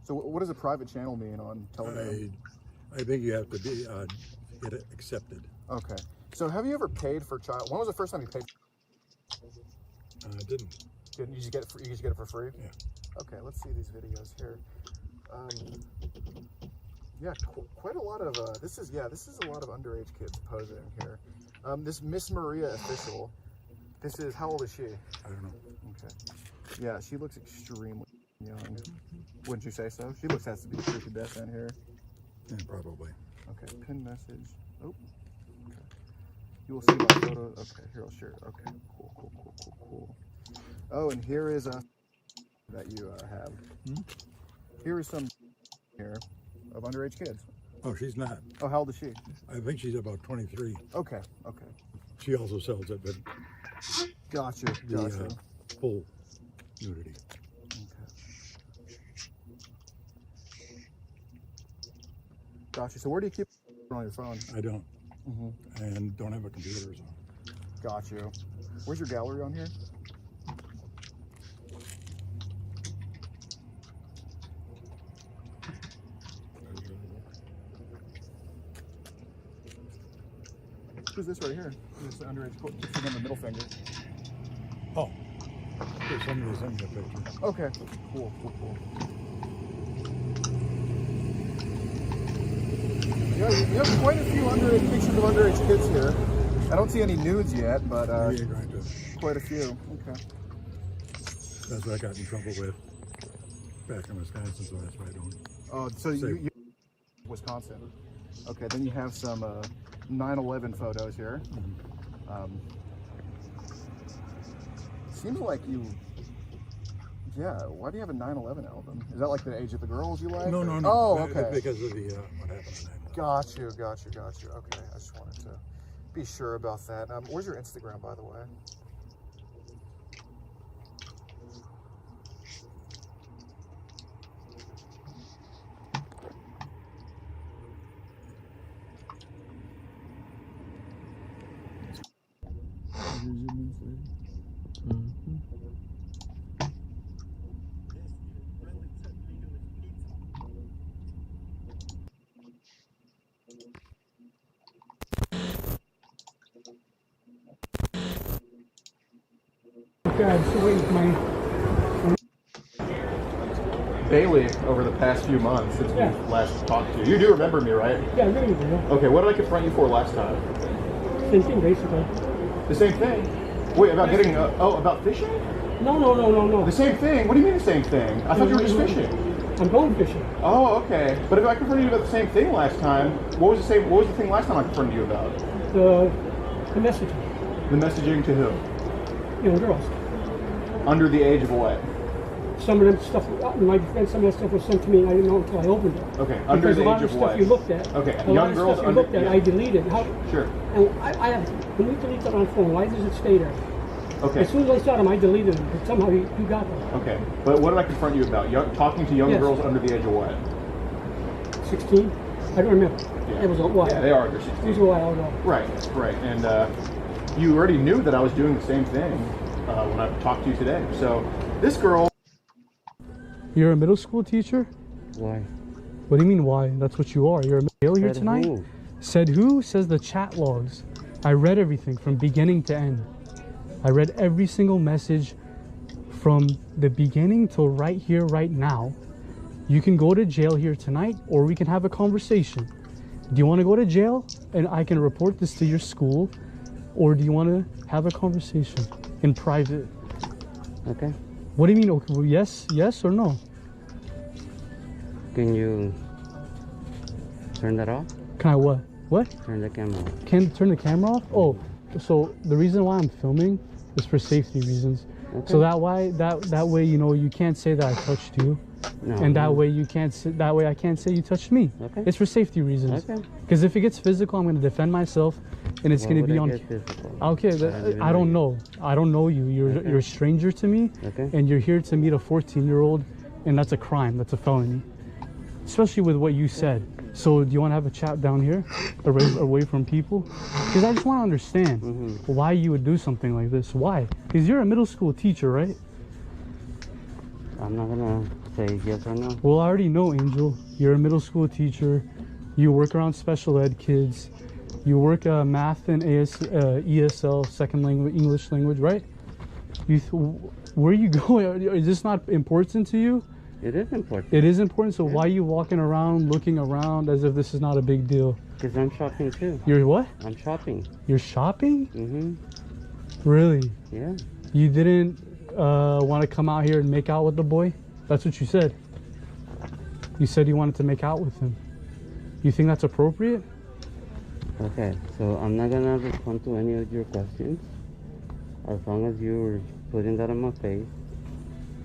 So what does a private channel mean on Telegram? I think you have to be get it accepted. Okay. So have you ever paid for child? When was the first time you paid? I didn't. Didn't you just get it? You just get it for free? Yeah. Okay. Let's see these videos here. Yeah, quite a lot of this is a lot of underage kids posing here. This Miss Maria official. This is, how old is she? I don't know. Okay. Yeah, she looks extremely young. Wouldn't you say so? She has to be pretty death in here. Yeah, probably. Okay, pin message. Oh. Okay. You will see my photo. Okay, here I'll share it. Okay, cool. Oh, and here is a that you have. Hmm? Here is some here of underage kids. Oh, she's not. Oh, how old is she? I think she's about 23. Okay. She also sells it, but Gotcha. the full nudity. Okay. Gotcha. So where do you keep it on your phone? I don't. Mm-hmm. And don't have a computer, so. Got you. Where's your gallery on here? Who's this right here? This underage court. This is on the middle finger. Oh. There's somebody sent me a picture. Okay. Cool. Yeah, you have quite a few pictures of underage kids here. I don't see any nudes yet, but quite a few. Okay. That's what I got in trouble with back in Wisconsin, so that's why I don't. Oh, so you Wisconsin. Okay, then you have some 9/11 photos here. Mm-hmm. Seems like you. Yeah, why do you have a 9/11 album? Is that like the age of the girls you like? No. Oh, okay. Because of the what happened on 9/11. Got you. Okay, I just wanted to be sure about that. Where's your Instagram, by the way? Yeah, I'm still waiting for my... Bailey, over the past few months since we last talked to you. You do remember me, right? Yeah, I remember you. Okay, what did I confront you for last time? Same thing, basically. The same thing? Wait, about getting, about fishing? No. The same thing? What do you mean the same thing? I thought you were just fishing. I'm going fishing. Oh, okay. But if I confronted you about the same thing last time, what was the thing last time I confronted you about? The messaging. The messaging to who? You know, girls. Under the age of what? Some of them stuff, in my defense, some of that stuff was sent to me and I didn't know until I opened it. Okay, under the age of what? A lot of stuff you looked at. Okay, a lot of stuff you looked at, I deleted. Sure. And I have, when you delete something on the phone, why does it stay there? Okay. As soon as I saw them, I deleted them, but somehow you got them. Okay, but what did I confront you about? Talking to young girls under the age of what? 16? I don't remember. Yeah. It was a while. Yeah, they are under 16. It was a while ago. Right. And you already knew that I was doing the same thing when I talked to you today. So this girl... You're a middle school teacher? Why? What do you mean why? That's what you are. You're a male here tonight? Who? Said who? Says the chat logs. I read everything from beginning to end. I read every single message from the beginning till right here, right now. You can go to jail here tonight or we can have a conversation. Do you want to go to jail and I can report this to your school, or do you want to have a conversation in private? Okay. What do you mean? Okay, well, yes or no? Can you turn that off? Can I what? What? Turn the camera off. Can turn the camera off? Oh, so the reason why I'm filming is for safety reasons. Okay. So that way, you know, you can't say that I touched you, and that way you can't. That way I can't say you touched me. Okay. It's for safety reasons. Okay. Because if it gets physical, I'm going to defend myself, and it's going to be on. Okay, I don't know. I don't know you. You're a stranger to me, and you're here to meet a 14-year-old, and that's a crime. That's a felony, especially with what you said. So do you want to have a chat down here, away from people? Because I just want to understand why you would do something like this. Why? Because you're a middle school teacher, right? I'm not gonna say yes or no. Well, I already know, Angel. You're a middle school teacher. You work around special ed kids. You work math and ESL, second language, English language, right? Where are you going? Is this not important to you? It is important. It is important. So why are you walking around, looking around as if this is not a big deal? Because I'm shopping too. You're what? I'm shopping. You're shopping? Mm-hmm. Really? Yeah. You didn't want to come out here and make out with the boy? That's what you said. You said you wanted to make out with him. You think that's appropriate? Okay, so I'm not gonna respond to any of your questions as long as you're putting that on my face,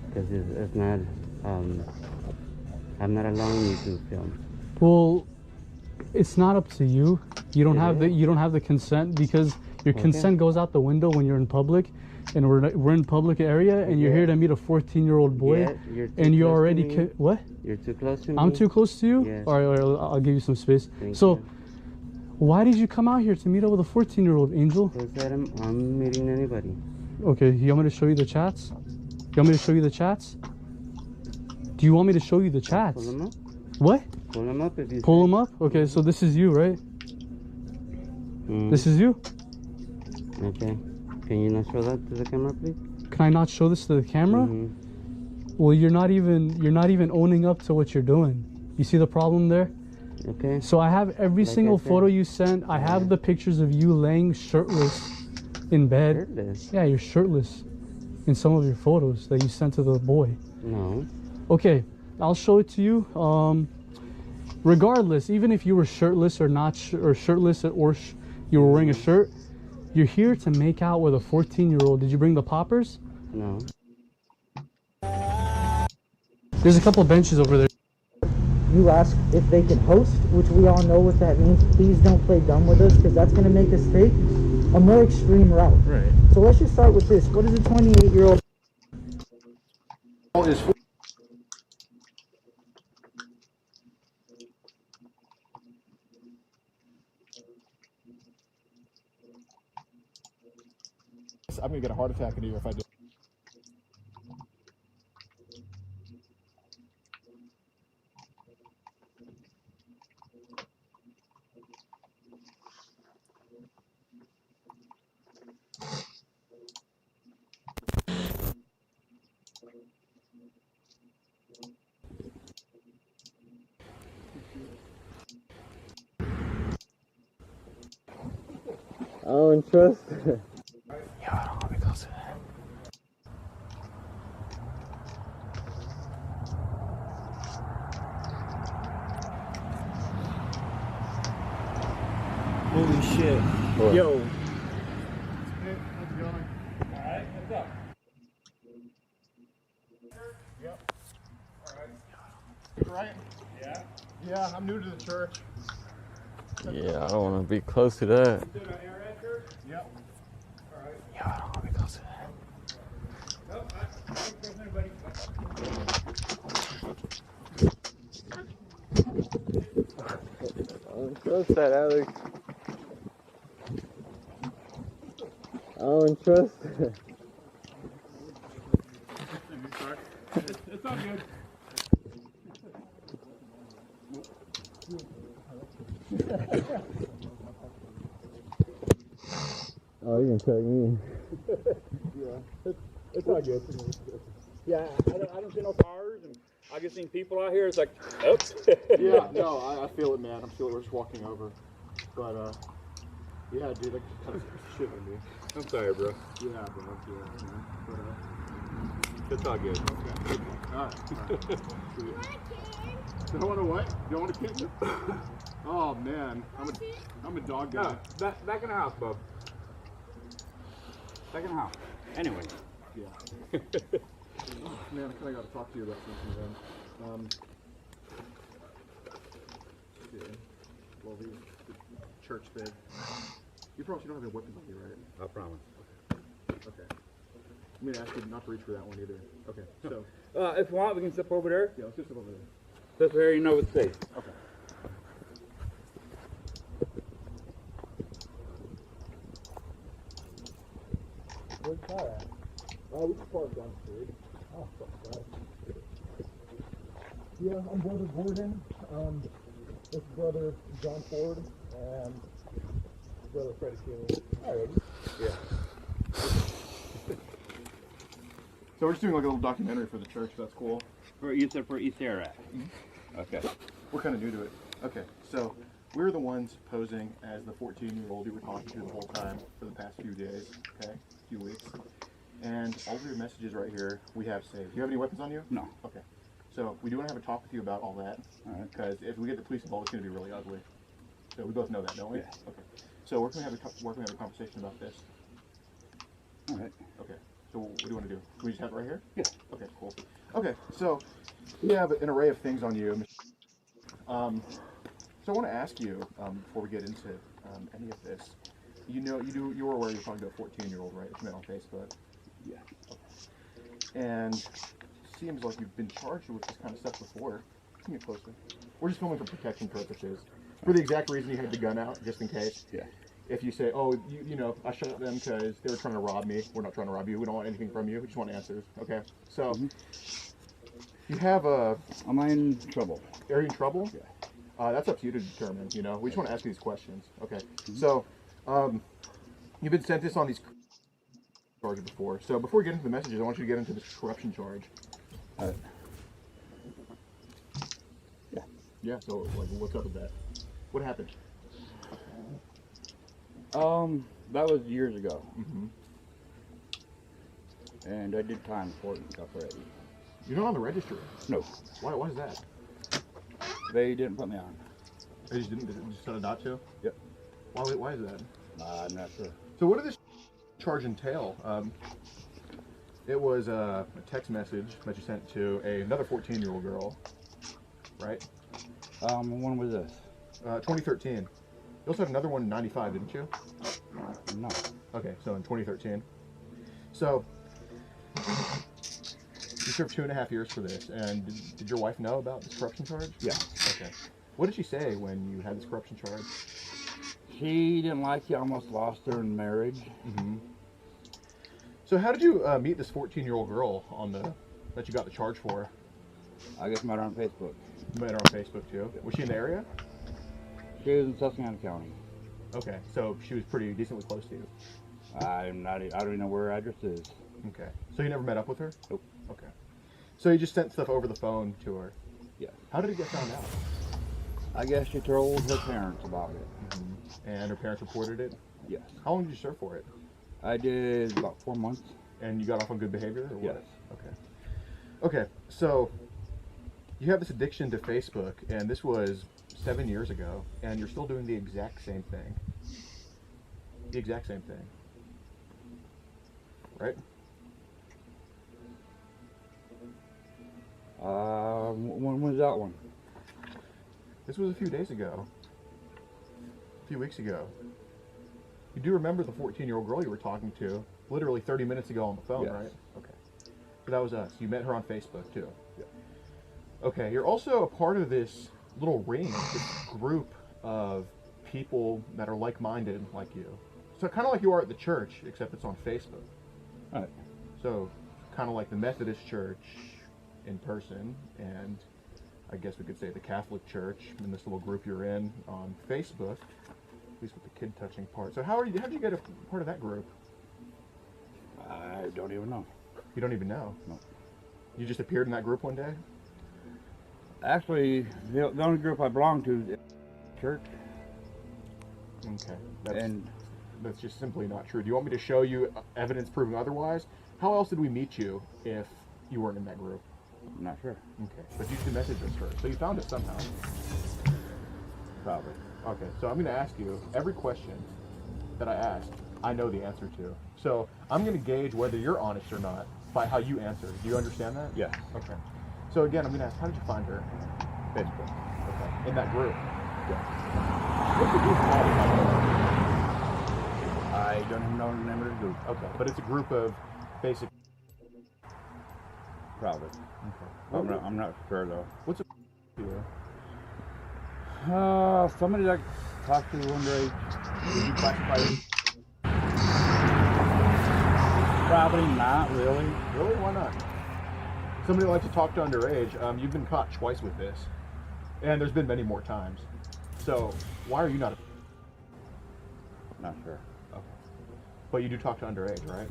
because it's not. I'm not allowing you to film. Well, it's not up to you. You don't have the consent, because your consent goes out the window when you're in public, and we're in public area, and you're here to meet a 14-year-old boy, and you already what? You're too close to me. I'm too close to you. Yes. All right, I'll give you some space. Thank so, you. Why did you come out here to meet up with a 14-year-old, Angel? Because I'm meeting anybody. Okay, you want me to show you the chats? You want me to show you the chats? Do you want me to show you the chats? Pull them up. What? Pull them up if you. Pull them up? Okay, so this is you, right? This is you? Okay. Can you not show that to the camera, please? Can I not show this to the camera? Well, you're not even owning up to what you're doing. You see the problem there? Okay. So I have every single photo you sent. I have the pictures of you laying shirtless in bed. Shirtless? Yeah, you're shirtless in some of your photos that you sent to the boy. No. Okay, I'll show it to you. Regardless, even if you were shirtless or not, or shirtless, or you were wearing a shirt, you're here to make out with a 14-year-old. Did you bring the poppers? No. There's a couple benches over there. You ask if they can host, which we all know what that means. Please don't play dumb with us, because that's going to make us take a more extreme route. Right. So let's just start with this. What is a 28-year-old? I'm gonna get a heart attack in here if I do. I don't trust it. Yo, I don't want to be close to that. Holy shit. What? Yo. Hey, how's it going? Alright, what's up? Yep. Alright. Right? Yeah? Yeah, I'm new to the church. Yeah, I don't want to be close to that. You doing an air church? Yep. Alright. Yo, I don't want to be close to that. Nope, I don't trust anybody. I don't trust that, Alex. I don't trust it. It's all good. Oh, you can check me. Yeah, it's all good. Yeah, I don't see no cars, and I just seen people out here. It's like, oops. Yeah, no, I feel it, man. I'm feeling we're just walking over. But, yeah, dude, that kind of shit with me. I'm sorry, bro. Yeah, bro. Yeah, man. But, it's all good. Okay. All right. Do I want a what? Do I want a kitten? Oh, man. I'm a dog guy. No, back in the house, bub. Back in the house. Anyway. Yeah. Man, I kind of got to talk to you about something then. Yeah. Well, the church bed. You promise you don't have any weapons on you, right? I promise. Okay. I'm going to ask you not to reach for that one either. Okay, so. If you want, we can step over there. Yeah, let's just sit over there. Step over here, you know it's safe. Okay. Where's the car at? We just parked down the street. Oh, fuck that. Yeah, I'm Brother Gordon. This is Brother John Ford, and Brother Freddie Keeley. Alrighty. Yeah. So we're just doing like a little documentary for the church. That's cool. You said for East Air at. Mm-hmm. Okay. We're kind of new to it. Okay, so we're the ones posing as the 14-year-old you were talking to the whole time for the past few days, okay, few weeks. And all of your messages right here we have saved. Do you have any weapons on you? No. Okay. So we do want to have a talk with you about all that. All right. Because if we get the police involved, it's going to be really ugly. So we both know that, don't we? Yeah. Okay. So where can we have a conversation about this? All right. Okay. So what do you want to do? Can we just have it right here? Yeah. Okay, cool. Okay, so we have an array of things on you. So I want to ask you, before we get into any of this, you were aware you're talking to a 14-year-old, right? That you met on Facebook. Yeah. Okay. And seems like you've been charged with this kind of stuff before. Come here closer. We're just filming for protection purposes. For the exact reason you had the gun out, just in case. Yeah. If you say, oh, you know, I shot them because they were trying to rob me. We're not trying to rob you. We don't want anything from you. We just want answers. Okay. So, you have a... Am I in trouble? Are you in trouble? Yeah. That's up to you to determine, you know. We just want to ask you these questions. Okay. So, you've been sent this on these charges before. So, before we get into the messages, I want you to get into this corruption charge. All right. Yeah. Yeah, so, like, what's up with that? What happened? That was years ago. Mm-hmm. And I did time for it and stuff already. You're not on the registry? No. Why is that? They didn't put me on. They just didn't? They just decided not to? Yep. Why is that? I'm not sure. So what did this charge entail? It was a text message that you sent to another 14-year-old girl, right? When was this? 2013. You also had another one in 95, didn't you? No. Okay, so in 2013. So, you served 2.5 years for this, and did your wife know about this corruption charge? Yeah. Okay. What did she say when you had this corruption charge? She didn't like you, almost lost her in marriage. Mm-hmm. So how did you meet this 14-year-old girl that you got the charge for? I guess met her on Facebook. You met her on Facebook too? Yeah. Was she in the area? She was in Susquehanna County. Okay, so she was pretty decently close to you. I don't even know where her address is. Okay. So you never met up with her? Nope. Okay. So you just sent stuff over the phone to her? Yeah. How did it get found out? I guess she told her parents about it. Mm-hmm. And her parents reported it? Yes. How long did you serve for it? I did about 4 months. And you got off on good behavior? Or Yes. What? Okay. Okay, so you have this addiction to Facebook, and this was 7 years ago, and you're still doing the exact same thing. The exact same thing. Right? When was that one? This was a few days ago. A few weeks ago. You do remember the 14-year-old girl you were talking to literally 30 minutes ago on the phone, Yes. right? Okay. So that was us. You met her on Facebook, too. Yeah. Okay, you're also a part of this little ring, this group of people that are like-minded like you. So kind of like you are at the church, except it's on Facebook. All right. So kind of like the Methodist Church in person, and I guess we could say the Catholic Church in this little group you're in on Facebook, at least with the kid touching part. So how did you get a part of that group? I don't even know. You don't even know? No. You just appeared in that group one day? Actually, the only group I belong to is the church. Okay. That's just simply not true. Do you want me to show you evidence proving otherwise? How else did we meet you if you weren't in that group? I'm not sure. Okay. But you did message us first, so you found us somehow. Probably. Okay, so I'm going to ask you every question that I asked, I know the answer to. So I'm going to gauge whether you're honest or not by how you answer. Do you understand that? Yes. Okay. So again, I'm going to ask, how did you find her? Facebook. Okay. In that group? Yes. What's the group called? I don't even know the name of the group. Okay, but it's a group of basic... Probably. Okay. I'm not sure though. What's a here? Somebody that talks to the underage. Would you classify it? Probably not, really. Really? Why not? Somebody likes to talk to underage. You've been caught twice with this, and there's been many more times. So why are you not? Not sure. Okay. But you do talk to underage, right?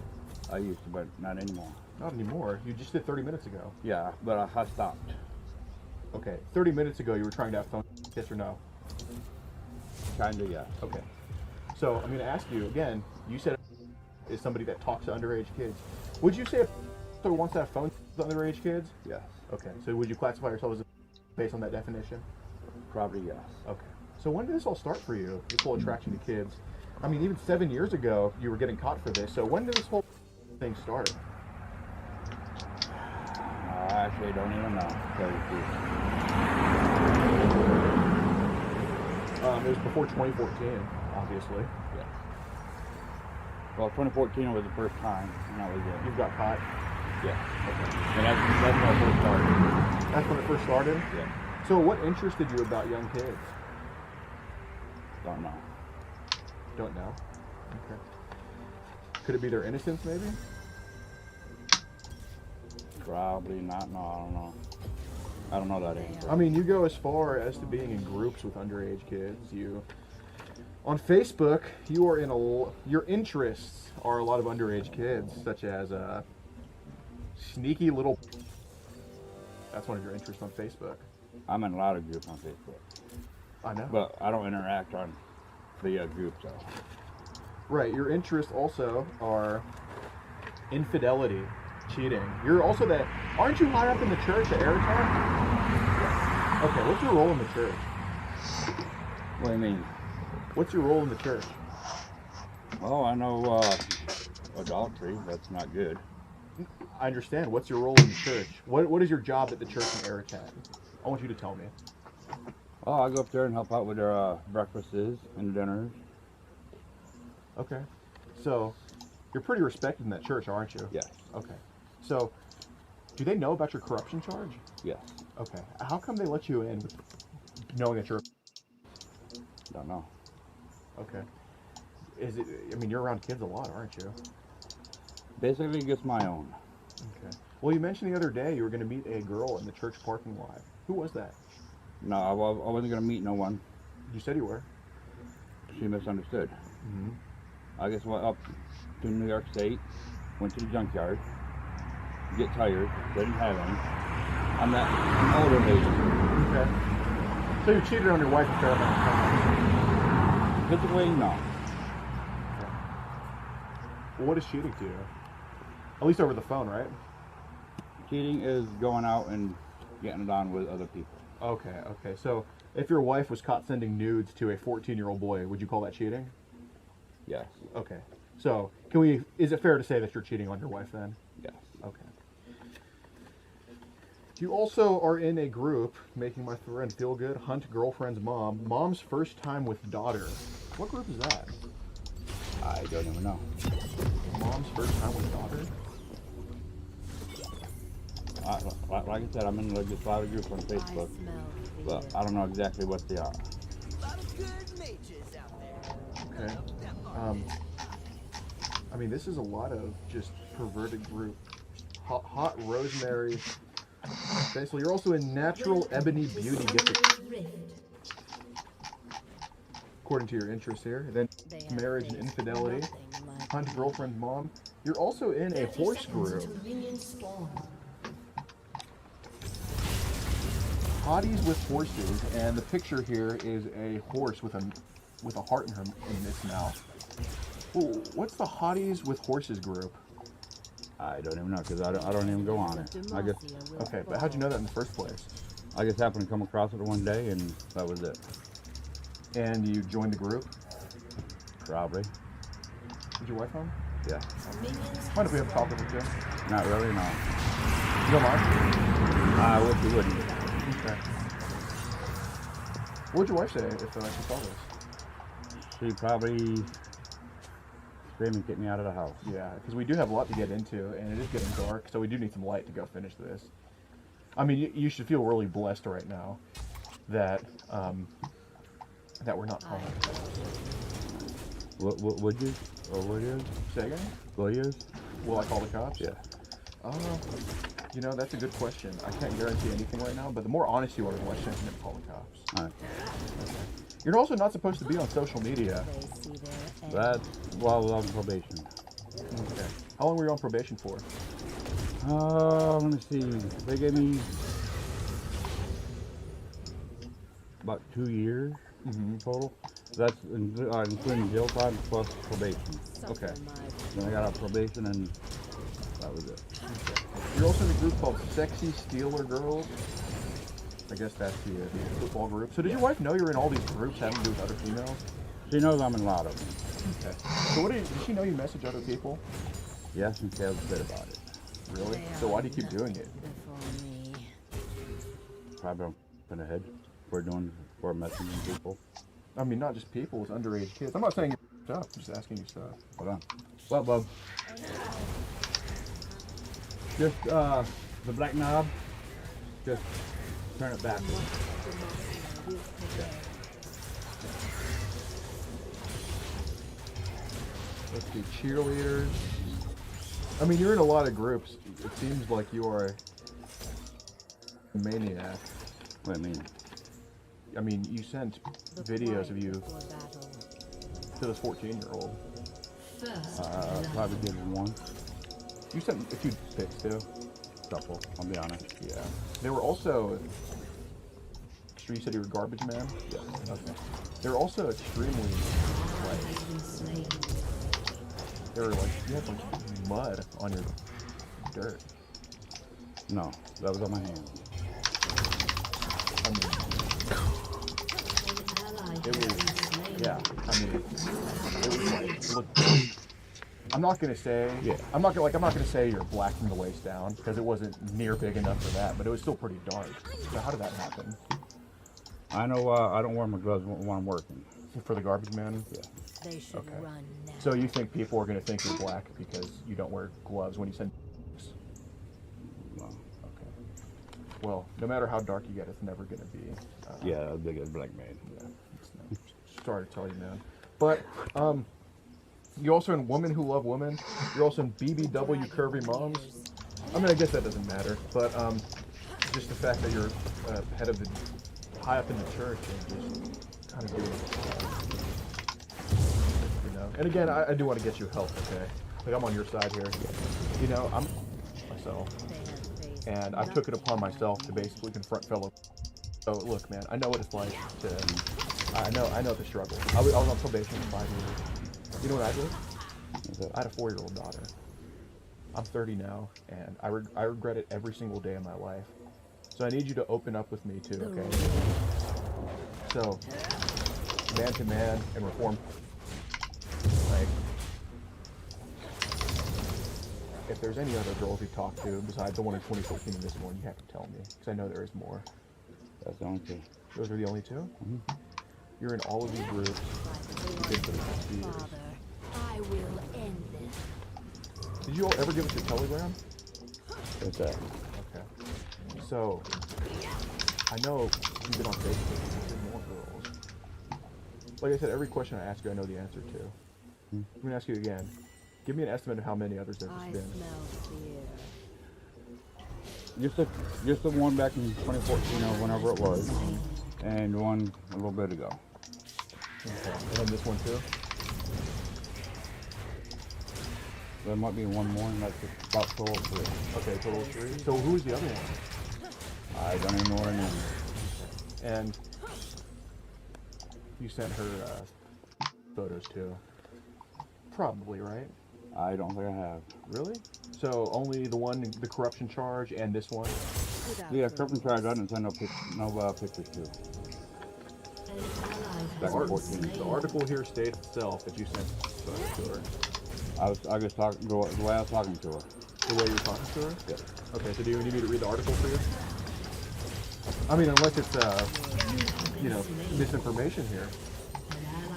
I used to, but not anymore. Not anymore. You just did 30 minutes ago. Yeah, but I stopped. Okay. 30 minutes ago, you were trying to have phone. Yes or no? Kinda, yeah. Okay. So I'm going to ask you again. You said is somebody that talks to underage kids. Would you say a who wants to have phone with underage kids? Yes. Okay. So would you classify yourself as based on that definition? Probably yes. Okay. So when did this all start for you? This whole attraction to kids. I mean, even 7 years ago, you were getting caught for this. So when did this whole thing start? I actually don't even know. To tell you the truth. It was before 2014, obviously. Yes. Well, 2014 was the first time, and that was it. You've got caught? Yeah. Okay. And that's when it first started. That's when it first started? Yeah. So what interested you about young kids? Don't know. Don't know? Okay. Could it be their innocence, maybe? Probably not. No, I don't know. I don't know that answer. I mean, you go as far as to being in groups with underage kids. You, on Facebook, you are in your interests are a lot of underage kids, such as sneaky little. That's one of your interests on Facebook. I'm in a lot of groups on Facebook. I know. But I don't interact on the groups though. Right. Your interests also are infidelity, cheating. You're also that. Aren't you high up in the church at Airtime? Okay. What's your role in the church? What do you mean? What's your role in the church? Well, I know adultery. That's not good. I understand. What's your role in the church? What is your job at the church in Airtime? I want you to tell me. Oh, I go up there and help out with their breakfasts and dinners. Okay. So, you're pretty respected in that church, aren't you? Yes. Okay. So, do they know about your corruption charge? Yes. Okay. How come they let you in with knowing that you're... Don't know. Okay. Is it... I mean, you're around kids a lot, aren't you? Basically, just my own. Okay. Well, you mentioned the other day you were going to meet a girl in the church parking lot. Who was that? No, I wasn't going to meet no one. You said you were. She misunderstood. Mm-hmm. I just went up to New York State, went to the junkyard, get tires, didn't have any. I met an older lady. Okay. So you cheated on your wife a fair amount of times? Physically, no. Well, what is cheating to you? At least over the phone, right? Cheating is going out and getting it on with other people. Okay, okay. So if your wife was caught sending nudes to a 14-year-old boy, would you call that cheating? Yes. Okay. So is it fair to say that you're cheating on your wife then? Yes. Okay. You also are in a group, making my friend feel good, hunt girlfriend's mom, mom's first time with daughter. What group is that? I don't even know. Mom's first time with daughter? Like I said, I'm in a lot of groups on Facebook, but I don't know exactly what they are. Okay. I mean, this is a lot of just perverted group. Hot Rosemary. Okay, so you're also in Natural Ebony Beauty Gifted. According to your interests here. Then marriage and infidelity. Hunt girlfriend mom. You're also in a horse group. Hotties with horses, and the picture here is a horse with a heart in its mouth. Well, what's the Hotties with Horses group? I don't even know because I don't even go on it. I guess. Okay, but how'd you know that in the first place? I just happened to come across it one day, and that was it. And you joined the group? Probably. Is your wife home? Yeah. Mind if we have a talk with her too? Not really, no. You don't mind? I wish you wouldn't. Okay. What would your wife say if she saw this? She'd probably scream and get me out of the house. Yeah, because we do have a lot to get into, and it is getting dark, so we do need some light to go finish this. I mean, you should feel really blessed right now that that we're not calling. Would you? Or would you? Say again? Will you? Will I call the cops? Yeah. You know, that's a good question. I can't guarantee anything right now, but the more honest you are, the less chance you're going to call the cops. All right. Okay. You're also not supposed to be on social media. That's while on probation. Okay. How long were you on probation for? Let me see. They gave me about 2 years total. That's including jail time plus probation. Okay. Then I got out probation and that was it. Okay. You're also in a group called Sexy Steeler Girls. I guess that's the football group. So did your wife know you were in all these groups having to do with other females? She knows I'm in a lot of them. Okay. So did she know you message other people? Yes, and she has a bit about it. Really? So why do you keep doing it? Probably don't in the head for messaging people. I mean, not just people, it's underage kids. I'm not saying you're up, I'm just asking you stuff. Hold on. What, bub? Just the black knob. Just turn it backwards. Okay. Let's see, cheerleaders. I mean, you're in a lot of groups. It seems like you are a maniac. What do you mean? I mean, you sent videos of you to this 14-year-old. Probably did one. You sent a few pics too. Couple, I'll be honest. Yeah. They were also. You said you were a garbage man? Yeah. Okay. They were also extremely like. They were like, you had like mud on your dirt. No, that was on my hands. I mean, it was, yeah. I mean, it was like, it looked. I'm not gonna say. Yeah. I'm not gonna say you're black from the waist down because it wasn't near big enough for that, but it was still pretty dark. So how did that happen? I know. I don't wear my gloves when I'm working. For the garbage man? Yeah. They should Okay. run now. So you think people are gonna think you're black because you don't wear gloves when you send? No. Okay. Well, no matter how dark you get, it's never gonna be. Yeah, big as black man. Yeah. Sorry to tell you, man. But you're also in Women Who Love Women. You're also in BBW Curvy Moms. I mean, I guess that doesn't matter, but just the fact that you're head of the high up in the church and just kind of doing, you know. And again, I do want to get you help, okay? Like I'm on your side here. You know, I'm myself, and I took it upon myself to basically confront fellow. So look, man, I know what it's like to. I know the struggle. I was on probation for 5 years. You know what I did? I had a 4-year-old daughter. I'm 30 now, and I regret it every single day of my life. So I need you to open up with me too, okay? So, man to man and reform. Like, if there's any other girls you've talked to besides the one in 2014 and this one, you have to tell me, because I know there is more. That's the only two. Those are the only two? Mm-hmm. You're in all of these groups. You've been for the past 2 years. I will end this. Did you all ever give us your Telegram? What's that? Okay. So, I know you've been on Facebook and there's more girls. Like I said, every question I ask you, I know the answer to. I'm going to ask you again. Give me an estimate of how many others there's been. Just the one back in 2014 or whenever it was, and one a little bit ago. Okay. And then this one too? There might be one more, and that's about total 3. Okay, total 3. So who's the other one? I don't even know what her name is. And you sent her photos too? Probably, right? I don't think I have. Really? So only the one, the corruption charge, and this one? Yeah, corruption charge I didn't send no pictures to. The article here states itself that you sent photos to her. I was talking the way I was talking to her. The way you were talking to her? Yeah. Okay, so do you need me to read the article for you? I mean, unless it's, you know, misinformation here.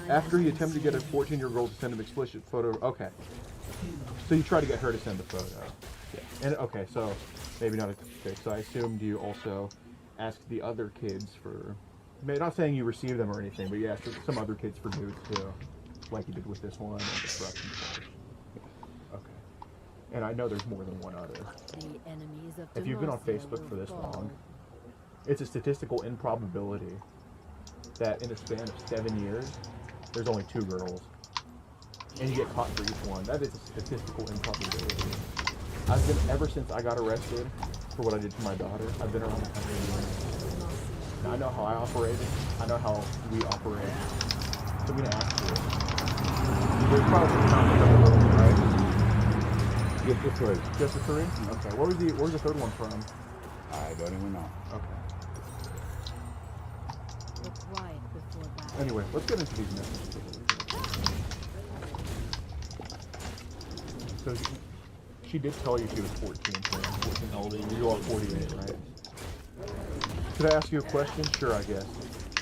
After he attempted to get a 14-year-old to send an explicit photo. Okay. So you try to get her to send the photo. Yeah. And okay, so maybe not okay. So I assumed you also asked the other kids for. Not saying you received them or anything, but you asked some other kids for nudes too, like you did with this one and the corruption charge. Okay. And I know there's more than one other. If you've been on Facebook for this long, it's a statistical improbability that in a span of 7 years, there's only 2 girls. And you get caught for each one. That is a statistical improbability. I've been, ever since I got arrested for what I did to my daughter, I've been around the country doing this. Now, I know how I operated. I know how we operate. So I'm going to ask you. There's probably not, right? Just the 3. Just the 3? Okay. Where's the third one from? I don't even know. Okay. Anyway, let's get into these messages. So she did tell you she was 14. 14 older. You are 48, right? Could I ask you a question? Sure, I guess.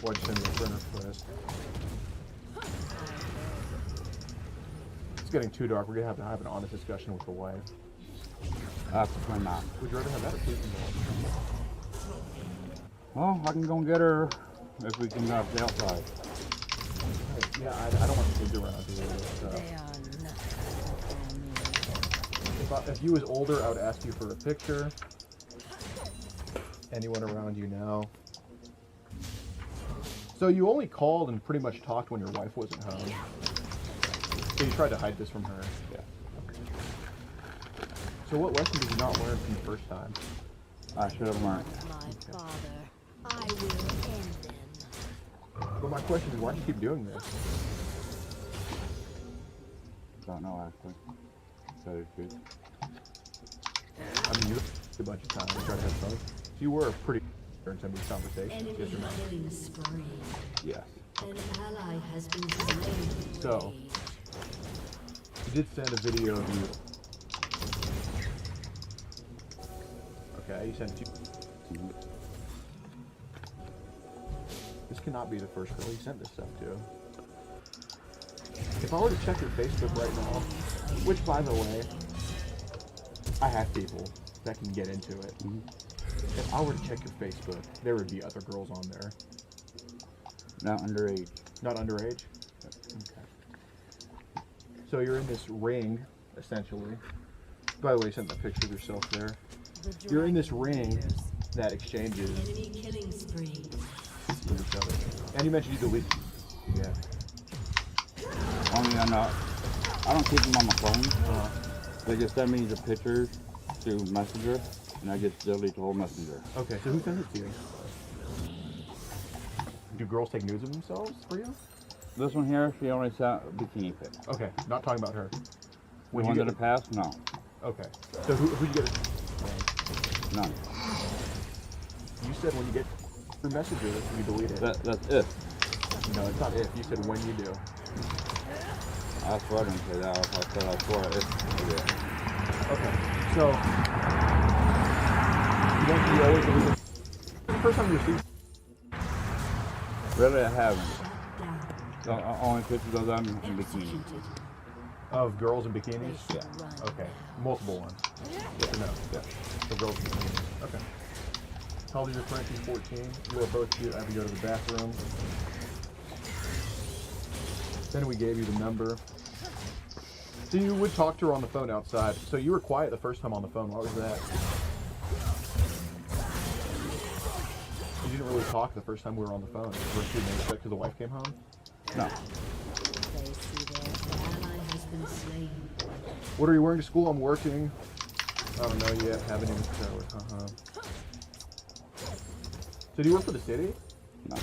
Why'd you send me a friend request? It's getting too dark. We're gonna have an honest discussion with the wife. My mom. Would you rather have that or please? Well, I can go and get her if we can stay outside. Yeah, I don't want the kids around here. So. If you was older, I would ask you for a picture. Anyone around you now? So you only called and pretty much talked when your wife wasn't home. So you tried to hide this from her. Yeah. Okay. So what lesson did you not learn from the first time? I should have learned. My father, I will end them. But my question is, why do you keep doing this? Don't know, actually. Tell you the truth. I mean, you a bunch of times try to have fun. You were pretty during some of these conversations. Yes or no? Yes. An ally has been slain. So, you did send a video of you. Okay, you sent 2. This cannot be the first girl you sent this stuff to. If I were to check your Facebook right now, which by the way, I have people that can get into it. If I were to check your Facebook, there would be other girls on there. Not underage. Not underage? Okay. So you're in this ring, essentially. By the way, you sent that picture of yourself there. You're in this ring that exchanges with each other. And you mentioned you deleted. Yeah. Only I don't keep them on my phone. They just send me the pictures to Messenger, and I just delete the whole Messenger. Okay, so who sends it to you? Do girls take nudes of themselves for you? This one here, she only sent a bikini pic. Okay, not talking about her. The one that passed? No. Okay. So who you get? None. You said when you get your messages, you delete it. That's if. No, it's not if. You said when you do. I swear I didn't say that. I said I swore if I did. Okay. So you always delete it. The first time you received. Really, I haven't. So, only pictures of them in bikinis. Of girls in bikinis? Yeah. Okay. Multiple ones. Good to know. Yeah. So girls in bikinis. Okay. How old is your friend? She's 14. You are both cute. I have to go to the bathroom. Then we gave you the number. So you would talk to her on the phone outside. So you were quiet the first time on the phone. What was that? You didn't really talk the first time we were on the phone. Were you upset because the wife came home? No. What are you wearing to school? I'm working. I don't know yet. Haven't even started. So do you work for the city? No.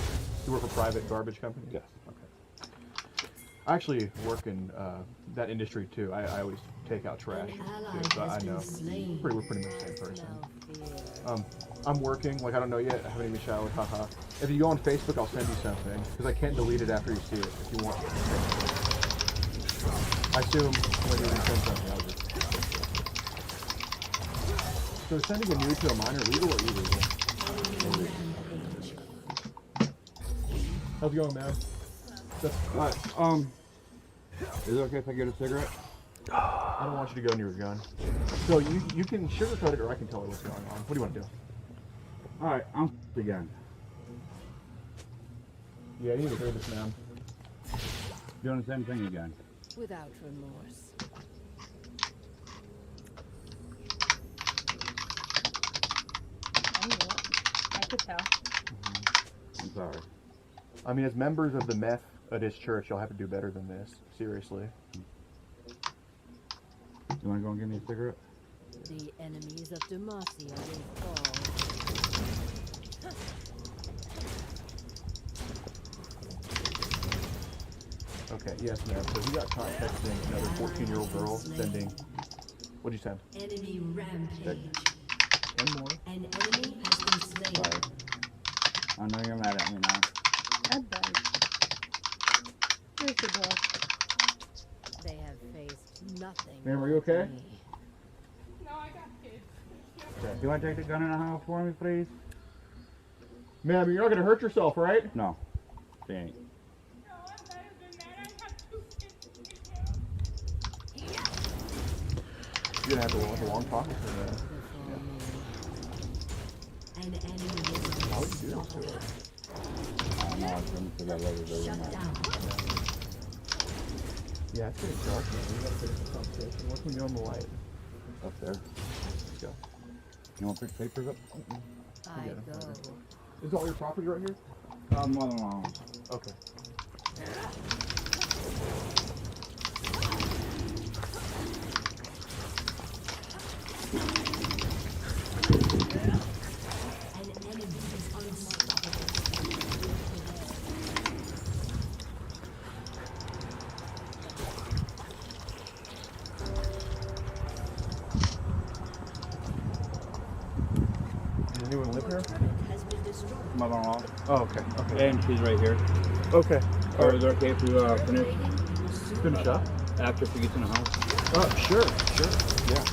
You work for a private garbage company? Yes. Okay. I actually work in that industry too. I always take out trash too, so I know. We're pretty much the same person. I'm working, like I don't know yet. I haven't even showered, haha. If you go on Facebook, I'll send you something, because I can't delete it after you see it if you want. I assume when you send something, I'll just... So is sending a nude to a minor legal or illegal? How's it going, man? Alright, is it okay if I get a cigarette? I don't want you to go near your gun. So you can sugarcoat it, or I can tell you what's going on. What do you want to do? Alright, I'm again. Yeah, you need to hear this, man. Doing the same thing again. Without remorse. I could tell. I'm sorry. I mean, as members of the Methodist Church, you'll have to do better than this. Seriously. You want to go and give me a cigarette? The enemies of Demacia will fall. Okay, yes, ma'am. So he got caught texting another 14-year-old girl, sending... What'd you send? Enemy rampage. One more. An enemy has been slain. Sorry. I know you're mad at me now. I'm done. Here's the door. They have faced nothing. Ma'am, are you okay? No, I got kids. Do you want to take the gun in the house for me, please? Ma'am, you're not going to hurt yourself, right? No. She ain't. You're going to have a long talk with her, man. An enemy How would you do this to her? I don't know, I couldn't figure out whether they were mad. Yeah, it's getting dark, man. We gotta finish the conversation. What can we do on the light? Up there. Let's go. You want to pick papers up? I go. Is all your property right here? Mother-in-law. Okay. Does anyone live here? Mother-in-law. Oh, okay. Okay. And she's right here. Okay. Or is it okay if we Finish up? after she gets in the house? Sure. Yeah.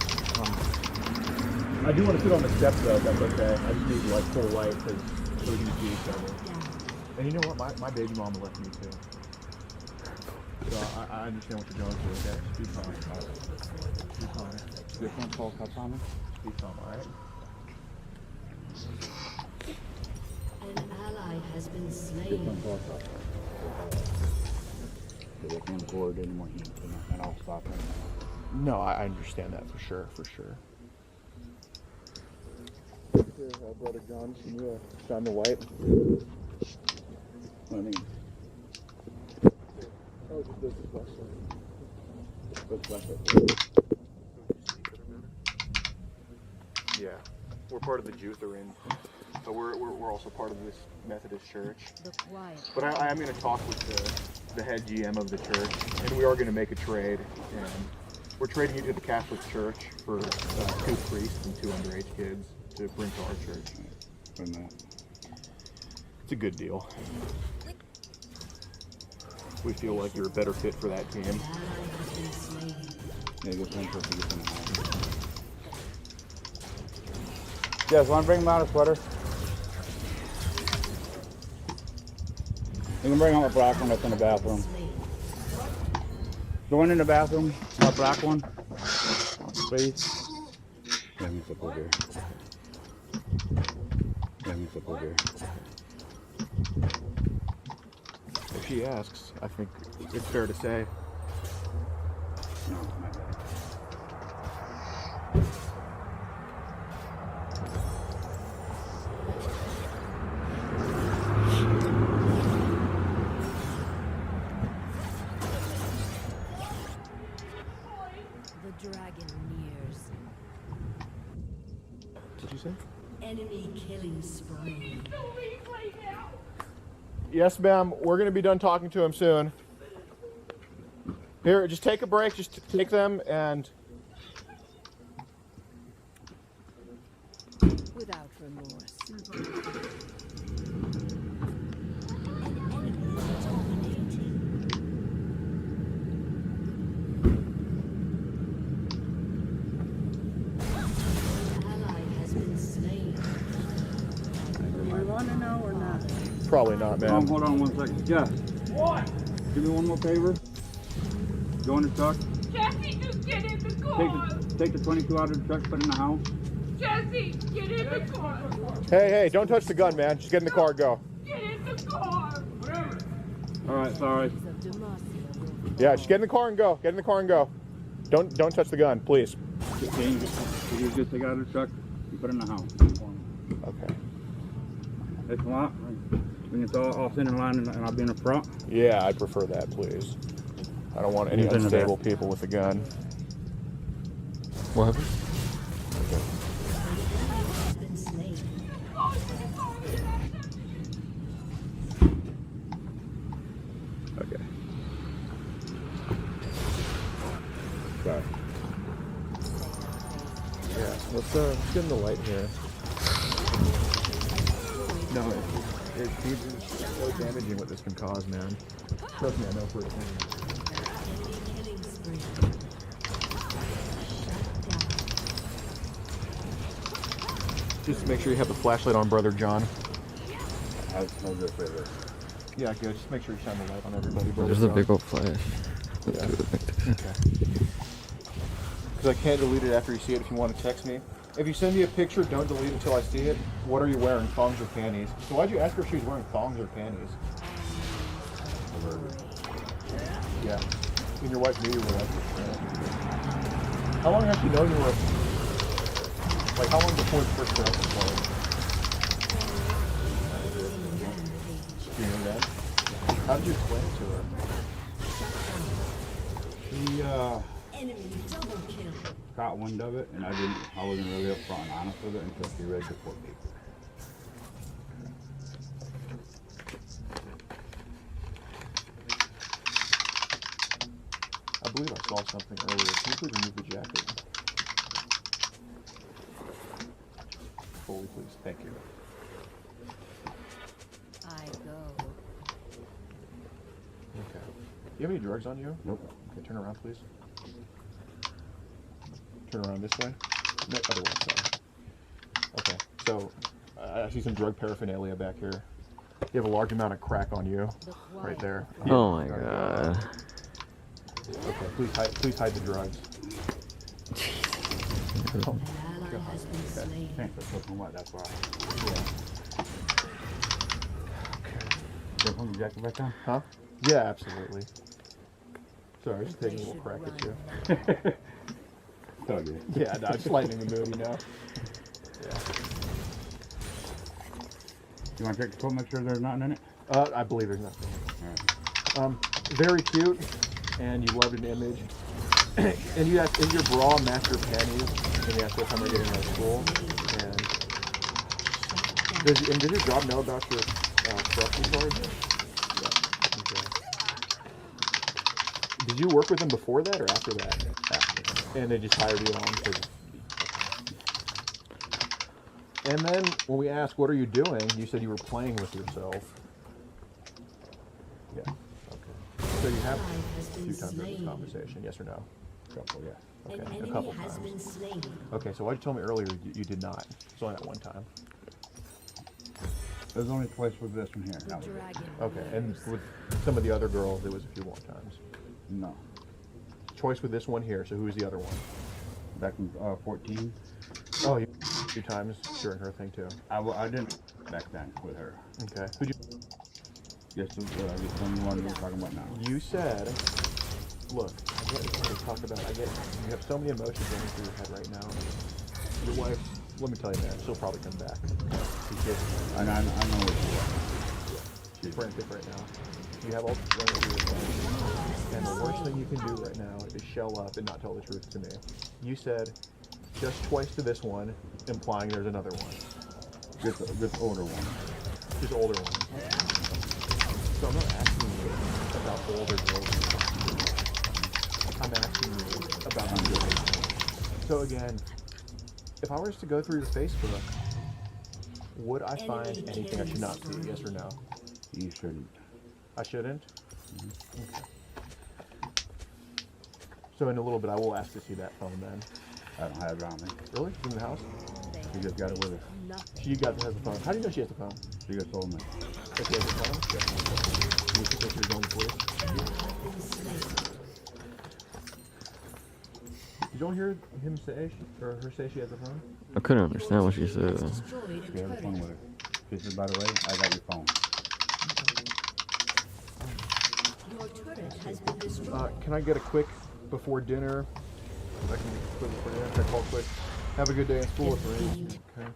I do want to sit on the steps though, if that's okay. I just need like full light so we can see each other. And you know what? My baby mama left me too. So I understand what you're going through, okay? Just be calm. Be calm. This one's called Katana. Be calm, alright? An ally has been This slain. one's called Katana. So they can't record anymore heat, and I'll stop right now. No, I understand that for sure. Here, Brother John, can you shine the light? What do you mean? Oh, just this flashlight. This flashlight. Yeah, we're part of the Lutheran, but we're also part of this Methodist church. The quiet. But I am going to talk with the head GM of the church, and we are going to make a trade. And We're trading you to the Catholic Church for 2 priests and 2 underage kids to bring to our church. It's a good deal. We feel like you're a better fit for that team. Yeah, good thing for get in the house. Yes, want to bring him out a sweater? You can bring out the black one that's in the bathroom. The one in the bathroom, that black one, please. Let me flip over here. Let me flip over here. If she asks, I think it's fair to say. No, my bad. The dragon nears. Did you say? Enemy killing spree. Yes, ma'am. We're going to be done talking to him soon. Here, just take a break. Just take them and... Without remorse. Do we want to know or not? Probably not, ma'am. Hold on 1 second. Yeah. What? Give me one more favor. Go in the truck. Jesse, just get in the car. Take the 22 out of the truck, put it in the house. Jesse, get in the car. Hey, don't touch the gun, man. Just get in the car and go. Get in the car. All right, sorry. Yeah, just get in the car and go. Get in the car and go. Don't touch the gun, please. You just take it out of the truck and put it in the house. Okay. If you want, we can all sit in line and I'll be in the front. Yeah, I'd prefer that, please. I don't want any unstable people with a gun. What happened? Okay. Sorry. Yeah, let's get in the light here. No, it's so damaging what this can cause, man. Trust me, I know for a thing. Just make sure you have the flashlight on, Brother John. I'll go for this. Yeah, good. Just make sure you shine the light on everybody, Brother There's John. a big old flash. Yeah. Okay. Because I can't delete it after you see it if you want to text me. If you send me a picture, don't delete it until I see it. What are you wearing, thongs or panties? So why'd you ask her if she was wearing thongs or panties? Yeah. And your wife knew you were like your friend. How long has she known you were? Like, how long before the first production started? Do you know that? How did you explain it to her? Enemy double kill. Caught wind of it, and I wasn't really upfront and honest with it until she read the court paper. I believe I saw something earlier. Can you please remove the jacket? Fully, please. Thank you. I go. Okay. Do you have any drugs on you? Nope. Okay, turn around, please. Turn around this way. No, other way, sorry. Okay, so I see some drug paraphernalia back here. You have a large amount of crack on you, right there. Oh my god. Okay, please hide the drugs. Oh, Thanks for cooking what, that's why. yeah. Can I put the jacket back on? Huh? Yeah, absolutely. Sorry, just taking a little crack at you. Yeah, no, just lightening the mood, you know? Yeah. You want to check the coat, make sure there's nothing in it? I believe there's nothing. All right. Very cute, and you loved an image. And you asked, is your bra match your panties? And you asked what time we're getting out of school. And does your job know about your corruption charge? Yeah. Okay. Did you work with them before that or after that? After. And they just hired you on because. And then when we asked, what are you doing? You said you were playing with yourself. Yeah. Okay. So you have a few times in this conversation, yes or no? A couple, yeah. Okay. A couple times. Okay. So why did you tell me earlier you did not? It's only that one time. There's only twice with this one here. That was it. Okay. And with some of the other girls, it was a few more times. No. Choice with this one here. So who's the other one? Back in 14. Oh, you a few times during her thing too. I didn't back then with her. Okay. Who'd you? Yes, the one we're talking about now. You said, look, I get what to talk about. I get you have so many emotions running through your head right now. Your wife, let me tell you, man, she'll probably come back. I know what she is. She's frantic right now. You have all the running through your head, and the worst thing you can do right now is shell up and not tell the truth to me. You said just twice to this one, implying there's another one. This older one. Just older one. So I'm not asking you about older girls. I'm asking you about you. So again, if I was to go through your Facebook, would I find anything I should not see? Yes or no? You shouldn't. I shouldn't? Okay. So in a little bit, I will ask to see that phone then. I don't have it on me. Really? It's in the house? She just got it with her. She has the phone. How do you know she has the phone? She just told me. That she has the phone? Yeah. You think she was going to police? Did you all hear him say, or her say she has a phone? I couldn't understand what she said. She had a phone with her. She said, by the way, I got your phone. Can I get a quick before dinner? I can quick before dinner. Can I call quick? Have a good day in school with me. Okay.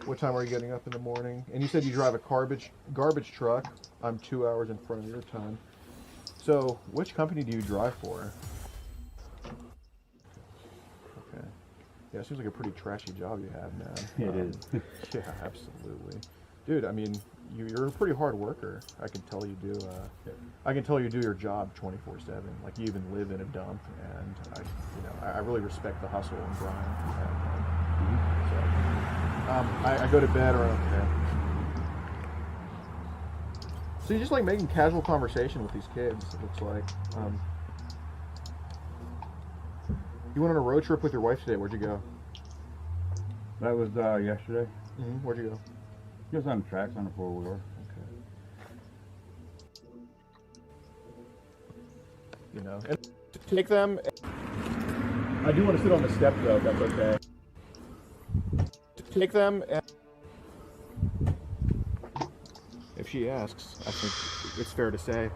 What time are you getting up in the morning? And you said you drive a garbage truck. I'm 2 hours in front of your time. So, which company do you drive for? Okay. Yeah, it seems like a pretty trashy job you have, man. It is. Yeah, absolutely. Dude, I mean, you're a pretty hard worker. I can tell you do. I can tell you do your job 24/7. Like you even live in a dump, and I really respect the hustle and grind. I go to bed around. Okay. So you're just like making casual conversation with these kids. It looks like. You went on a road trip with your wife today. Where'd you go? That was yesterday. Where'd you go? Just on the tracks on a 4-wheeler. Okay. You know, and take them. I do want to sit on the step though, if that's okay. Take them. And if she asks, I think it's fair to say